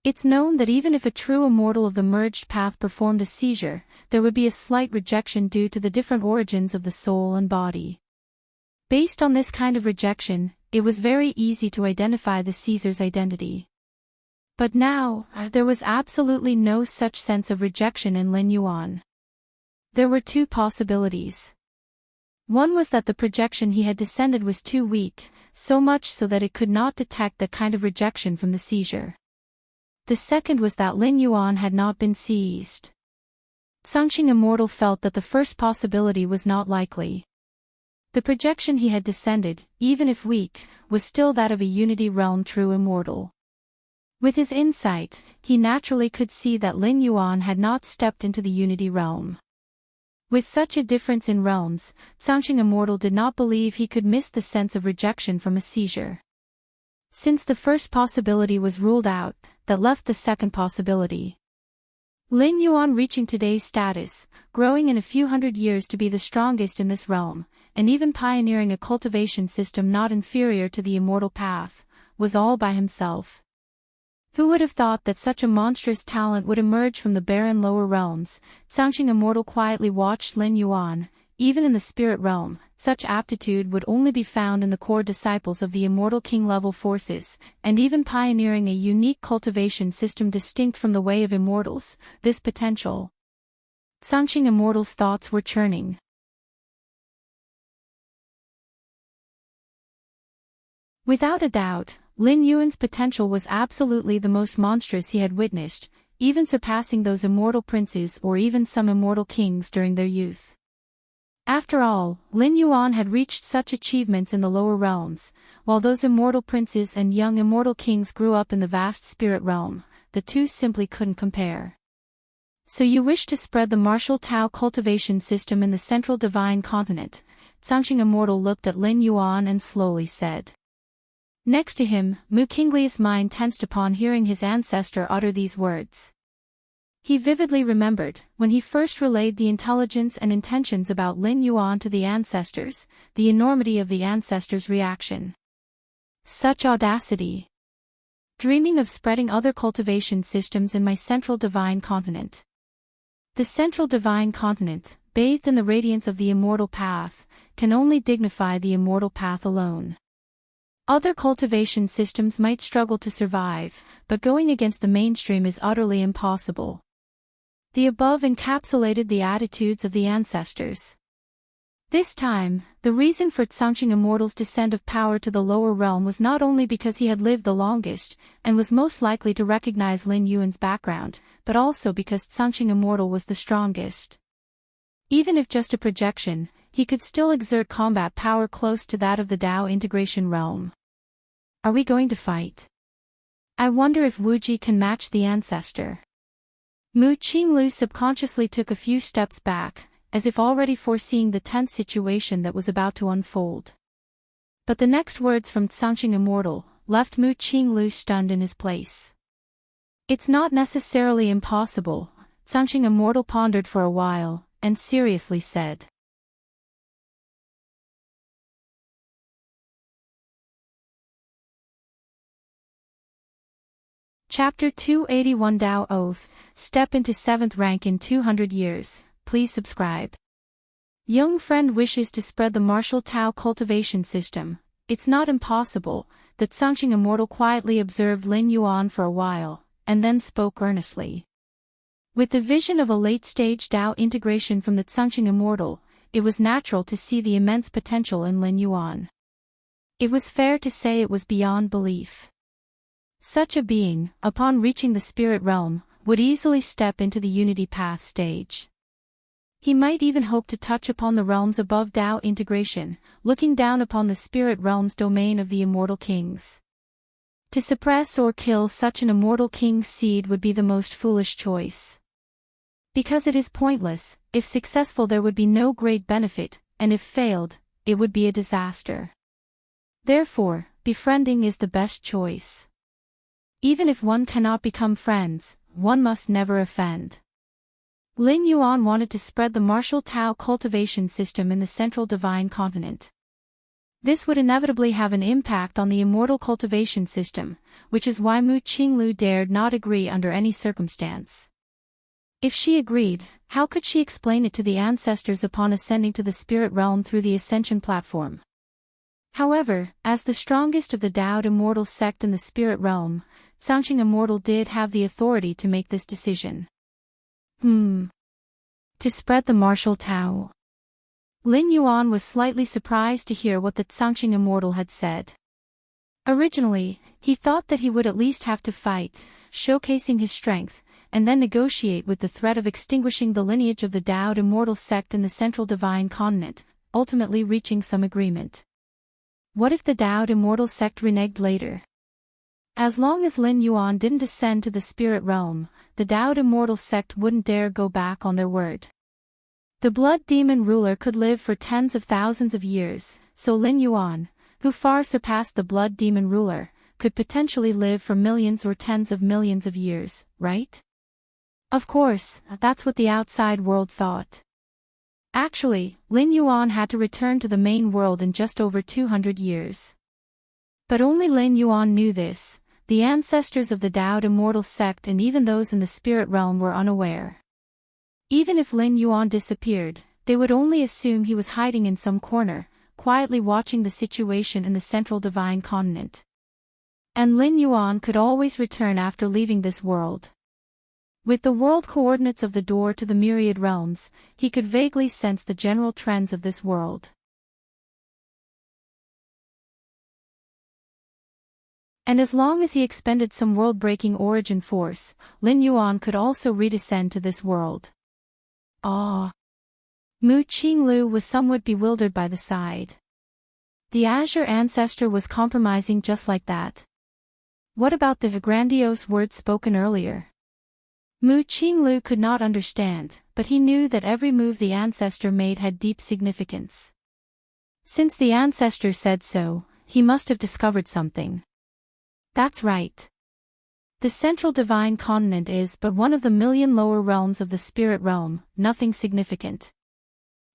It's known that even if a true immortal of the merged path performed a seizure, there would be a slight rejection due to the different origins of the soul and body. Based on this kind of rejection, it was very easy to identify the seizer's identity. But now, there was absolutely no such sense of rejection in Lin Yuan. There were two possibilities. One was that the projection he had descended was too weak, so much so that it could not detect that kind of rejection from the seizure. The second was that Lin Yuan had not been seized. Tsangqing Immortal felt that the first possibility was not likely. The projection he had descended, even if weak, was still that of a unity realm true immortal. With his insight, he naturally could see that Lin Yuan had not stepped into the unity realm. With such a difference in realms, Sanqing Immortal did not believe he could miss the sense of rejection from a seizure. Since the first possibility was ruled out, that left the second possibility. Lin Yuan reaching today's status, growing in a few hundred years to be the strongest in this realm, and even pioneering a cultivation system not inferior to the immortal path, was all by himself. Who would have thought that such a monstrous talent would emerge from the barren lower realms? Sanqing Immortal quietly watched Lin Yuan. Even in the spirit realm, such aptitude would only be found in the core disciples of the immortal king-level forces, and even pioneering a unique cultivation system distinct from the way of immortals, this potential. Sanqing Immortal's thoughts were churning. Without a doubt, Lin Yuan's potential was absolutely the most monstrous he had witnessed, even surpassing those immortal princes or even some immortal kings during their youth. After all, Lin Yuan had reached such achievements in the lower realms, while those immortal princes and young immortal kings grew up in the vast spirit realm. The two simply couldn't compare. So you wish to spread the martial Tao cultivation system in the central divine continent? Sanqing Immortal looked at Lin Yuan and slowly said. Next to him, Mu Qingli's mind tensed upon hearing his ancestor utter these words. He vividly remembered, when he first relayed the intelligence and intentions about Lin Yuan to the ancestors, the enormity of the ancestors' reaction. Such audacity! Dreaming of spreading other cultivation systems in my central divine continent. The central divine continent, bathed in the radiance of the immortal path, can only dignify the immortal path alone. Other cultivation systems might struggle to survive, but going against the mainstream is utterly impossible. The above encapsulated the attitudes of the ancestors. This time, the reason for Sanqing Immortal's descent of power to the lower realm was not only because he had lived the longest, and was most likely to recognize Lin Yuan's background, but also because Sanqing Immortal was the strongest. Even if just a projection, he could still exert combat power close to that of the Dao integration realm. Are we going to fight? I wonder if Wuji can match the ancestor. Mu Qinglu subconsciously took a few steps back, as if already foreseeing the tense situation that was about to unfold. But the next words from Sanqing Immortal left Mu Qinglu stunned in his place. It's not necessarily impossible, Sanqing Immortal pondered for a while, and seriously said. Chapter 281 Dao Oath, Step into 7th rank in 200 years, please subscribe. Young friend wishes to spread the martial Tao cultivation system. It's not impossible, that Sanqing Immortal quietly observed Lin Yuan for a while, and then spoke earnestly. With the vision of a late-stage Dao integration from the Sanqing Immortal, it was natural to see the immense potential in Lin Yuan. It was fair to say it was beyond belief. Such a being, upon reaching the spirit realm, would easily step into the unity path stage. He might even hope to touch upon the realms above Dao integration, looking down upon the spirit realm's domain of the immortal kings. To suppress or kill such an immortal king's seed would be the most foolish choice. Because it is pointless, if successful there would be no great benefit, and if failed, it would be a disaster. Therefore, befriending is the best choice. Even if one cannot become friends, one must never offend. Lin Yuan wanted to spread the martial Tao cultivation system in the central divine continent. This would inevitably have an impact on the immortal cultivation system, which is why Mu Qinglu dared not agree under any circumstance. If she agreed, how could she explain it to the ancestors upon ascending to the spirit realm through the ascension platform? However, as the strongest of the Dao Immortal sect in the spirit realm, Sanqing Immortal did have the authority to make this decision. To spread the martial Tao. Lin Yuan was slightly surprised to hear what the Sanqing Immortal had said. Originally, he thought that he would at least have to fight, showcasing his strength, and then negotiate with the threat of extinguishing the lineage of the Dao Immortal sect in the central divine continent, ultimately reaching some agreement. What if the Dao Immortal sect reneged later? As long as Lin Yuan didn't ascend to the spirit realm, the Dao Immortal sect wouldn't dare go back on their word. The blood demon ruler could live for tens of thousands of years, so Lin Yuan, who far surpassed the blood demon ruler, could potentially live for millions or tens of millions of years, right? Of course, that's what the outside world thought. Actually, Lin Yuan had to return to the main world in just over 200 years. But only Lin Yuan knew this. The ancestors of the Taoed Immortal sect and even those in the spirit realm were unaware. Even if Lin Yuan disappeared, they would only assume he was hiding in some corner, quietly watching the situation in the central divine continent. And Lin Yuan could always return after leaving this world. With the world coordinates of the door to the myriad realms, he could vaguely sense the general trends of this world. And as long as he expended some world-breaking origin force, Lin Yuan could also redescend to this world. Ah! Mu Qinglu was somewhat bewildered by the sight. The Azure ancestor was compromising just like that. What about the grandiose words spoken earlier? Mu Qinglu could not understand, but he knew that every move the ancestor made had deep significance. Since the ancestor said so, he must have discovered something. That's right. The central divine continent is but one of the million lower realms of the spirit realm, nothing significant.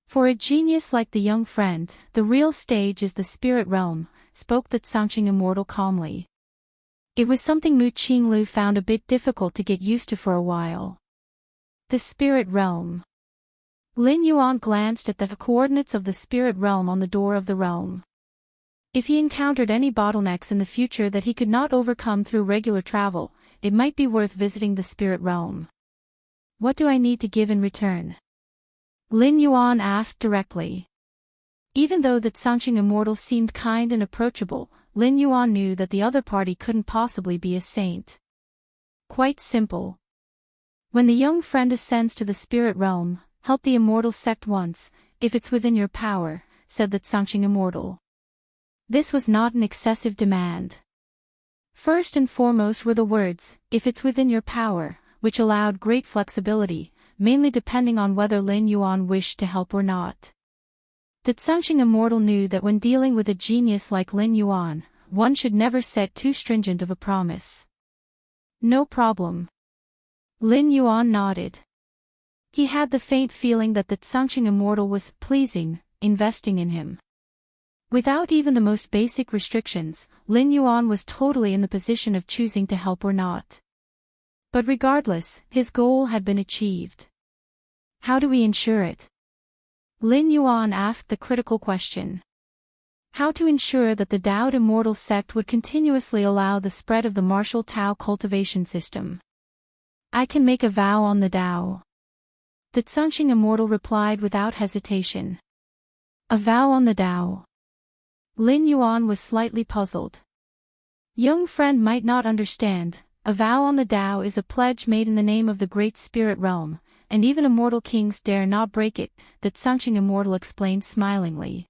For a genius like the young friend, the real stage is the spirit realm, spoke the Tsangqing Immortal calmly. It was something Mu Qinglu found a bit difficult to get used to for a while. The spirit realm. Lin Yuan glanced at the coordinates of the spirit realm on the door of the realm. If he encountered any bottlenecks in the future that he could not overcome through regular travel, it might be worth visiting the spirit realm. What do I need to give in return? Lin Yuan asked directly. Even though the Tsangqing Immortal seemed kind and approachable, Lin Yuan knew that the other party couldn't possibly be a saint. Quite simple. When the young friend ascends to the spirit realm, help the immortal sect once, if it's within your power, said the Tsangqing Immortal. This was not an excessive demand. First and foremost were the words, if it's within your power, which allowed great flexibility, mainly depending on whether Lin Yuan wished to help or not. The Tsangqing Immortal knew that when dealing with a genius like Lin Yuan, one should never set too stringent of a promise. No problem. Lin Yuan nodded. He had the faint feeling that the Tsangqing Immortal was pleasing, investing in him. Without even the most basic restrictions, Lin Yuan was totally in the position of choosing to help or not. But regardless, his goal had been achieved. How do we ensure it? Lin Yuan asked the critical question. How to ensure that the Taoed Immortal sect would continuously allow the spread of the martial Tao cultivation system. I can make a vow on the Tao. The Tsangqing Immortal replied without hesitation. A vow on the Tao. Lin Yuan was slightly puzzled. Young friend might not understand, a vow on the Tao is a pledge made in the name of the great spirit realm, and even immortal kings dare not break it, the Tsangqing Immortal explained smilingly.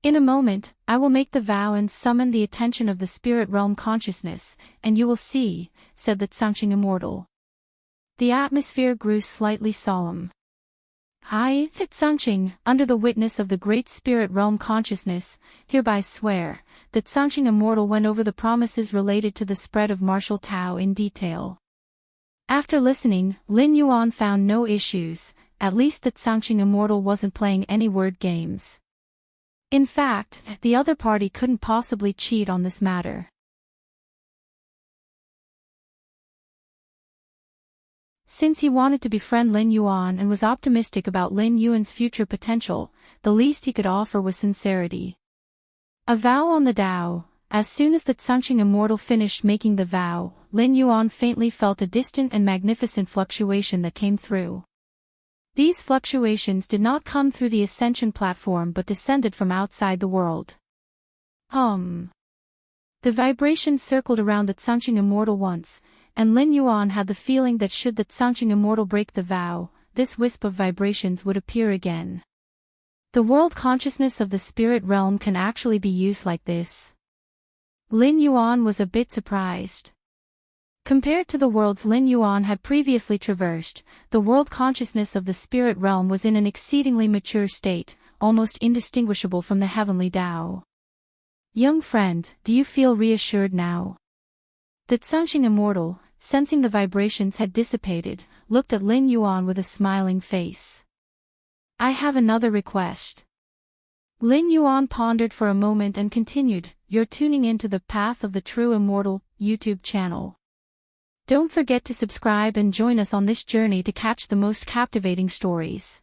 In a moment, I will make the vow and summon the attention of the spirit realm consciousness, and you will see, said the Tsangqing Immortal. The atmosphere grew slightly solemn. I, Tsangqing, under the witness of the great spirit realm consciousness, hereby swear, that Tsangqing Immortal went over the promises related to the spread of martial Tao in detail. After listening, Lin Yuan found no issues, at least that Tsangqing Immortal wasn't playing any word games. In fact, the other party couldn't possibly cheat on this matter. Since he wanted to befriend Lin Yuan and was optimistic about Lin Yuan's future potential, the least he could offer was sincerity. A vow on the Tao. As soon as the Tsangqing Immortal finished making the vow, Lin Yuan faintly felt a distant and magnificent fluctuation that came through. These fluctuations did not come through the ascension platform but descended from outside the world. The vibration circled around the Tsangqing Immortal once, and Lin Yuan had the feeling that should the Tsangqing Immortal break the vow, this wisp of vibrations would appear again. The world consciousness of the spirit realm can actually be used like this. Lin Yuan was a bit surprised. Compared to the worlds Lin Yuan had previously traversed, the world consciousness of the spirit realm was in an exceedingly mature state, almost indistinguishable from the heavenly Tao. Young friend, do you feel reassured now? The Zhengxing Immortal, sensing the vibrations had dissipated, looked at Lin Yuan with a smiling face. I have another request. Lin Yuan pondered for a moment and continued, you're tuning into the Path of the True Immortal YouTube channel. Don't forget to subscribe and join us on this journey to catch the most captivating stories.